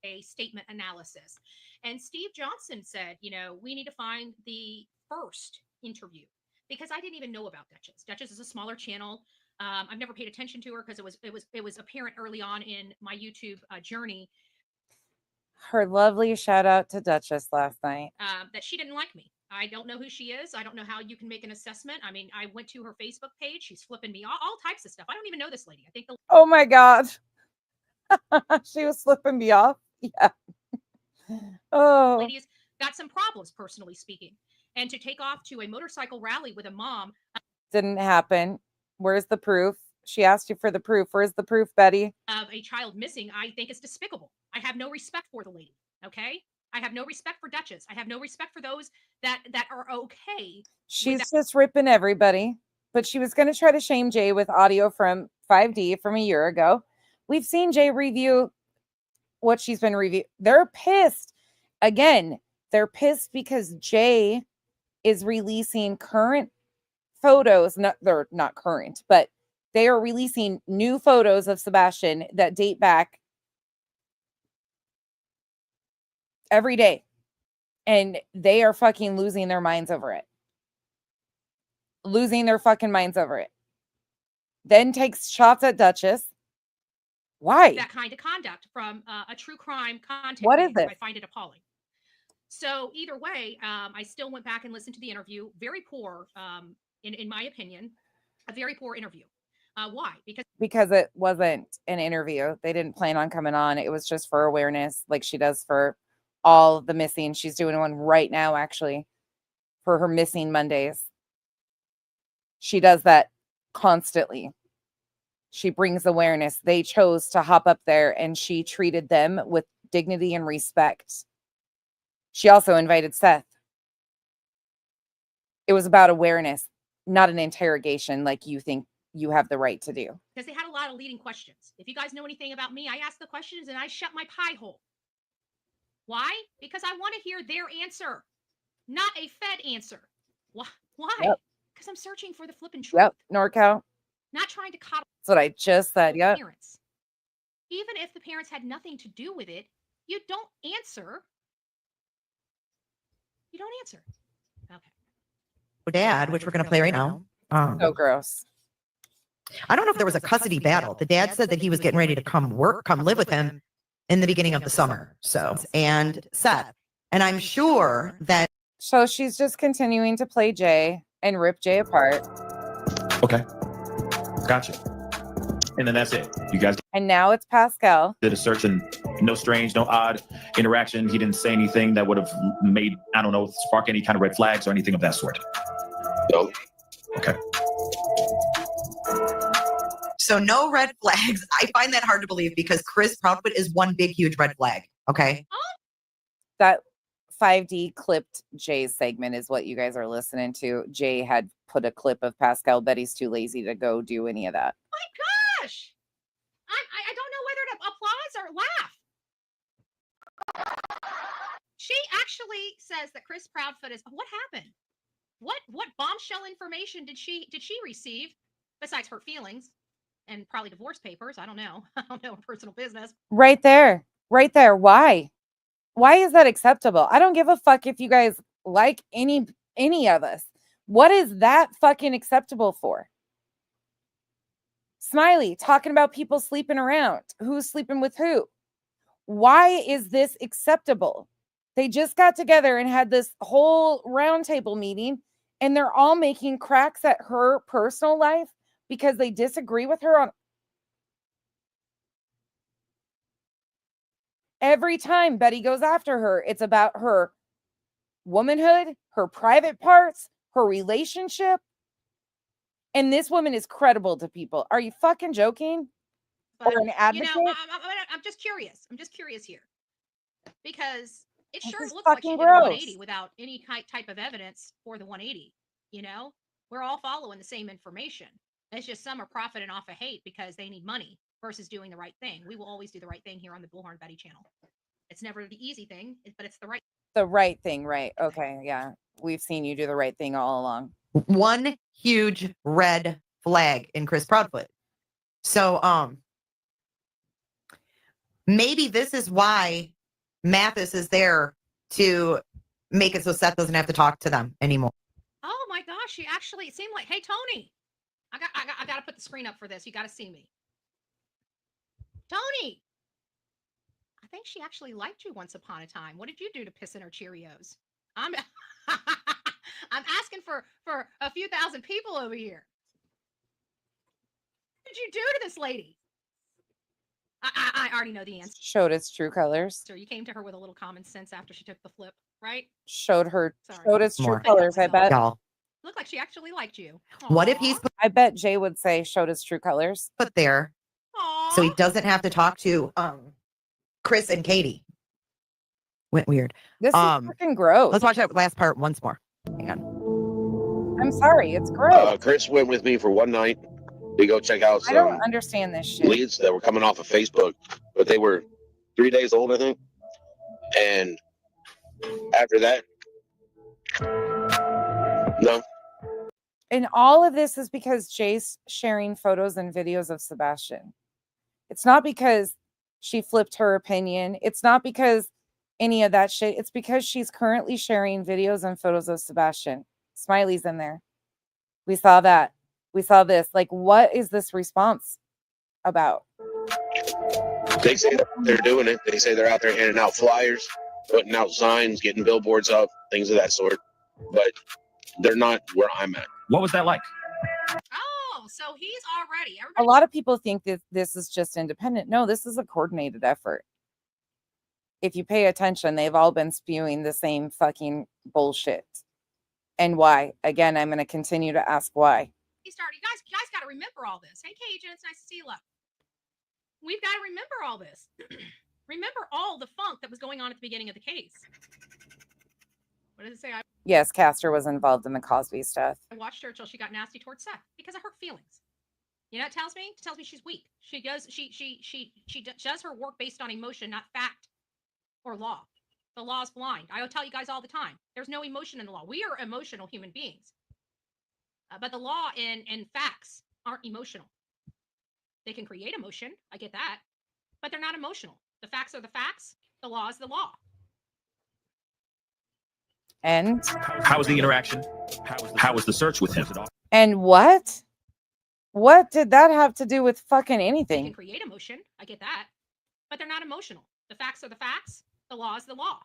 A statement analysis. And Steve Johnson said, we need to find the first interview because I didn't even know about Duchess. Duchess is a smaller channel. I've never paid attention to her because it was apparent early on in my YouTube journey. Her lovely shout out to Duchess last night. That she didn't like me. I don't know who she is. I don't know how you can make an assessment. I mean, I went to her Facebook page. She's flipping me all types of stuff. I don't even know this lady. I think oh my God. She was flipping me off. Yeah. Oh. Lady's got some problems, personally speaking. And to take off to a motorcycle rally with a mom. Didn't happen. Where's the proof? She asked you for the proof. Where's the proof, Betty? Of a child missing, I think it's despicable. I have no respect for the lady. Okay? I have no respect for Duchess. I have no respect for those that are okay. She's just ripping everybody. But she was going to try to shame Jay with audio from 5D from a year ago. We've seen Jay review what she's been reviewing. They're pissed. Again, they're pissed because Jay is releasing current photos. They're not current, but they are releasing new photos of Sebastian that date back every day. And they are fucking losing their minds over it. Losing their fucking minds over it. Then takes shots at Duchess. Why? That kind of conduct from a true crime content. What is it? I find it appalling. So either way, I still went back and listened to the interview. Very poor, in my opinion, a very poor interview. Why? Because it wasn't an interview. They didn't plan on coming on. It was just for awareness, like she does for all the missing. She's doing one right now, actually, for her missing Mondays. She does that constantly. She brings awareness. They chose to hop up there and she treated them with dignity and respect. She also invited Seth. It was about awareness, not an interrogation like you think you have the right to do. Because they had a lot of leading questions. If you guys know anything about me, I ask the questions and I shut my pie hole. Why? Because I want to hear their answer, not a Fed answer. Why? Yep. Because I'm searching for the flipping truth. Yep, NorCal. Not trying to coddle. That's what I just said. Yep. Parents. Even if the parents had nothing to do with it, you don't answer. You don't answer. Okay. Dad, which we're going to play right now. So gross. I don't know if there was a custody battle. The dad said that he was getting ready to come live with him in the beginning of the summer. So, and Seth. And I'm sure that. So she's just continuing to play Jay. and rip Jay apart. Okay. Gotcha. And then that's it. You guys And now it's Pascal. did a search and no strange, no odd interaction. He didn't say anything that would have made, I don't know, spark any kind of red flags or anything of that sort. No. Okay. So no red flags. I find that hard to believe because Chris Proudfoot is one big, huge red flag. Okay. That 5D clipped Jay's segment is what you guys are listening to. Jay had put a clip of Pascal, but he's too lazy to go do any of that. My gosh. I don't know whether to applause or laugh. She actually says that Chris Proudfoot is what happened? What bombshell information did she receive besides her feelings and probably divorce papers? I don't know. I don't know her personal business. Right there. Right there. Why? Why is that acceptable? I don't give a fuck if you guys like any of us. What is that fucking acceptable for? Smiley talking about people sleeping around. Who's sleeping with who? Why is this acceptable? They just got together and had this whole roundtable meeting, and they're all making cracks at her personal life because they disagree with her on every time Betty goes after her. It's about her womanhood, her private parts, her relationship. And this woman is credible to people. Are you fucking joking? But, Or an advocate? You know, I'm just curious. I'm just curious here because it This sure is looks like she fucking did a gross. 180 without any type of evidence for the 180. You know, we're all following the same information. It's just some are profiting off of hate because they need money versus doing the right thing. We will always do the right thing here on the Bullhorn Betty channel. It's never the easy thing, but it's the right thing, right? Okay, yeah. We've seen you do the right thing all along. One huge red flag in Chris Proudfoot. So, maybe this is why Mathis is there to make it so Seth doesn't have to talk to them anymore. Oh my gosh, she actually, it seemed like, hey Tony, I got to put the screen up for this. You got to see me. Tony, I think she actually liked you once upon a time. What did you do to piss in her Cheerios? I'm I'm asking for a few thousand people over here. What did you do to this lady? I already know the answer. Showed its true colors. So you came to her with a little common sense after she took the flip, right? Showed its true More. colors, I bet. Y'all. Looked like she actually liked you. What if he's I bet Jay would say showed its true colors. put there so he doesn't have to talk to Chris and Katie? Went weird. This is fucking gross. Let's watch that last part once more. Hang on. I'm sorry, it's gross. Chris went with me for one night to go check out I don't some understand this shit. leads that were coming off of Facebook, but they were 3 days old, I think. And after that, no. And all of this is because Jay's sharing photos and videos of Sebastian. It's not because she flipped her opinion. It's not because any of that shit. It's because she's currently sharing videos and photos of Sebastian. Smiley's in there. We saw that. We saw this. Like, what is this response about? They say they're doing it. They say they're out there handing out flyers, putting out signs, getting billboards up, things of that sort. But they're not where I'm at. What was that like? Oh, so he's already. A lot of people think that this is just independent. No, this is a coordinated effort. If you pay attention, they've all been spewing the same fucking bullshit. And why? Again, I'm going to continue to ask why. He started. You guys got to remember all this. Hey, Cajun, it's nice to see you, love. We've got to remember all this. Remember all the funk that was going on at the beginning of the case. What does it say? Yes, Castor was involved in the Cosby stuff. I watched her until she got nasty towards Seth because of her feelings. You know what it tells me? It tells me she's weak. She does her work based on emotion, not fact or law. The law is blind. I will tell you guys all the time. There's no emotion in the law. We are emotional human beings. But the law and facts aren't emotional. They can create emotion. I get that. But they're not emotional. The facts are the facts. The law is the law. And How was the interaction? How was the search with him? and what? What did that have to do with fucking They anything? can create emotion. I get that. But they're not emotional. The facts are the facts. The law is the law.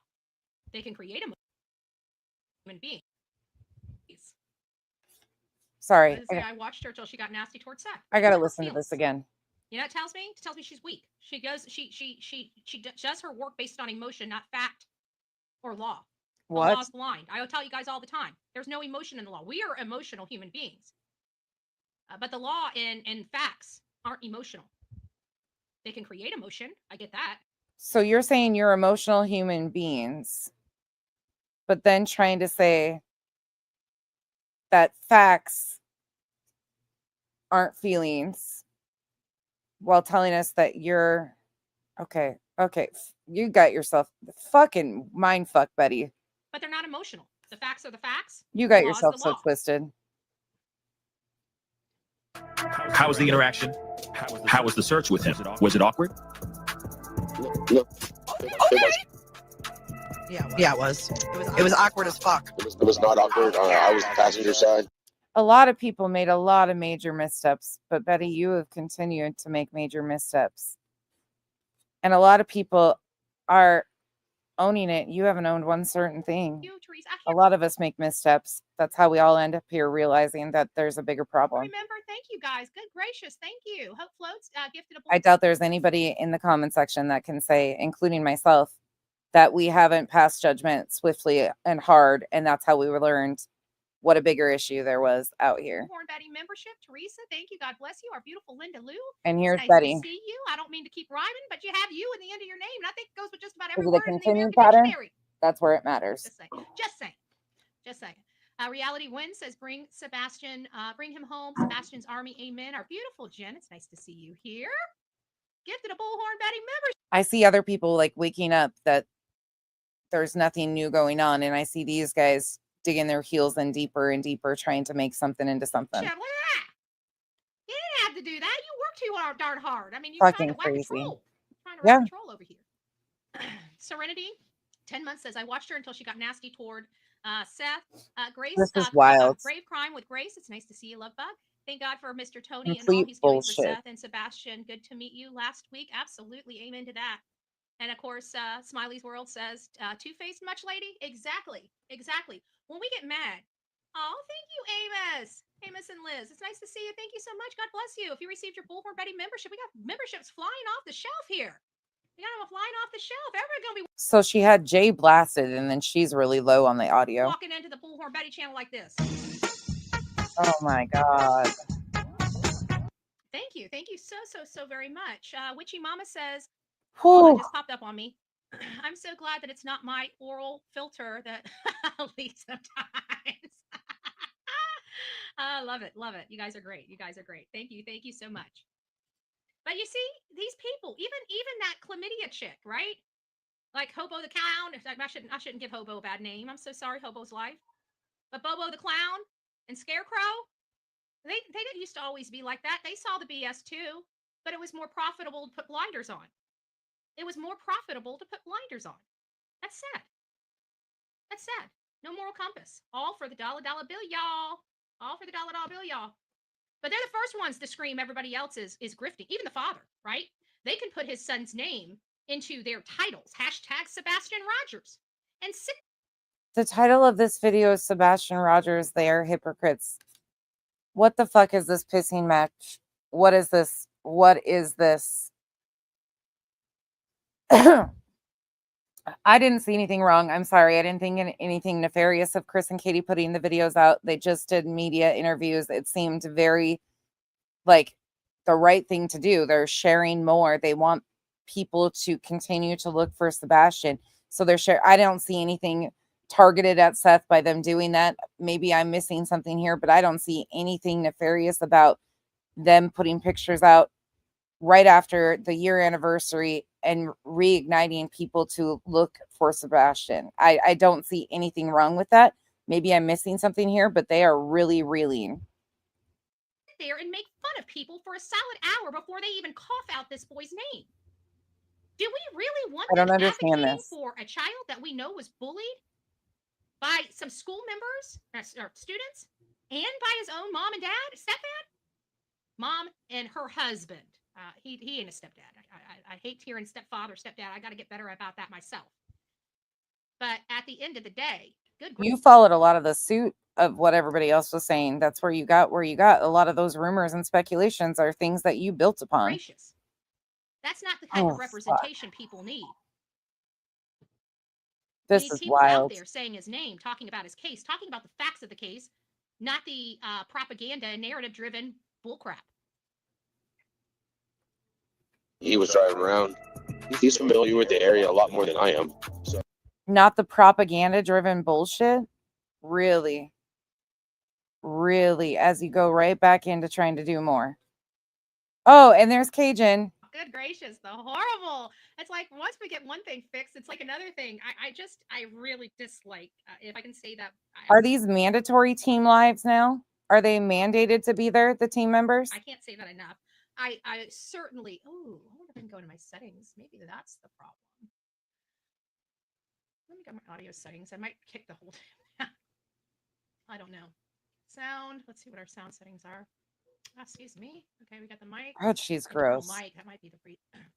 They can create emotion. Human beings. Sorry. I watched her till she got nasty towards Seth. I gotta That's how it listen to this feels. again. You know what it tells me? It tells me she's weak. She does her work based on emotion, not fact or law. The What? law's blind. I will tell you guys all the time. There's no emotion in the law. We are emotional human beings. But the law and facts aren't emotional. They can create emotion. I get that. So you're saying you're emotional human beings, but then trying to say that facts aren't feelings while telling us that you're okay. You got yourself fucking mind fuck, Betty. But they're not emotional. The facts are the facts. You The got law is yourself the so law. twisted. How was the interaction? How was the search with him? Was it awkward? No, Yeah, it was. It was awkward as fuck. it was not awkward. I was the passenger side. A lot of people made a lot of major missteps, but Betty, you have continued to make major missteps. And a lot of people are owning it. You haven't owned one certain thing. You, Teresa, A lot of us make missteps. That's how we all end up here realizing that there's a bigger problem. remember. Thank you guys. Good gracious. Thank you. Hope Floats gifted a I doubt there's anybody in the comment section that can say, including myself, that we haven't passed judgment swiftly and hard. And that's how we learned what a bigger issue there was out here. Horn Betty membership. Teresa, thank you. God bless you. Our beautiful Linda Lou. And It's here's nice Betty. to see you. I don't mean to keep rhyming, but you have you in the end of your name. And I think it goes with just about Is every it a word in the continued American pattern? dictionary. That's where it matters. Just saying. Just saying. Just saying. Reality Win says, bring Sebastian, bring him home. Sebastian's army. Amen. Our beautiful Jen. It's nice to see you here. Gifted a Bullhorn Betty membership. I see other people like waking up that there's nothing new going on. And I see these guys digging their heels in deeper and deeper, trying to make something into something. Look at that. You didn't have to do that. You worked too darn hard. I mean, you're trying Fucking to whack crazy. control. Trying to Yeah. whack control over here. Serenity, 10 months says, I watched her until she got nasty toward Seth. Grace, This is wild. Brave Crime with Grace. It's nice to see you, Love Bug. Thank God for Mr. Tony and all Complete he's doing bullshit. for Seth and Sebastian. Good to meet you last week. Absolutely. Amen to that. And of course, Smiley's World says, two-faced much lady? Exactly. Exactly. When we get mad, oh, thank you, Amos. Amos and Liz. It's nice to see you. Thank you so much. God bless you. If you received your Bullhorn Betty membership, we got memberships flying off the shelf here. We got them flying off the shelf. Everybody's going to be So she had Jay blasted, and then she's really low on the audio. walking into the Bullhorn Betty channel like this. Oh my God. Thank you. Thank you so very much. Witchy Mama says, Whew. it just popped up on me. I'm so glad that it's not my oral filter that leaks sometimes. I love it. Love it. You guys are great. You guys are great. Thank you. Thank you so much. But you see, these people, even that chlamydia chick, right? Like Hobo the Clown. I shouldn't give Hobo a bad name. I'm so sorry, Hobo's life. But Bobo the Clown and Scarecrow, they didn't used to always be like that. They saw the BS too, but it was more profitable to put blinders on. It was more profitable to put blinders on. That's sad. That's sad. No moral compass. All for the dollar bill, y'all. All for the dollar bill, y'all. But they're the first ones to scream everybody else is grifting. Even the father, right? They can put his son's name into their titles. Hashtag Sebastian Rogers. And The title of this video is Sebastian Rogers, They Are Hypocrites. What the fuck is this pissing match? What is this? What is this? I didn't see anything wrong. I'm sorry. I didn't think anything nefarious of Chris and Katie putting the videos out. They just did media interviews. It seemed very like the right thing to do. They're sharing more. They want people to continue to look for Sebastian. So they're sharing. I don't see anything targeted at Seth by them doing that. Maybe I'm missing something here, but I don't see anything nefarious about them putting pictures out right after the year anniversary and reigniting people to look for Sebastian. I don't see anything wrong with that. Maybe I'm missing something here, but they are really reeling. There and make fun of people for a solid hour before they even cough out this boy's name. Do we really want I don't them understand advocating this. for a child that we know was bullied by some school members or students and by his own mom and dad, stepdad? Mom and her husband. He ain't a stepdad. I hate hearing stepfather, stepdad. I got to get better about that myself. But at the end of the day, Good. You followed a lot of the suit of what everybody else was saying. That's where you got a lot of those rumors and speculations are things that you built upon. Gracious. That's not the type Oh, of representation people need. This We need is people out wild. there saying his name, talking about his case, talking about the facts of the case, not the propaganda and narrative-driven bullcrap. He was driving around. He's familiar with the area a lot more than I am. So Not the propaganda driven bullshit. Really, as you go right back into trying to do more. Oh, and there's Cajun. Good gracious, the horrible. It's like once we get one thing fixed, it's like another thing. I really dislike, if I can say that. Are these mandatory team lives now? Are they mandated to be there, the team members? I can't say that enough. I certainly, I wonder if I can go into my settings. Maybe that's the problem. Let me go to my audio settings. I might kick the whole thing. I don't know. Sound. Let's see what our sound settings are. Excuse me. Okay, we got the mic. God, she's Internal gross. Mic. That might be the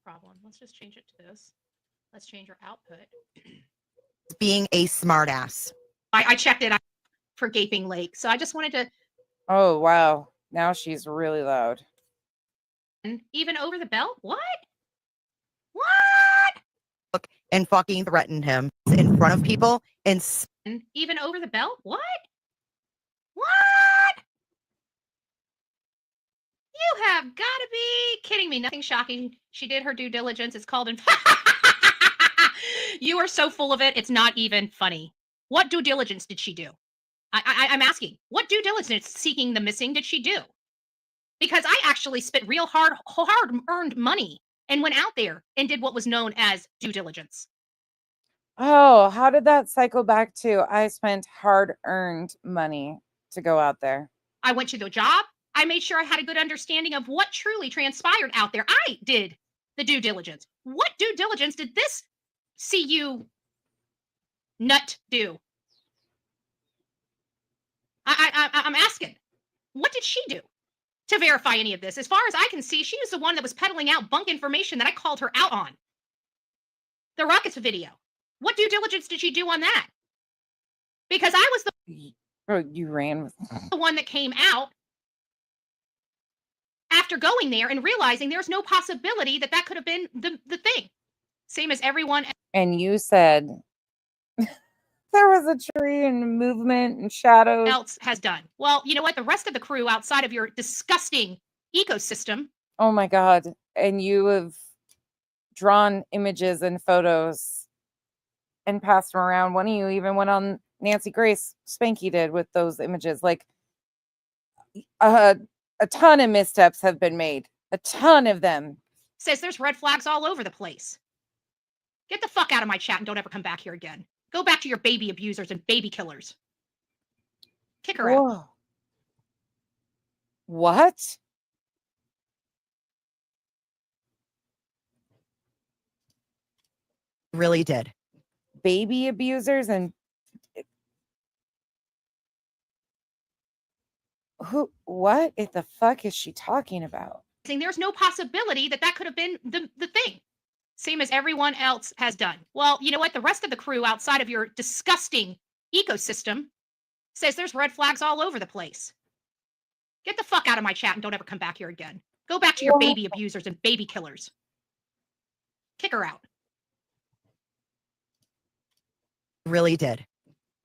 problem. Let's just change it to this. Let's change our output. Being a smartass. I checked it for Gaping Lake, so I just wanted to. Oh, wow. Now she's really loud. Even over the belt? What? Look and fucking threaten him in front of people and Even over the belt? What? You have got to be kidding me. Nothing shocking. She did her due diligence. It's called You are so full of it. It's not even funny. What due diligence did she do? I'm asking. What due diligence seeking the missing did she do? Because I actually spent real hard-earned money and went out there and did what was known as due diligence. Oh, how did that cycle back to I spent hard-earned money to go out there? I went to the job. I made sure I had a good understanding of what truly transpired out there. I did the due diligence. What due diligence did this CU nut do? I'm asking. What did she do to verify any of this? As far as I can see, she was the one that was peddling out bunk information that I called her out on. The Rockets video. What due diligence did she do on that? Because I was you ran with the one that came out after going there and realizing there's no possibility that could have been the thing. Same as everyone. And you said there was a tree and movement and shadows. Else has done. Well, you know what? The rest of the crew outside of your disgusting ecosystem. Oh my God. And you have drawn images and photos and passed them around. One of you even went on Nancy Grace Spanky did with those images. Like a ton of missteps have been made. A ton of them. Says there's red flags all over the place. Get the fuck out of my chat and don't ever come back here again. Go back to your baby abusers and baby killers. Kick her out. What? really did. Baby abusers and what the fuck is she talking about? There's no possibility that could have been the thing. Same as everyone else has done. Well, you know what? The rest of the crew outside of your disgusting ecosystem says there's red flags all over the place. Get the fuck out of my chat and don't ever come back here again. Go back to your baby abusers and baby killers. Kick her out. Really did.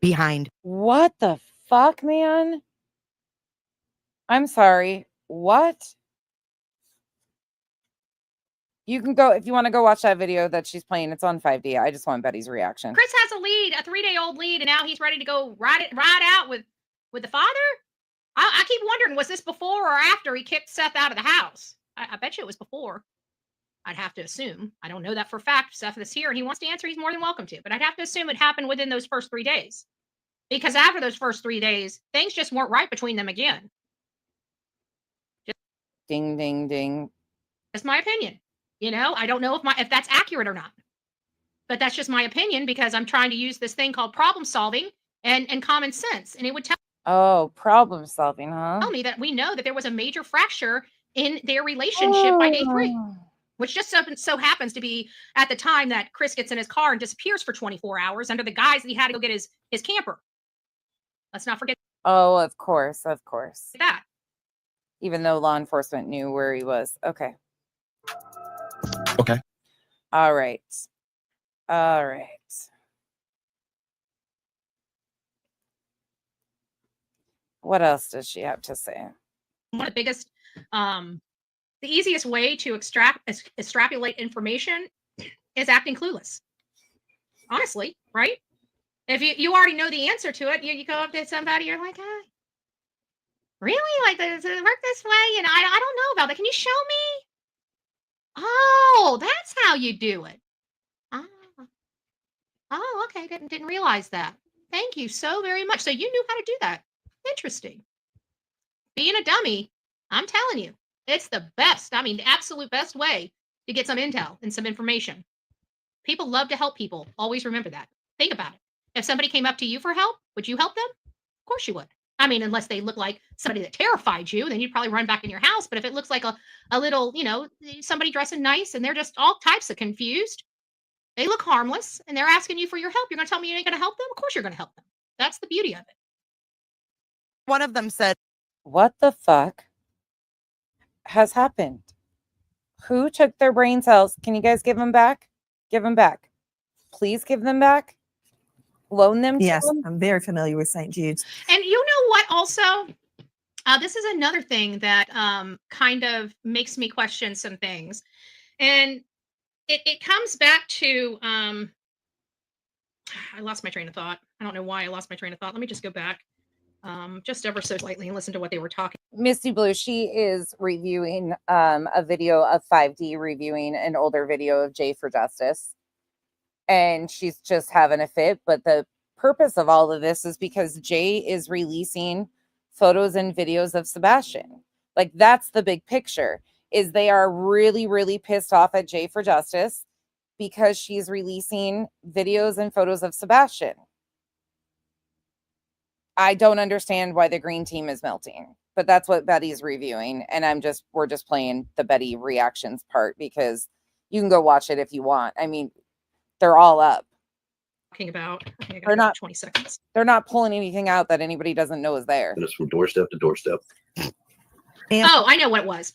Behind. What the fuck, man? I'm sorry. What? You can go if you want to go watch that video that she's playing. It's on 5D. I just want Betty's reaction. Chris has a lead, a 3-day-old lead, and now he's ready to go ride out with the father. I keep wondering, was this before or after he kicked Seth out of the house? I bet you it was before. I'd have to assume. I don't know that for a fact. Seth is here and he wants to answer. He's more than welcome to. But I'd have to assume it happened within those first 3 days. Because after those first 3 days, things just weren't right between them again. Ding, ding, ding. That's my opinion. You know, I don't know if that's accurate or not. But that's just my opinion because I'm trying to use this thing called problem solving and common sense. And it would tell problem solving, huh? Tell me that we know that there was a major fracture in their relationship by day 3. Which just so happens to be at the time that Chris gets in his car and disappears for 24 hours under the guise that he had to go get his camper. Let's not forget Oh, of course. that. Even though law enforcement knew where he was. Okay. Okay. All right. All right. What else does she have to say? One of the biggest, the easiest way to extrapolate information is acting clueless. Honestly, right? If you already know the answer to it, you go up to somebody, you're like, really? Like, does it work this way? And I don't know about that. Can you show me? Oh, that's how you do it. Ah. Oh, okay. Didn't realize that. Thank you so very much. So you knew how to do that. Interesting. Being a dummy, I'm telling you, it's the best. I mean, the absolute best way to get some intel and some information. People love to help people. Always remember that. Think about it. If somebody came up to you for help, would you help them? Of course you would. I mean, unless they look like somebody that terrified you, then you'd probably run back in your house. But if it looks like a little, somebody dressing nice and they're just all types of confused, they look harmless and they're asking you for your help, you're going to tell me you ain't going to help them? Of course you're going to help them. That's the beauty of it. One of them said, What the fuck has happened? Who took their brain cells? Can you guys give them back? Give them back. Please give them back. Loan them to Yes, them. I'm very familiar with St. Jude's. And you know what also? This is another thing that kind of makes me question some things. And it comes back to, I lost my train of thought. I don't know why I lost my train of thought. Let me just go back just ever so slightly and listen to what they were talking. Misty Blue, she is reviewing a video of 5D reviewing an older video of Jay for Justice. And she's just having a fit. But the purpose of all of this is because Jay is releasing photos and videos of Sebastian. Like, that's the big picture, is they are really, really pissed off at Jay for Justice because she's releasing videos and photos of Sebastian. I don't understand why the green team is melting, but that's what Betty's reviewing. And we're just playing the Betty reactions part because you can go watch it if you want. I mean, they're all up. Talking about. I think I They're got not 20 seconds. They're not pulling anything out that anybody doesn't know is there. And it's from doorstep to doorstep. Oh, I know what it was.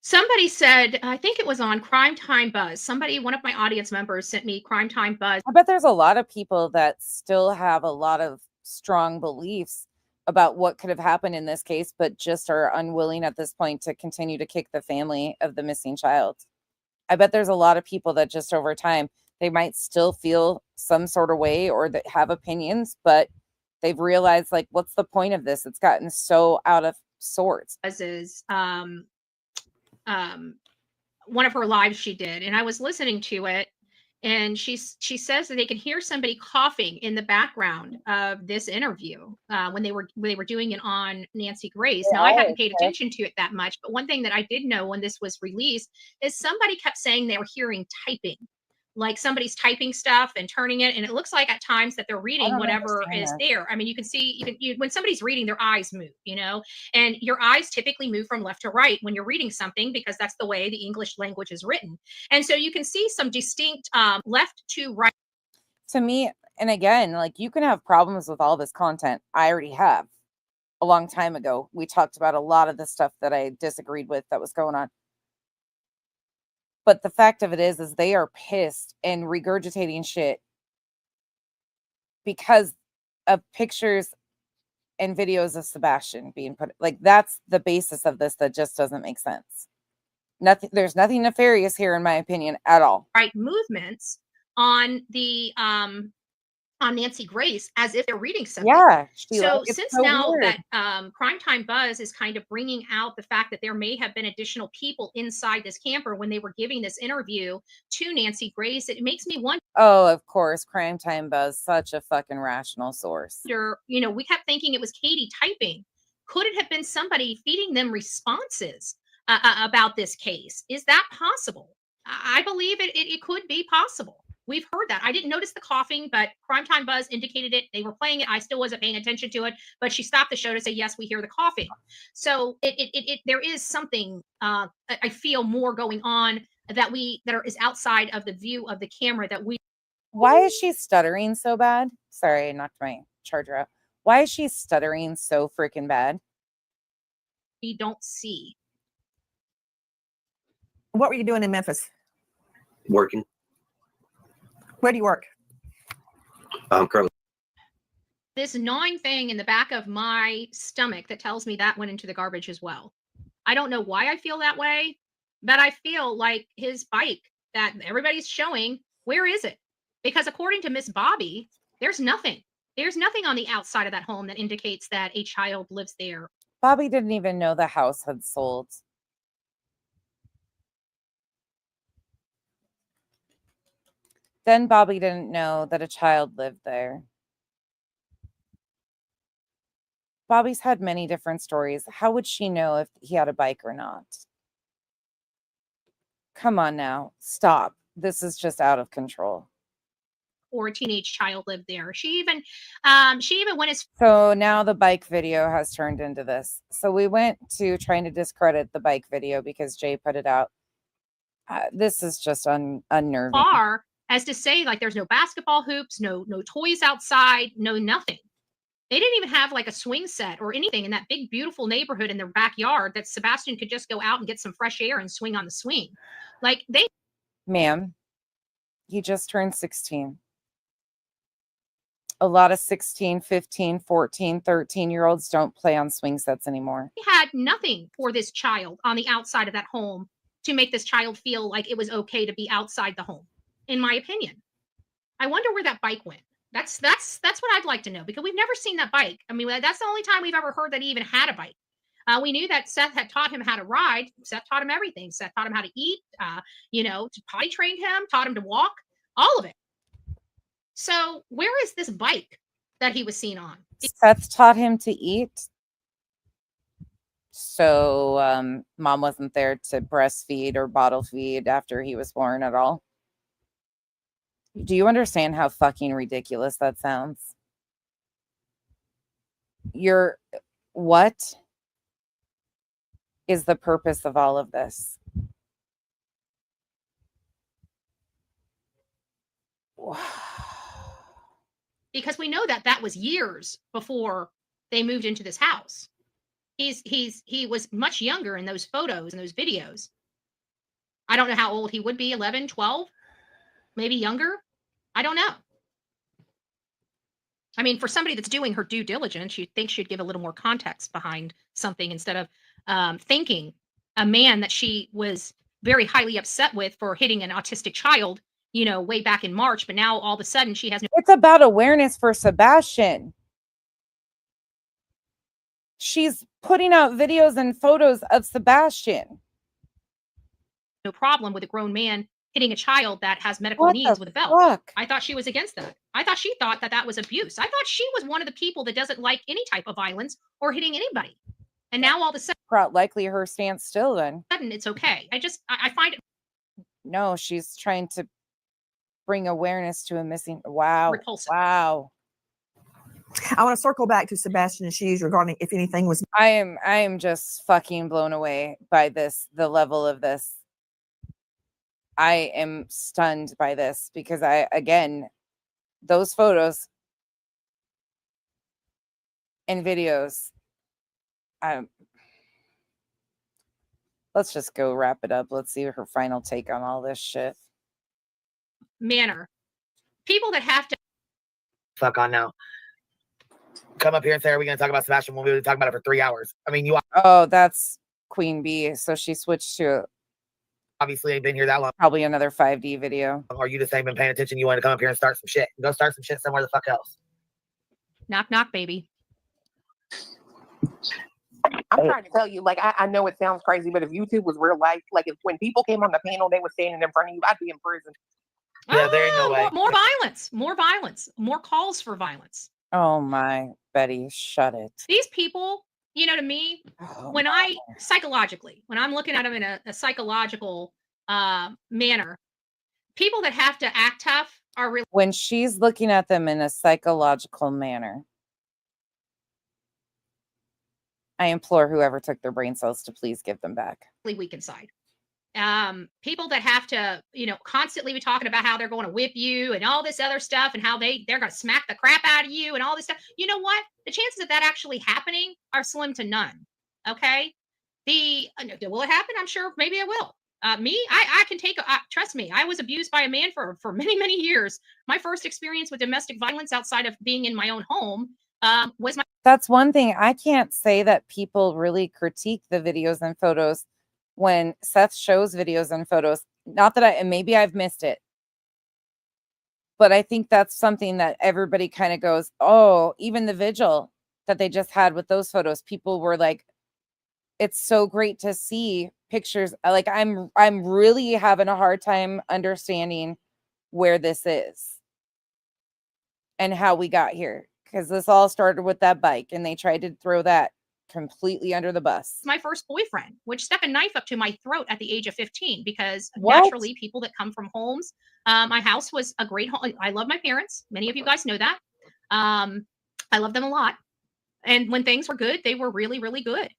Somebody said, I think it was on Crime Time Buzz. One of my audience members sent me Crime Time Buzz. I bet there's a lot of people that still have a lot of strong beliefs about what could have happened in this case, but just are unwilling at this point to continue to kick the family of the missing child. I bet there's a lot of people that just over time, they might still feel some sort of way or that have opinions, but they've realized, like, what's the point of this? It's gotten so out of sorts. Is one of her lives she did, and I was listening to it, and she says that they can hear somebody coughing in the background of this interview when they were doing it on Nancy Grace. Now, I hadn't paid attention to it that much, but one thing that I did know when this was released is somebody kept saying they were hearing typing, like somebody's typing stuff and turning it, and it looks like at times that they're reading whatever is there. I mean, you can see when somebody's reading, their eyes move, and your eyes typically move from left to right when you're reading something because that's the way the English language is written. And so you can see some distinct left to right. To me, and again, like, you can have problems with all this content. I already have. A long time ago, we talked about a lot of the stuff that I disagreed with that was going on. But the fact of it is they are pissed and regurgitating shit because of pictures and videos of Sebastian being put. Like, that's the basis of this that just doesn't make sense. There's nothing nefarious here, in my opinion, at all. Right movements on the on Nancy Grace as if they're reading something. Yeah. So since now that Crime Time Buzz is kind of bringing out the fact that there may have been additional people inside this camper when they were giving this interview to Nancy Grace, it makes me wonder. Oh, of course, Crime Time Buzz, such a fucking rational source. We kept thinking it was Katie typing. Could it have been somebody feeding them responses about this case? Is that possible? I believe it could be possible. We've heard that. I didn't notice the coughing, but Crime Time Buzz indicated it. They were playing it. I still wasn't paying attention to it, but she stopped the show to say, yes, we hear the coughing. So there is something I feel more going on that is outside of the view of the camera that we. Why is she stuttering so bad? Sorry, I knocked my charger out. Why is she stuttering so freaking bad? We don't see. What were you doing in Memphis? Working. Where do you work? Currently. This gnawing thing in the back of my stomach that tells me that went into the garbage as well. I don't know why I feel that way, but I feel like his bike that everybody's showing, where is it? Because according to Miss Bobby, there's nothing. There's nothing on the outside of that home that indicates that a child lives there. Bobby didn't even know the house had sold. Then Bobby didn't know that a child lived there. Bobby's had many different stories. How would she know if he had a bike or not? Come on now. Stop. This is just out of control. Or a teenage child lived there. She even went as So now the bike video has turned into this. So we went to trying to discredit the bike video because Jay put it out. This is just unnerving. far as to say like there's no basketball hoops, no toys outside, no nothing. They didn't even have like a swing set or anything in that big beautiful neighborhood in their backyard that Sebastian could just go out and get some fresh air and swing on the swing. Like they Ma'am, he just turned 16. A lot of 16, 15, 14, 13-year-olds don't play on swing sets anymore. had nothing for this child on the outside of that home to make this child feel like it was okay to be outside the home, in my opinion. I wonder where that bike went. That's what I'd like to know, because we've never seen that bike. I mean, that's the only time we've ever heard that he even had a bike. We knew that Seth had taught him how to ride. Seth taught him everything. Seth taught him how to eat, potty trained him, taught him to walk, all of it. So where is this bike that he was seen on? Seth taught him to eat. So mom wasn't there to breastfeed or bottle feed after he was born at all. Do you understand how fucking ridiculous that sounds? What is the purpose of all of this? Because we know that was years before they moved into this house. He was much younger in those photos and those videos. I don't know how old he would be, 11, 12, maybe younger. I don't know. I mean, for somebody that's doing her due diligence, you'd think she'd give a little more context behind something instead of thinking a man that she was very highly upset with for hitting an autistic child, way back in March, but now all of a sudden she has no. It's about awareness for Sebastian. She's putting out videos and photos of Sebastian. No problem with a grown man hitting a child that has medical needs with a belt. Fuck? I thought she was against that. I thought she thought that was abuse. I thought she was one of the people that doesn't like any type of violence or hitting anybody. And now all of a sudden, Likely her stance still then. it's okay. I find it. No, she's trying to bring awareness to a missing. Wow. Repulsive. Wow. I want to circle back to Sebastian and She's regarding if anything was. I am just fucking blown away by this, the level of this. I am stunned by this because those photos and videos, let's just go wrap it up. Let's see her final take on all this shit. Manner. People that have to. Fuck on now. Come up here and say, are we going to talk about Sebastian when we were talking about it for 3 hours? I mean, you Oh, that's Queen Bee. So she switched to obviously ain't been here that long. probably another 5D video. Or you just ain't been paying attention. You want to come up here and start some shit. Go start some shit somewhere the fuck else. Knock, knock, baby. I'm trying to tell you, like, I know it sounds crazy, but if YouTube was real life, like, if when people came on the panel, they were standing in front of you, I'd be in prison. Yeah, there ain't no way. More violence, more calls for violence. Oh my, Betty, shut it. These people, to me, when I'm looking at them in a psychological manner, people that have to act tough are really. When she's looking at them in a psychological manner, I implore whoever took their brain cells to please give them back. Weak inside. people that have to, constantly be talking about how they're going to whip you and all this other stuff and how they're going to smack the crap out of you and all this stuff. You know what? The chances of that actually happening are slim to none. Okay. Will it happen? I'm sure maybe it will. I can take, trust me, I was abused by a man for many, many years. My first experience with domestic violence outside of being in my own home was That's one thing. I can't say that people really critique the videos and photos when Seth shows videos and photos. Not that maybe I've missed it, but I think that's something that everybody kind of goes, oh, even the vigil that they just had with those photos, people were like, it's so great to see pictures. Like I'm really having a hard time understanding where this is and how we got here. Because this all started with that bike and they tried to throw that completely under the bus. My first boyfriend, which stuck a knife up to my throat at the age of 15, because What? naturally people that come from homes, my house was a great home. I love my parents. Many of you guys know that. I love them a lot. And when things were good, they were really, really good.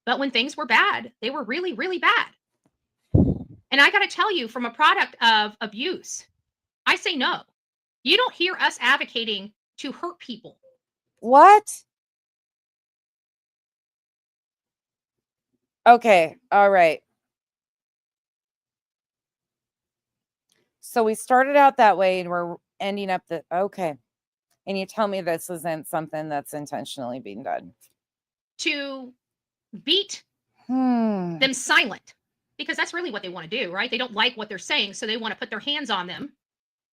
But when things were bad, they were really, really bad. And I got to tell you, from a product of abuse, I say no. You don't hear us advocating to hurt people. What? Okay. All right. So we started out that way and we're ending up okay. And you tell me this isn't something that's intentionally being done. To beat Hmm. them silent, because that's really what they want to do, right? They don't like what they're saying, so they want to put their hands on them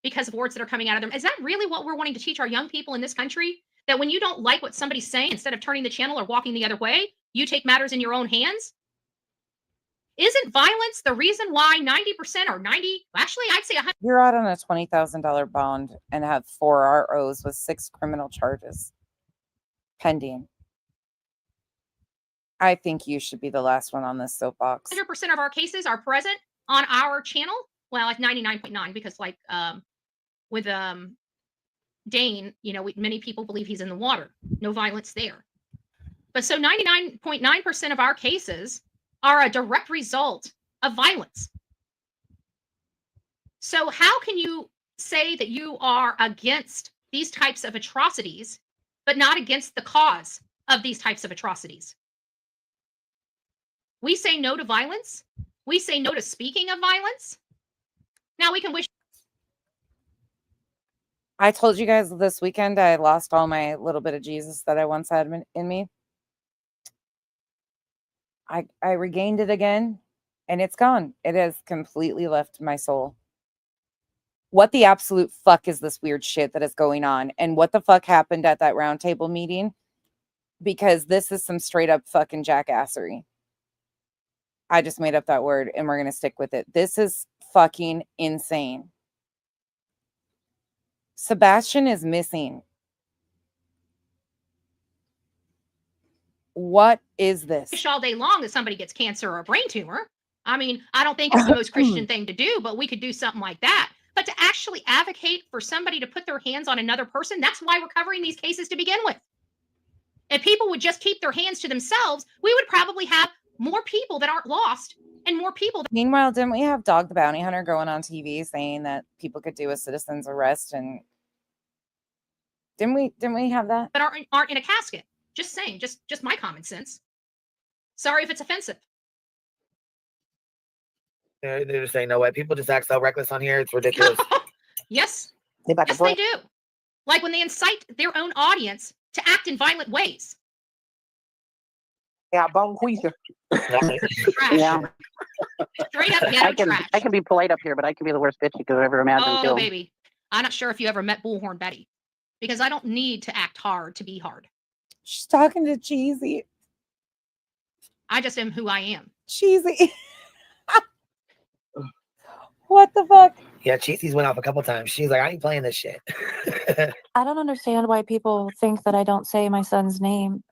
because of words that are coming out of them. Is that really what we're wanting to teach our young people in this country? That when you don't like what somebody's saying, instead of turning the channel or walking the other way, you take matters in your own hands? Isn't violence the reason why 90% or 90, actually, I'd say 100. You're out on a $20,000 bond and have 4 ROs with 6 criminal charges pending. I think you should be the last one on this soapbox. 100% of our cases are present on our channel. Well, like 99.9, because like with Dane, many people believe he's in the water. No violence there. But so 99.9% of our cases are a direct result of violence. So how can you say that you are against these types of atrocities, but not against the cause of these types of atrocities? We say no to violence. We say no to speaking of violence. Now we can wish. I told you guys this weekend I lost all my little bit of Jesus that I once had in me. I regained it again, and it's gone. It has completely left my soul. What the absolute fuck is this weird shit that is going on? And what the fuck happened at that roundtable meeting? Because this is some straight up fucking jackassery. I just made up that word and we're going to stick with it. This is fucking insane. Sebastian is missing. What is this? Wish all day long that somebody gets cancer or a brain tumor. I mean, I don't think it's the most Christian thing to do, but we could do something like that. But to actually advocate for somebody to put their hands on another person, that's why we're covering these cases to begin with. If people would just keep their hands to themselves, we would probably have more people that aren't lost and more people. Meanwhile, didn't we have Dog the Bounty Hunter going on TV saying that people could do a citizen's arrest? And didn't we have that? That aren't in a casket. Just saying, just my common sense. Sorry if it's offensive. They're just saying no way. People just act so reckless on here. It's ridiculous. Yes. Yes, they do. Like when they incite their own audience to act in violent ways. Yeah, bone queasy. Yeah. Straight up ghetto trash. I can be polite up here, but I can be the worst bitch you could ever imagine. Oh, baby. I'm not sure if you ever met Bullhorn Betty, because I don't need to act hard to be hard. She's talking to Cheesy. I just am who I am. Cheesy. What the fuck? Yeah, Cheesy's went off a couple times. She's like, I ain't playing this shit. I don't understand why people think that I don't say my son's name.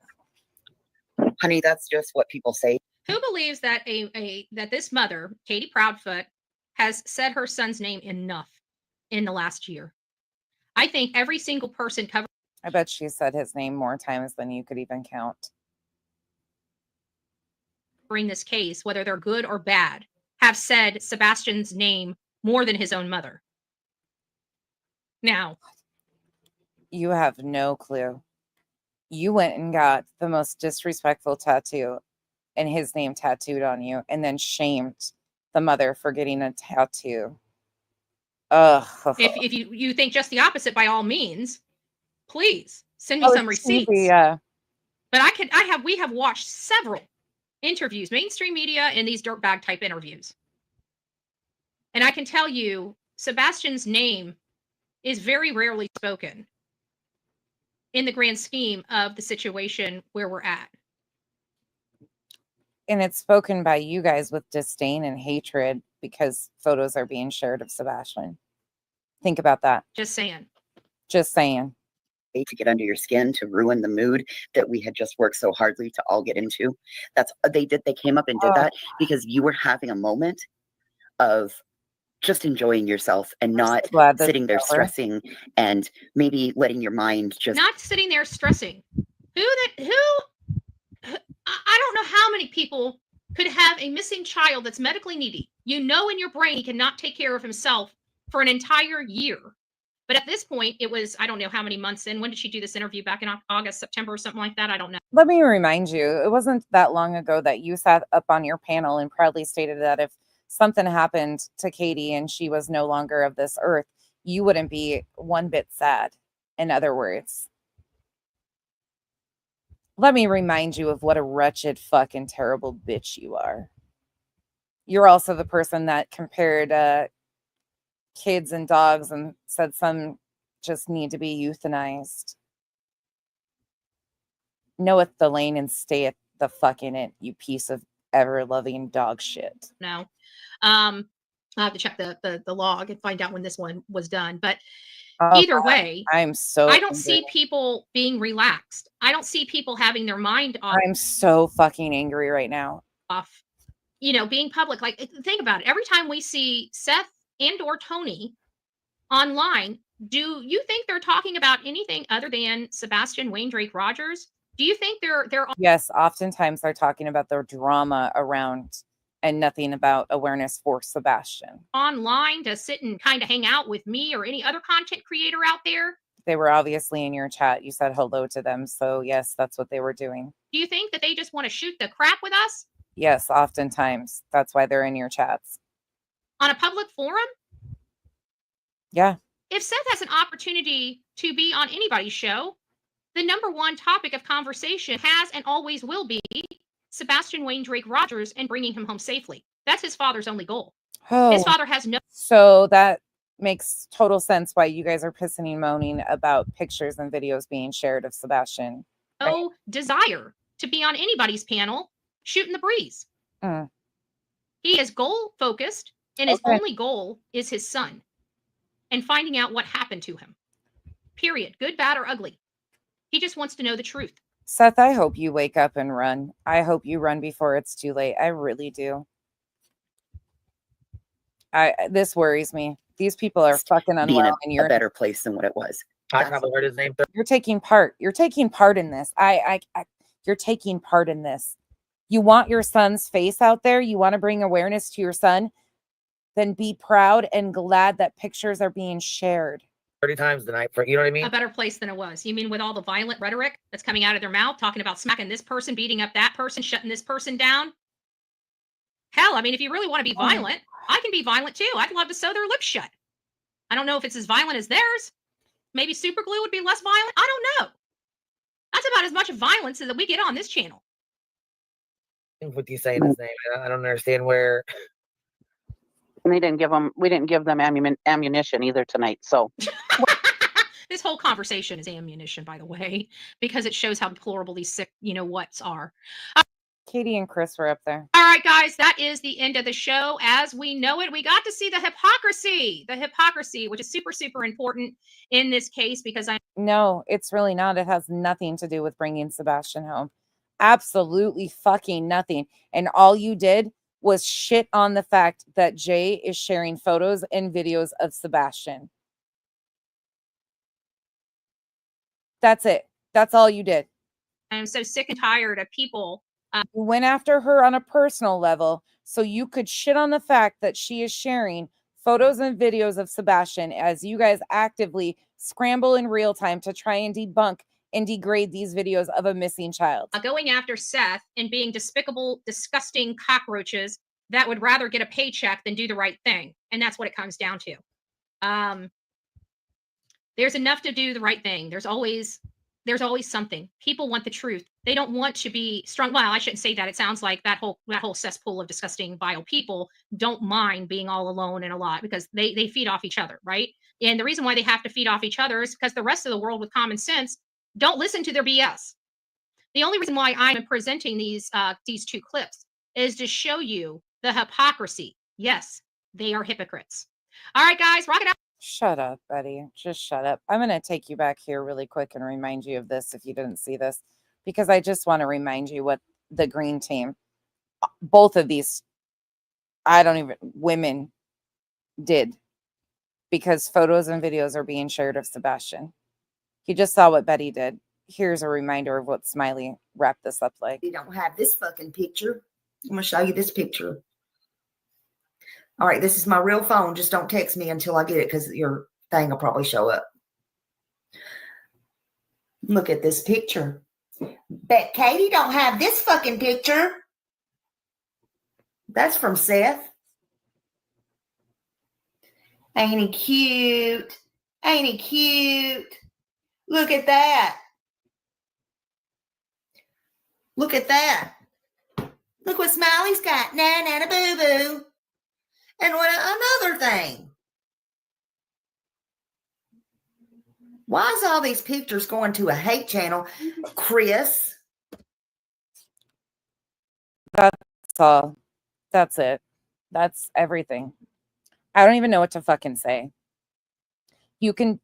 Honey, that's just what people say. Who believes that that this mother, Katie Proudfoot, has said her son's name enough in the last year? I think every single person covered. I bet she said his name more times than you could even count. Bring this case, whether they're good or bad, have said Sebastian's name more than his own mother. Now, You have no clue. You went and got the most disrespectful tattoo and his name tattooed on you, and then shamed the mother for getting a tattoo. Ugh. if you think just the opposite, by all means, please send me some receipts. Yeah. But we have watched several interviews, mainstream media, and these dirtbag type interviews. And I can tell you, Sebastian's name is very rarely spoken in the grand scheme of the situation where we're at. And it's spoken by you guys with disdain and hatred because photos are being shared of Sebastian. Think about that. Just saying. Just saying. To get under your skin, to ruin the mood that we had just worked so hardly to all get into. They came up and did that because you were having a moment of just enjoying yourself and not sitting there stressing and maybe letting your mind just not sitting there stressing. I don't know how many people could have a missing child that's medically needy. You know in your brain he cannot take care of himself for an entire year. But at this point, it was, I don't know how many months in. When did she do this interview? Back in August, September, or something like that? I don't know. Let me remind you, it wasn't that long ago that you sat up on your panel and proudly stated that if something happened to Katie and she was no longer of this earth, you wouldn't be one bit sad. In other words, let me remind you of what a wretched, fucking terrible bitch you are. You're also the person that compared kids and dogs and said some just need to be euthanized. Knoweth the lane and stay at the fuck in it, you piece of ever-loving dog shit. No. I have to check the log and find out when this one was done. But either way, I don't see people being relaxed. I don't see people having their mind off. I'm so fucking angry right now. Off, being public. Like, think about it. Every time we see Seth and or Tony online, do you think they're talking about anything other than Sebastian Wayne Drake Rogers? Do you think they're Yes, oftentimes they're talking about their drama around and nothing about awareness for Sebastian. online to sit and kind of hang out with me or any other content creator out there? They were obviously in your chat. You said hello to them. So yes, that's what they were doing. Do you think that they just want to shoot the crap with us Yes, oftentimes. That's why they're in your chats. on a public forum? Yeah. If Seth has an opportunity to be on anybody's show, the number one topic of conversation has and always will be Sebastian Wayne Drake Rogers and bringing him home safely. That's his father's only goal. His father has no. So that makes total sense why you guys are pissing and moaning about pictures and videos being shared of Sebastian. No desire to be on anybody's panel shooting the breeze. Mm. He is goal focused, and his only goal is his son and finding out what happened to him. Period. Good, bad, or ugly. He just wants to know the truth. Seth, I hope you wake up and run. I hope you run before it's too late. I really do. This worries me. These people are fucking be in unwell, and you're a better place than what it was. I probably heard his name. You're taking part. You're taking part in this. You're taking part in this. You want your son's face out there. You want to bring awareness to your son. Then be proud and glad that pictures are being shared. 30 times tonight, for you know what I mean? A better place than it was. You mean with all the violent rhetoric that's coming out of their mouth, talking about smacking this person, beating up that person, shutting this person down? Hell, I mean, if you really want to be violent, I can be violent too. I'd love to sew their lips shut. I don't know if it's as violent as theirs. Maybe super glue would be less violent. I don't know. That's about as much violence as that we get on this channel. With you saying his name, I don't understand where. And we didn't give them ammunition either tonight. So This whole conversation is ammunition, by the way, because it shows how deplorable these sick, whats are. Katie and Chris were up there. All right, guys, that is the end of the show as we know it. We got to see the hypocrisy, which is super, super important in this case because No, it's really not. It has nothing to do with bringing Sebastian home. Absolutely fucking nothing. And all you did was shit on the fact that Jay is sharing photos and videos of Sebastian. That's it. That's all you did. I'm so sick and tired of people. You went after her on a personal level So you could shit on the fact that she is sharing photos and videos of Sebastian as you guys actively scramble in real time to try and debunk and degrade these videos of a missing child. Going after Seth and being despicable, disgusting cockroaches that would rather get a paycheck than do the right thing. And that's what it comes down to. There's enough to do the right thing. There's always something. People want the truth. They don't want to be strong. Well, I shouldn't say that. It sounds like that whole cesspool of disgusting, vile people don't mind being all alone in a lot because they feed off each other, right? And the reason why they have to feed off each other is because the rest of the world with common sense don't listen to their BS. The only reason why I'm presenting these two clips is to show you the hypocrisy. Yes, they are hypocrites. All right, guys, rock it out. Shut up, Betty. Just shut up. I'm going to take you back here really quick and remind you of this if you didn't see this, because I just want to remind you what the green team, both of these, women did, because photos and videos are being shared of Sebastian. You just saw what Betty did. Here's a reminder of what Smiley wrapped this up like. You don't have this fucking picture. I'm going to show you this picture. All right, this is my real phone. Just don't text me until I get it because your thing will probably show up. Look at this picture. Bet Katie don't have this fucking picture. That's from Seth. Ain't he cute? Ain't he cute? Look at that. Look at that. Look what Smiley's got. Na boo boo. And what another thing. Why is all these pictures going to a hate channel, Chris? That's all. That's it. That's everything. I don't even know what to fucking say. You can,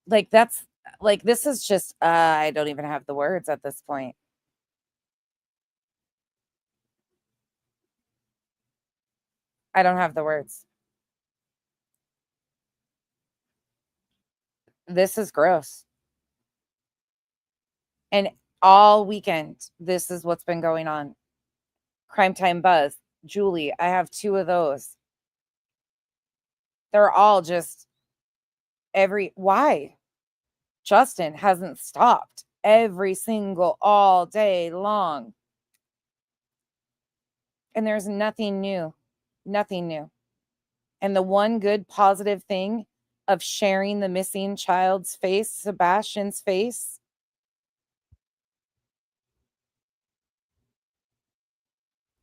this is just, I don't even have the words at this point. I don't have the words. This is gross. And all weekend, this is what's been going on. Crime Time Buzz. Julie, I have 2 of those. They're all just why? Justin hasn't stopped every single, all day long. And there's nothing new. Nothing new. And the one good positive thing of sharing the missing child's face, Sebastian's face,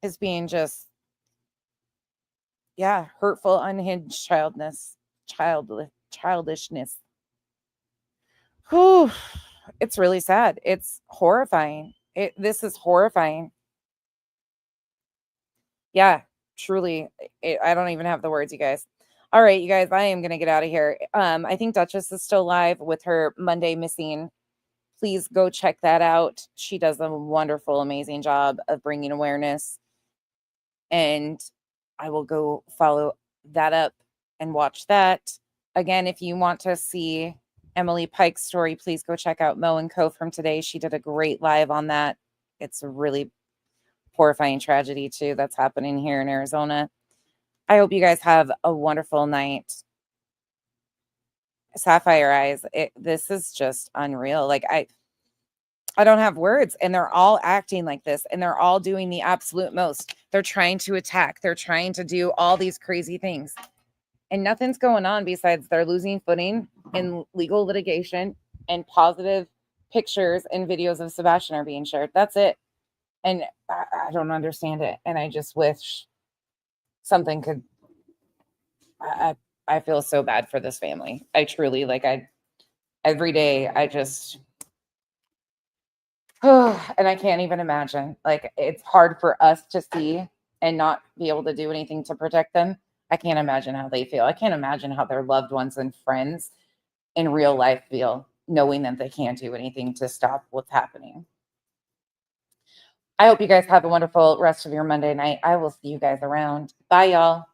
is being just, hurtful, unhinged childishness. Whew. It's really sad. It's horrifying. This is horrifying. Yeah. Truly, I don't even have the words, you guys. All right, you guys, I am going to get out of here. I think Duchess is still live with her Monday Missing. Please go check that out. She does a wonderful, amazing job of bringing awareness. And I will go follow that up and watch that. Again, if you want to see Emily Pike's story, please go check out Mo & Co. from today. She did a great live on that. It's a really horrifying tragedy too that's happening here in Arizona. I hope you guys have a wonderful night. Sapphire Eyes, this is just unreal. Like I don't have words, and they're all acting like this, and they're all doing the absolute most. They're trying to attack. They're trying to do all these crazy things, and nothing's going on besides they're losing footing in legal litigation, and positive pictures and videos of Sebastian are being shared. That's it. And I don't understand it. And I just wish something could, I feel so bad for this family. I truly, every day I just, and I can't even imagine, it's hard for us to see and not be able to do anything to protect them. I can't imagine how they feel. I can't imagine how their loved ones and friends in real life feel, knowing that they can't do anything to stop what's happening. I hope you guys have a wonderful rest of your Monday night. I will see you guys around. Bye, y'all.